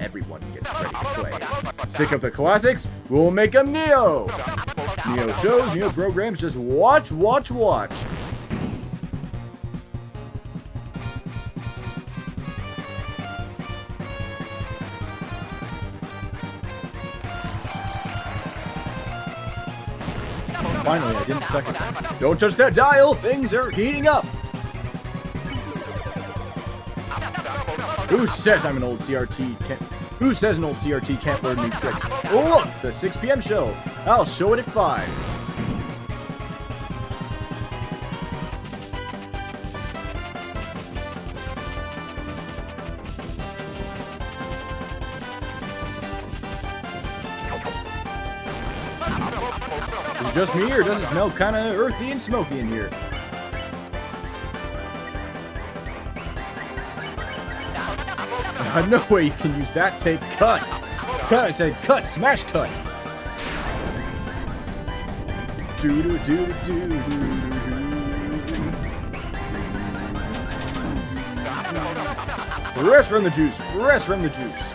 Everyone gets ready to play. Sick of the classics? We'll make them Neo! Neo shows, Neo programs, just watch, watch, watch. Finally, I didn't suck it. Don't touch that dial! Things are heating up! Who says I'm an old CRT can't... Who says an old CRT can't learn new tricks? Look! The 6 p.m. show! I'll show it at 5. Is it just me, or does it smell kind of earthy and smoky in here? No way you can use that tape. Cut! Cut! I said cut! Smash cut! Fresh from the juice, fresh from the juice.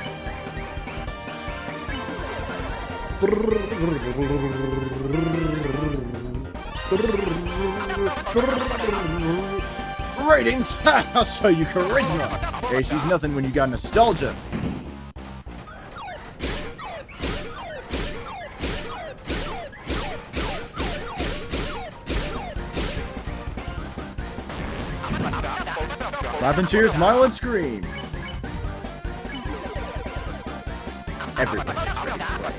Ratings? I'll show you charisma. Hey, she's nothing when you got nostalgia. Clap and cheer, smile and scream. Everyone is ready to play.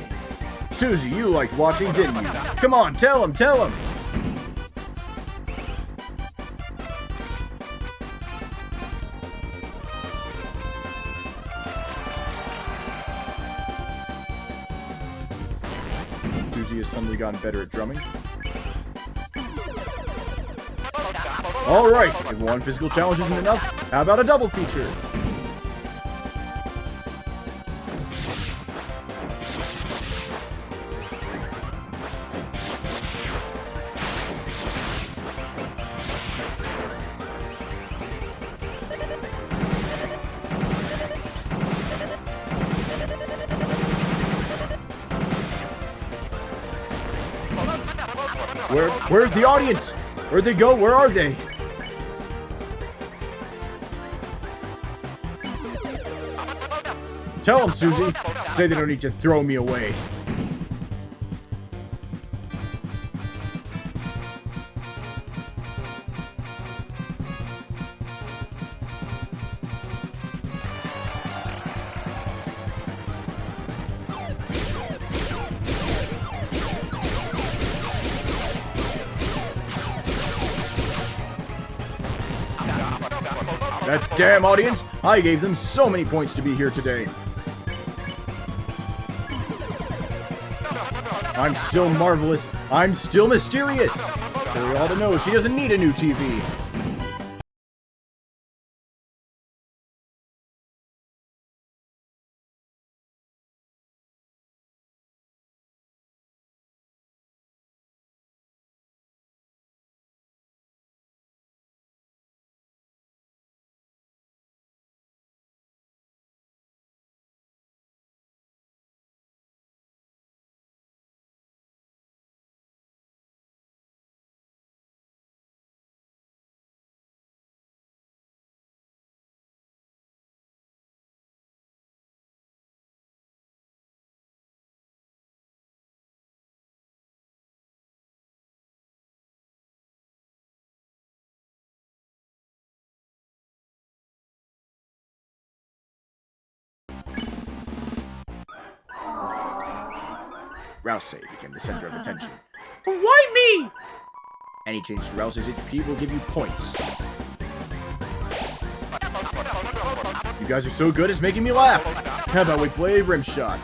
Susie, you liked watching, didn't you? Come on, tell him, tell him. Susie has suddenly gotten better at drumming. Alright, if one physical challenge isn't enough, how about a double feature? Where's the audience? Where'd they go? Where are they? Tell them, Susie. Say they don't need to throw me away. That damn audience! I gave them so many points to be here today. I'm still marvelous. I'm still mysterious. Tell you all to know she doesn't need a new TV. Rouse became the center of attention. Why me? Any change to Rouse's HP will give you points. You guys are so good, it's making me laugh. How about we play a rim shot?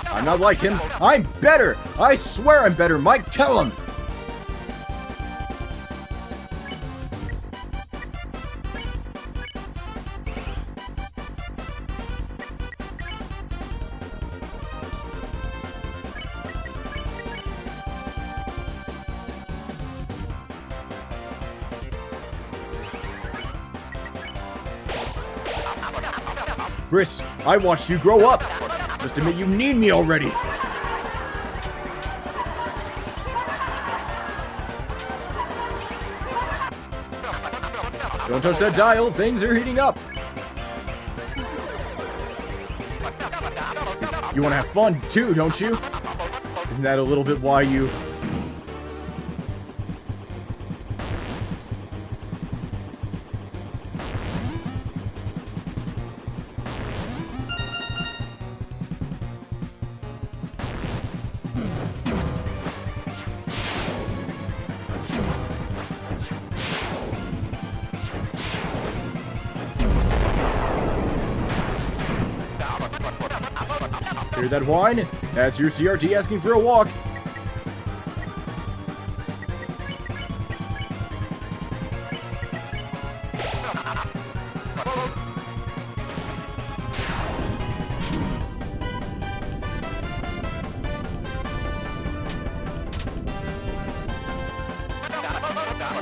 I'm not like him. I'm better. I swear I'm better. Mike, tell him. Chris, I watched you grow up. Just admit you need me already. Don't touch that dial. Things are heating up. You want to have fun too, don't you? Isn't that a little bit why you... Hear that whine? That's your CRT asking for a walk.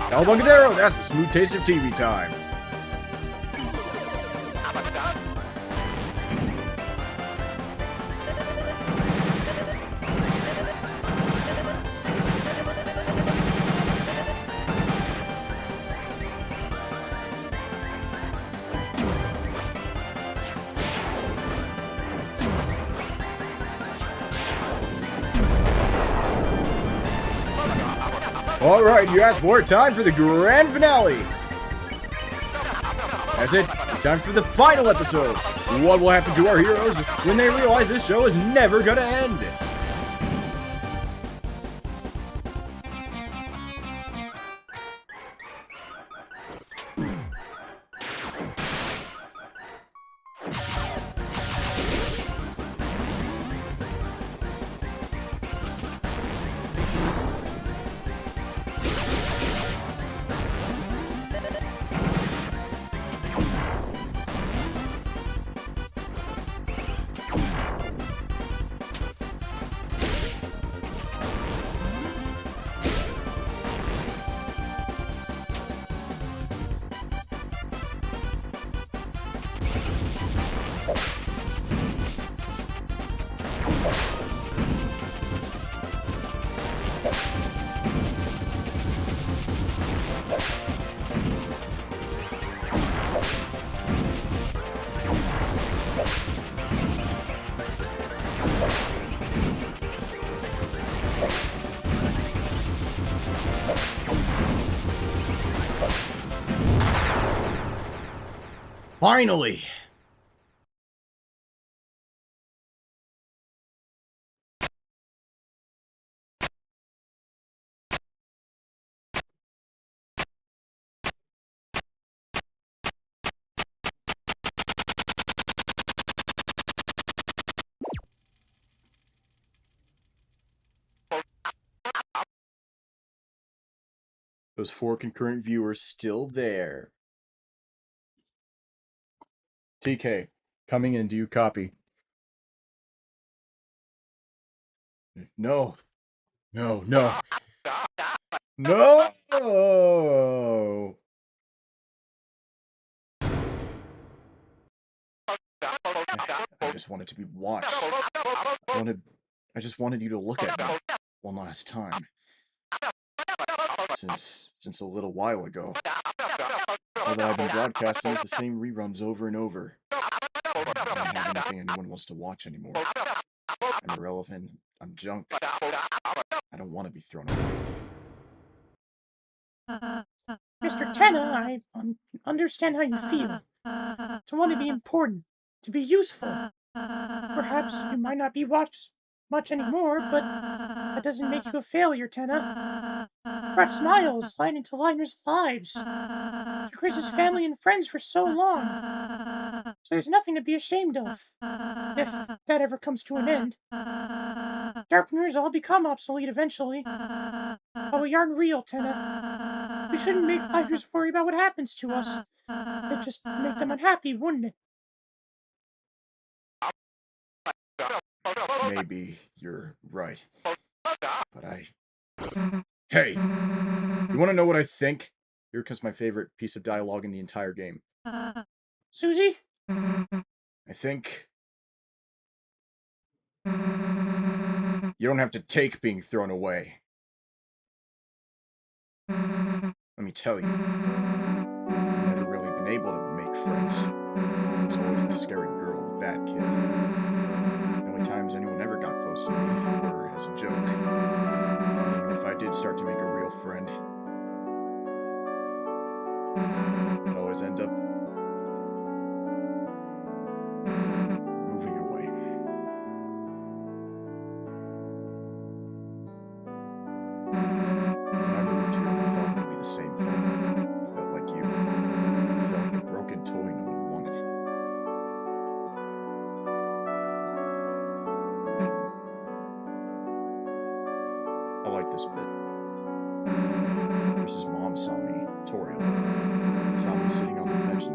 Cowabungadero, that's the smooth taste of TV time. Alright, you asked for it. Time for the grand finale. That's it. It's time for the final episode. What will happen to our heroes when they realize this show is never gonna end? Finally! Those 4 concurrent viewers still there. TK, coming in, do you copy? No. No, no. No! I just wanted to be watched. I just wanted you to look at me one last time. Since a little while ago. All that I've been broadcasting is the same reruns over and over. I don't have anything anyone wants to watch anymore. I'm irrelevant. I'm junk. I don't want to be thrown away. Mr. Tenna, I understand how you feel. To want to be important, to be useful. Perhaps you might not be watched as much anymore, but that doesn't make you a failure, Tenna. You brought smiles, light into liners' lives. You Chris's family and friends for so long. So there's nothing to be ashamed of, if that ever comes to an end. Darkners all become obsolete eventually. But we aren't real, Tenna. We shouldn't make fighters worry about what happens to us. It'd just make them unhappy, wouldn't it? Maybe you're right. But Hey! You wanna know what I think? Here comes my favorite piece of dialogue in the entire game. Susie? I think... You don't have to take being thrown away. Let me tell you. I've never really been able to make friends. I was always the scary girl, the bad kid. The only times anyone ever got close to me were as a joke. Even if I did start to make a real friend, I'd always end up moving away. When I moved here, I thought it would be the same thing. I felt like you. I felt like a broken toy no one wanted. I like this bit. Chris's mom saw me, Toriel, saw me sitting on the bench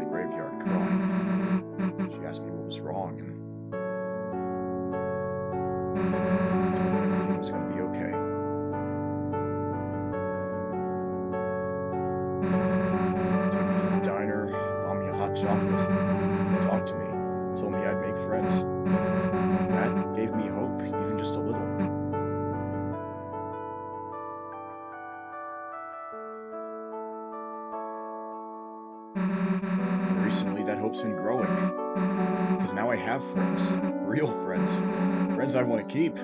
recently, that hope's been growing. Because now I have friends. Real friends. Friends I want to keep.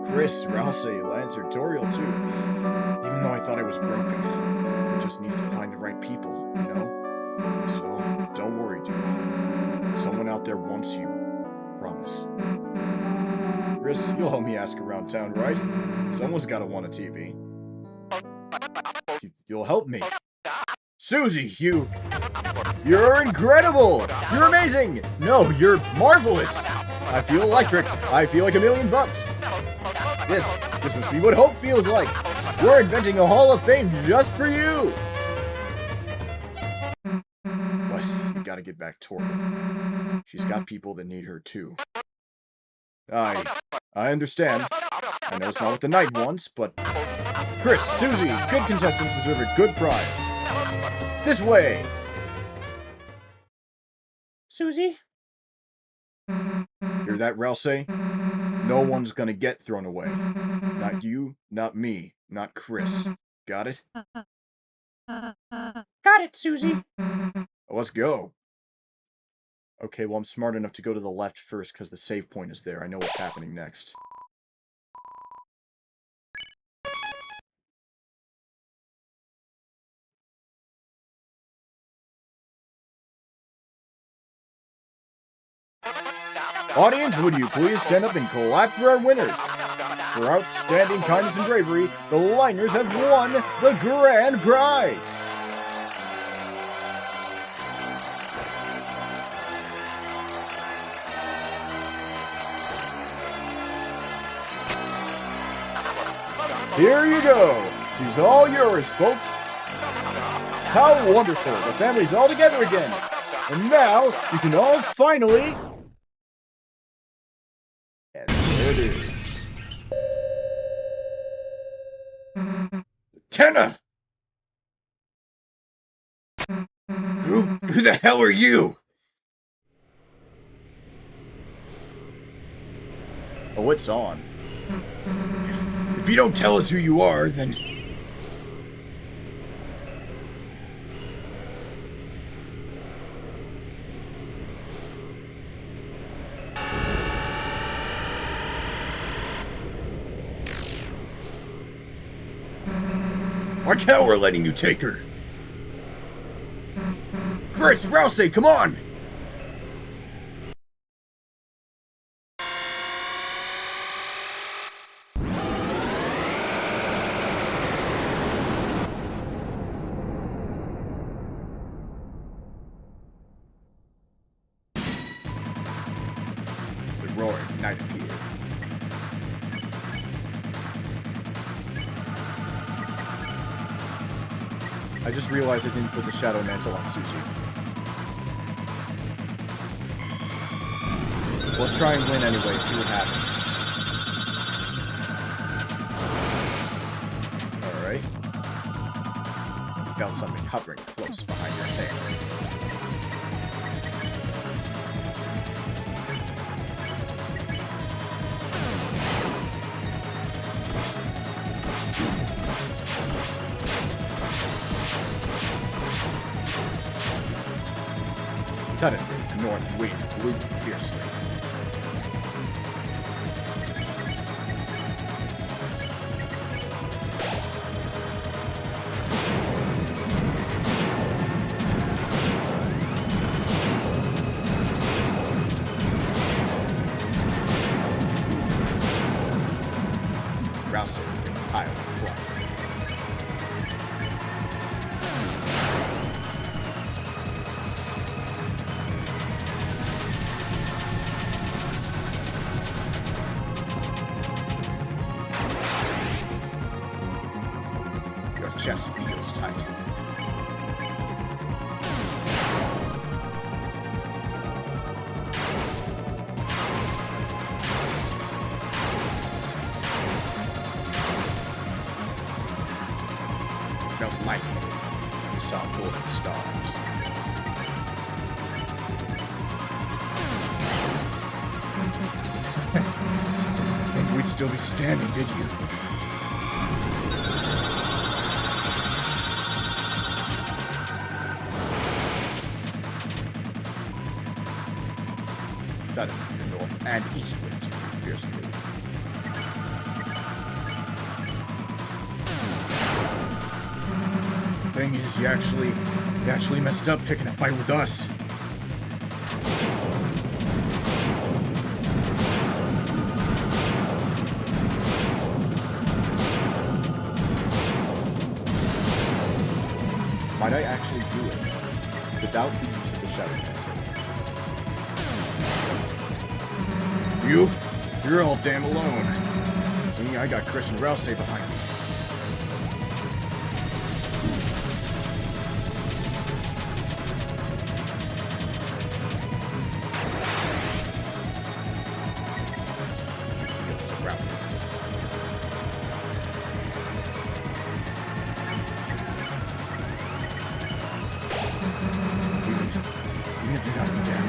Chris, Rousey, Lancer, Toriel too. Even though I thought I was broken. I just need to find the right people, you know? So, don't worry, dude. Someone out there wants you. Promise. Chris, you'll help me ask around town, right? Someone's gotta want a TV. You'll help me. Susie, you're incredible! You're amazing! No, you're marvelous! I feel electric. I feel like $1,000,000. This must be what hope feels like. We're inventing a Hall of Fame just for you! But you gotta get back toward her. She's got people that need her too. I understand. I know it's not what the knight wants, but... Chris, Susie, good contestants deserve a good prize. This way! Susie? Hear that, Rousey? No one's gonna get thrown away. Not you, not me, not Chris. Got it? Got it, Susie. Let's go. Okay, well, I'm smart enough to go to the left first because the save point is there. I know what's happening next. Audience, would you please stand up and clap for our winners? For outstanding kindness and bravery, the Liners have won the grand prize! Here you go! She's all yours, folks! How wonderful! The family's all together again! And now, you can all finally... And there it is. Tenna! Who the hell are you? Oh, it's on. If you don't tell us who you are, then... Watch how we're letting you take her. Chris, Rousey, come on! The roaring night appeared. I just realized I didn't put the Shadow Mantle on Susie. Let's try and win anyway, see what happens. Alright. You felt something hovering close behind your head. Suddenly, the north wind blew fiercely. Rousey in a pile of fluff. Chest feels tight. Felt light. Saw golden stars. And we'd still be standing, did you? That is the north and eastwards fiercely. The thing is, you actually messed up picking a fight with us. Might I actually do it without the use of the shadow mantle? You're all damn alone. Me, I got Chris and Rouse behind me. Feel surrounded. Even if you're not down,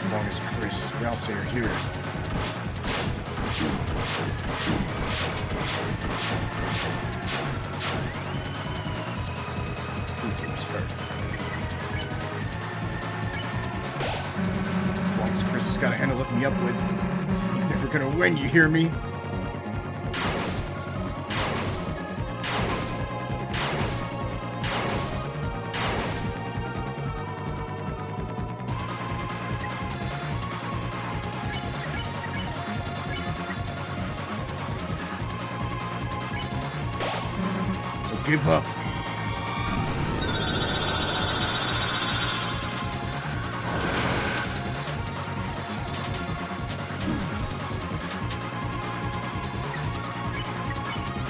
as long as Chris, Rouse are here. Truth was heard. As long as Chris has got a hand to lift me up with, you're never gonna win, you hear me? Give up.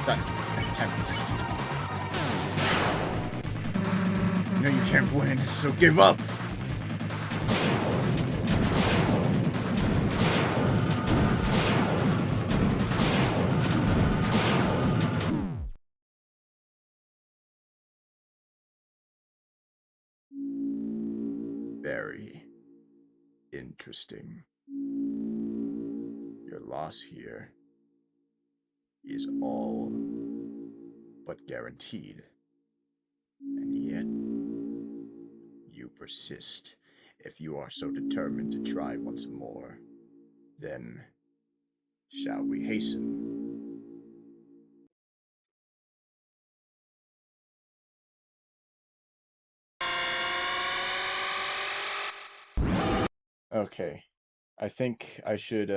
That tempest. You know you can't win, so give up. Very interesting. Your loss here is all but guaranteed. And yet, you persist. If you are so determined to try once more, then shall we hasten? Okay, I think I should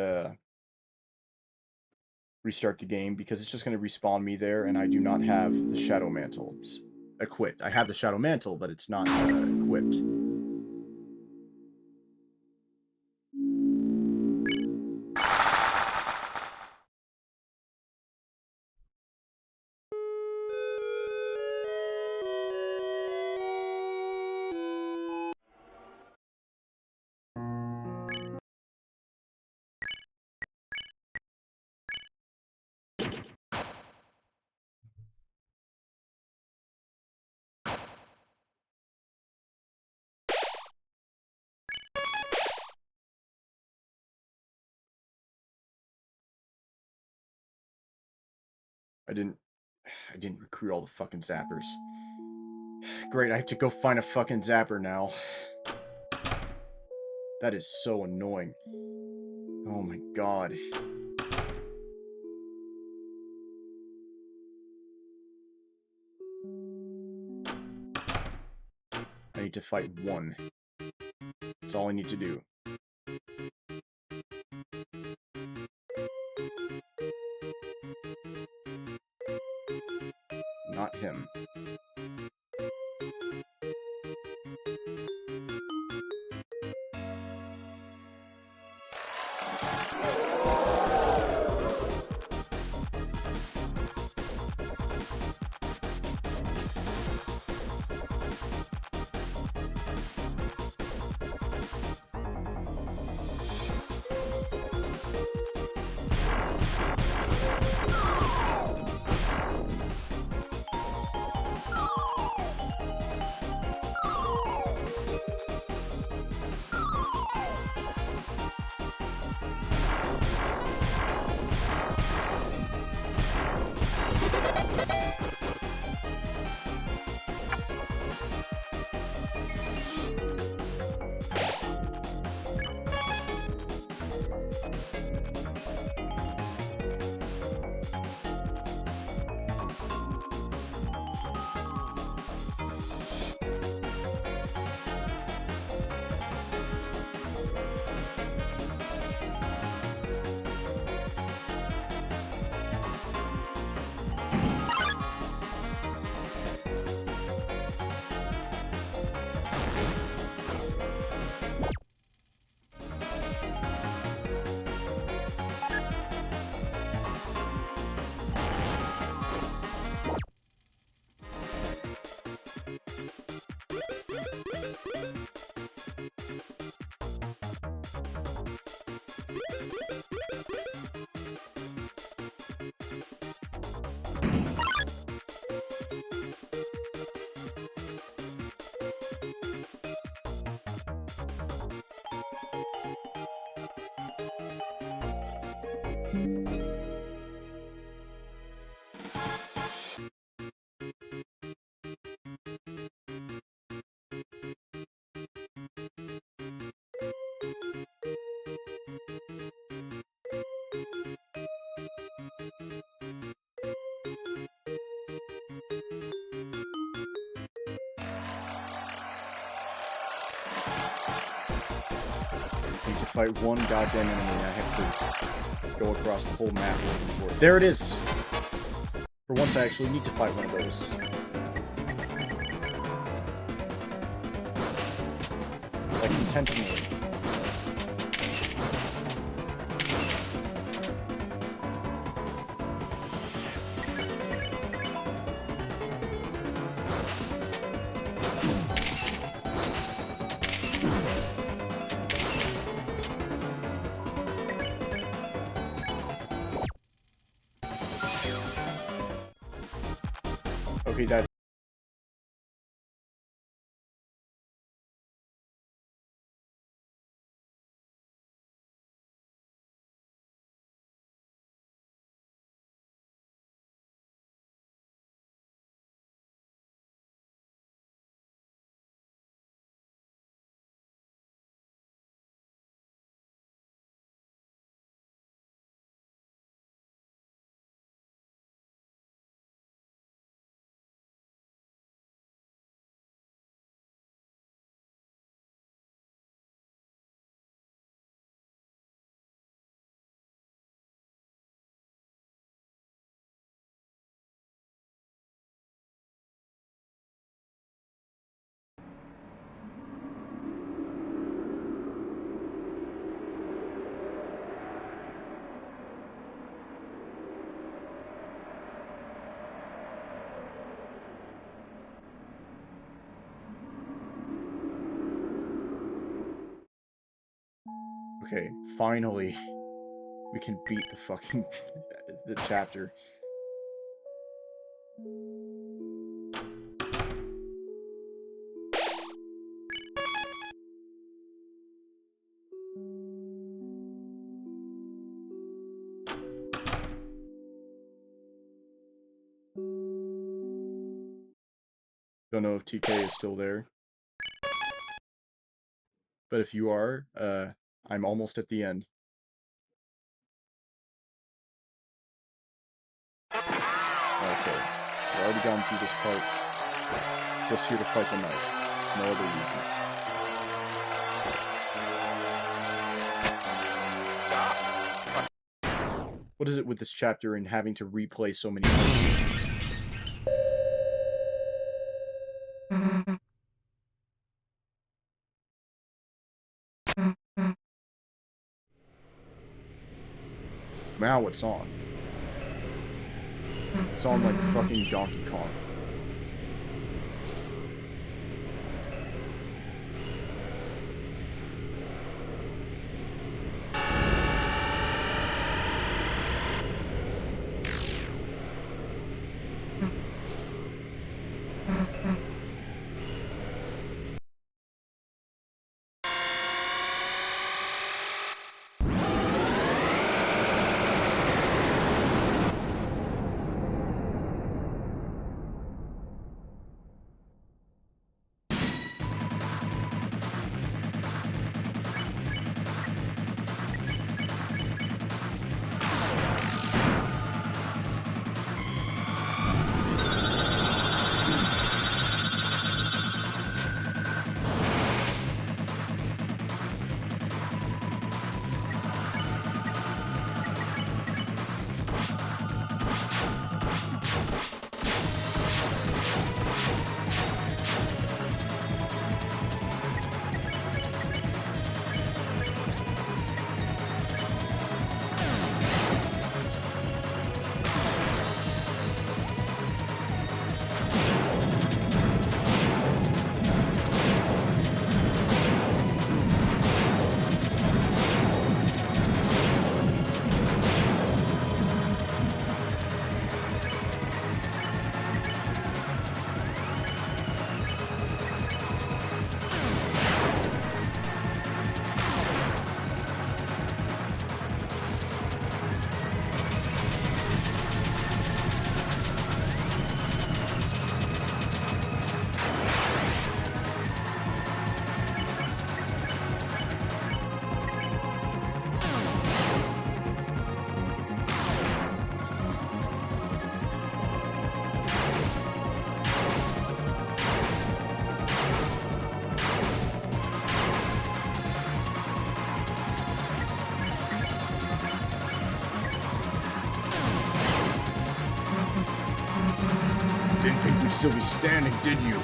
restart the game because it's just going to respawn me there, and I do not have the Shadow Mantles equipped. I have the Shadow Mantle, but it's not equipped. I didn't recruit all the fucking zappers. Great, I have to go find a fucking zapper now. That is so annoying. Oh my god. I need to fight one. That's all I need to do. Not him. Need to fight one goddamn enemy. I have to go across the whole map looking for it. There it is! For once, I actually need to fight one of those. Like, intentionally. Okay, that's... Okay, finally, we can beat the fucking... the chapter. Don't know if TK is still there. But if you are, I'm almost at the end. Okay, I've already gone through this part. Just here to fight the knight. No other reason. What is it with this chapter and having to replay so many times? Now it's on. It's on like fucking Donkey Kong. still be standing, did you?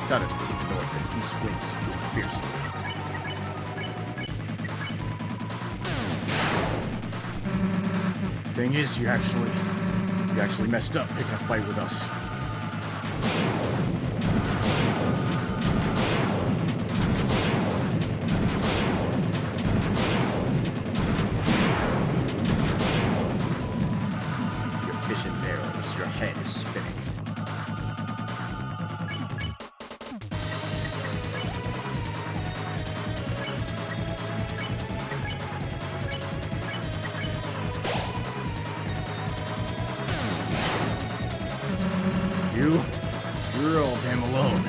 Suddenly, ignored that he swings fiercely. Thing is, you actually messed up picking a fight with us. Your vision narrows, your head is spinning. You're all damn alone.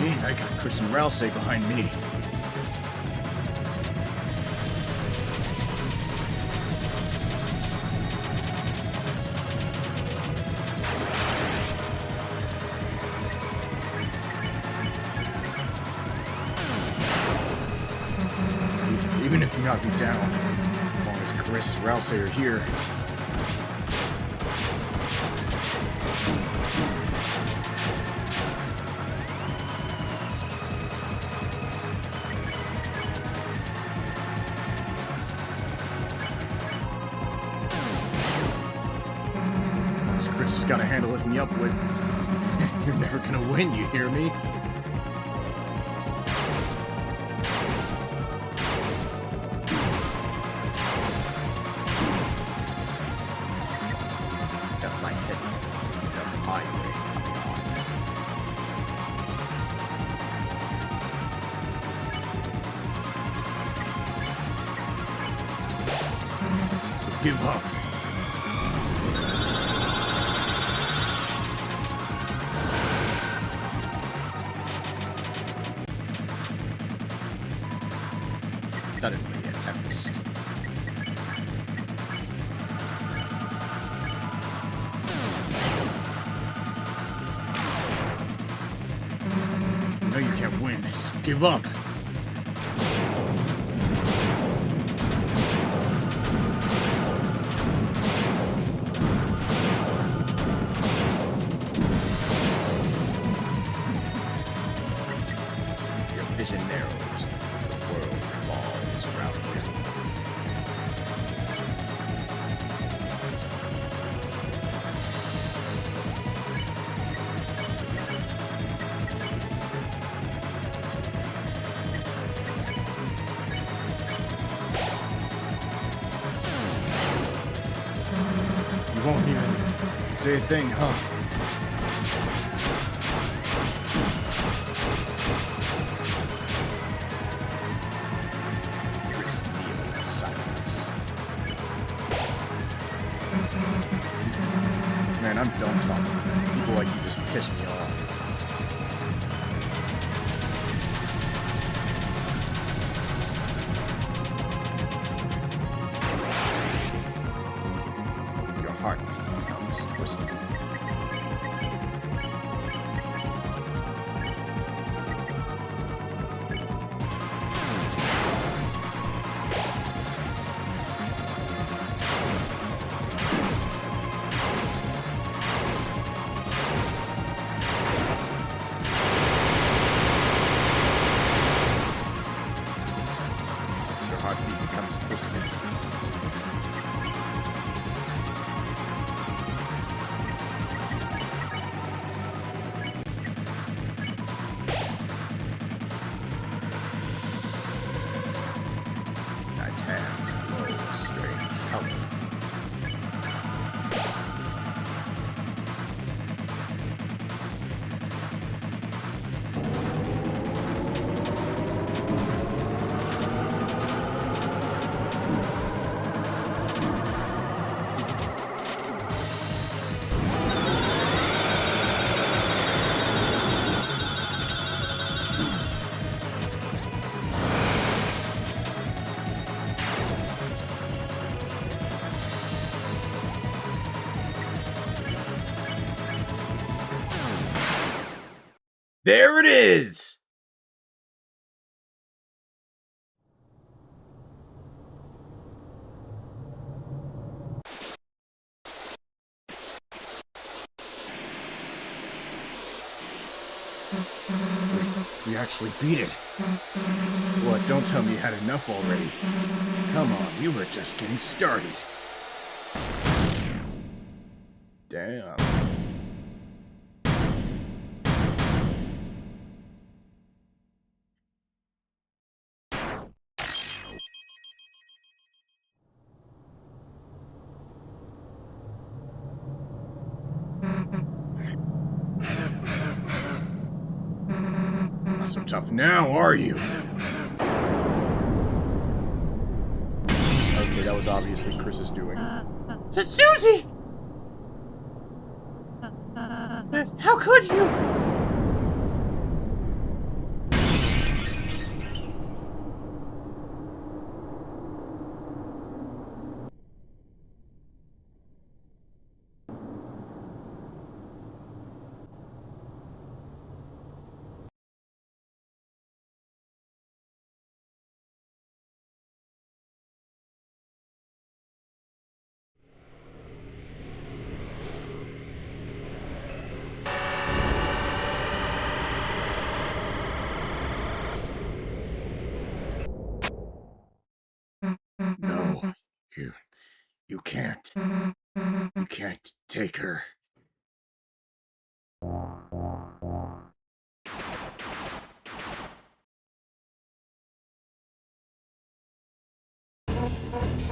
Me? I got Chris and Rousey behind me. Even if you knock me down, as long as Chris and Rousey are here, Chris has got a handle lifting me up with. You're never gonna win, you hear me? Got my head the highway coming on. So give up. Suddenly, a tempest. No, you can't win. Just give up. Your vision narrows. The world revolves around you. You won't even say a thing, huh? Chris kneeled in silence. Man, I'm done talking. People like you just piss me off. Your heart becomes twisted. Your heartbeat becomes twisted. Knight's hands glow a strange color. There it is! We actually beat it. What, don't tell me you had enough already. Come on, we were just getting started. Damn. Not so tough now, are you? Okay, that was obviously Chris's doing. Susie! How could you? No, you can't. You can't take her.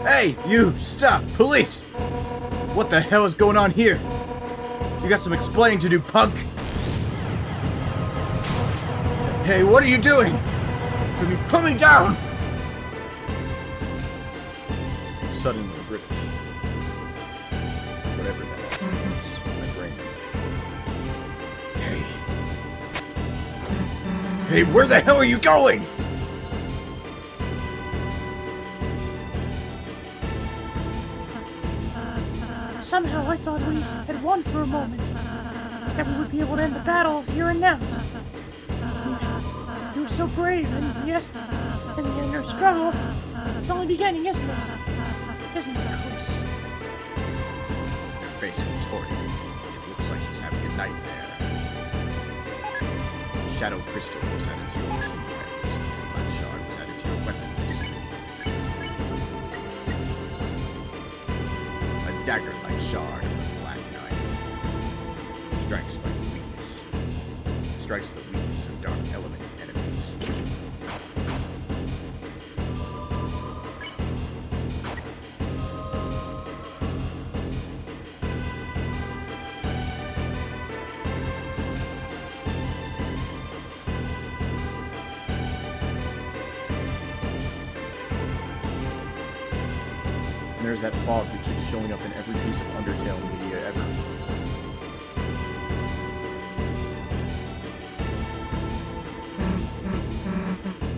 Hey, you! Stop! Police! What the hell is going on here? You got some explaining to do, punk! Hey, what are you doing? Put me down! Suddenly British. Whatever that accent is. My brain. Hey, where the hell are you going? Somehow I thought we had won for a moment. That we would be able to end the battle here and now. You were so brave, and yet, in the end, your struggle, it's only beginning, isn't it? Isn't it, Chris? You're facing Tori. It looks like he's having a nightmare. Shadow Crystal was added to your key weapons. Black Shard was added to your weapons. A dagger-like shard of the black knife. Strikes like weakness. Strikes the weakness of dark element enemies. And there's that fog that keeps showing up in every piece of Undertale media ever.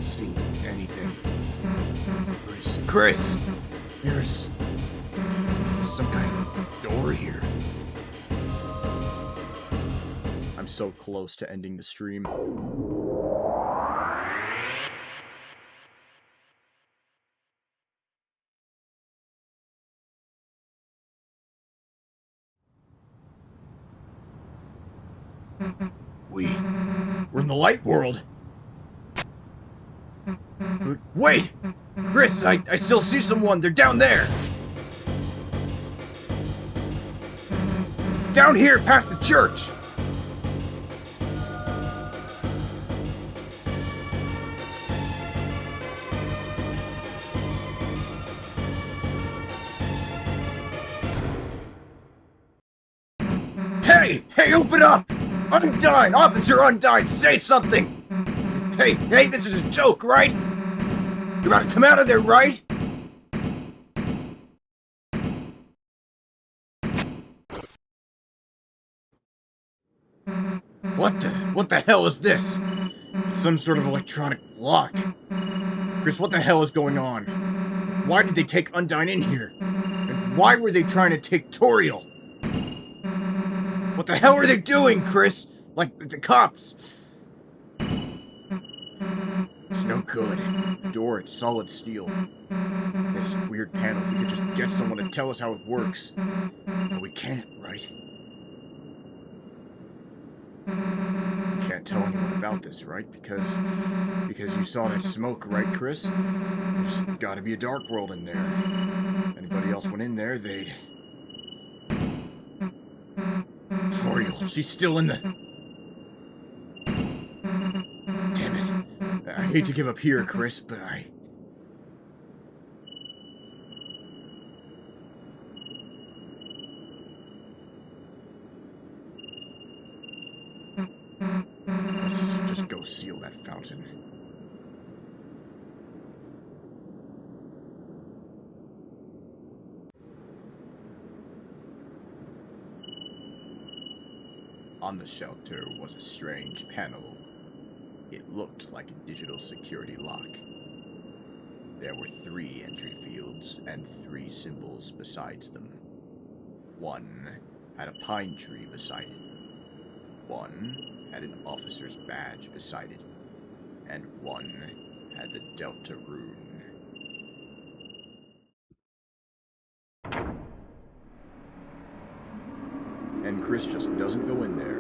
See anything? Chris! There's some kind of door here. I'm so close to ending the stream. We're in the light world. Wait! Chris, I still see someone. They're down there. Down here, past the church. Hey, open up! Undyne! Officer Undyne, say something! Hey, this is a joke, right? You're about to come out of there, right? What the hell is this? It's some sort of electronic lock. Chris, what the hell is going on? Why did they take Undyne in here? And why were they trying to take Toriel? What the hell are they doing, Chris? Like, the cops. It's no good. The door, it's solid steel. This weird panel, if we could just get someone to tell us how it works. But we can't, right? We can't tell anyone about this, right? Because you saw that smoke, right, Chris? There's gotta be a dark world in there. If anybody else went in there, they'd... Toriel, she's still in the... Damn it. I hate to give up here, Chris, but let's just go seal that fountain. On the shelter was a strange panel. It looked like a digital security lock. There were 3 entry fields and 3 symbols besides them. One had a pine tree beside it. One had an officer's badge beside it. And one had the Deltarune. And Chris just doesn't go in there.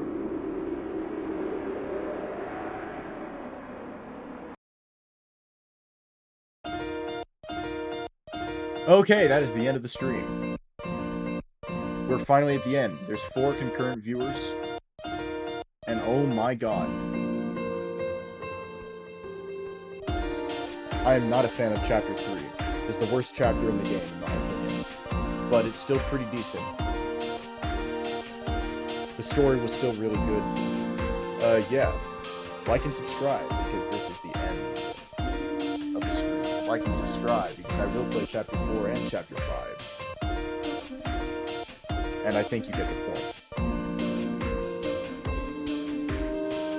Okay, that is the end of the stream. We're finally at the end. There's 4 concurrent viewers. And oh my god. I am not a fan of Chapter 3. It's the worst chapter in the game, in my opinion. But it's still pretty decent. The story was still really good. Yeah. Like and subscribe, because this is the end of the stream. Like and subscribe, because I will play Chapter 4 and Chapter 5. And I think you get the point.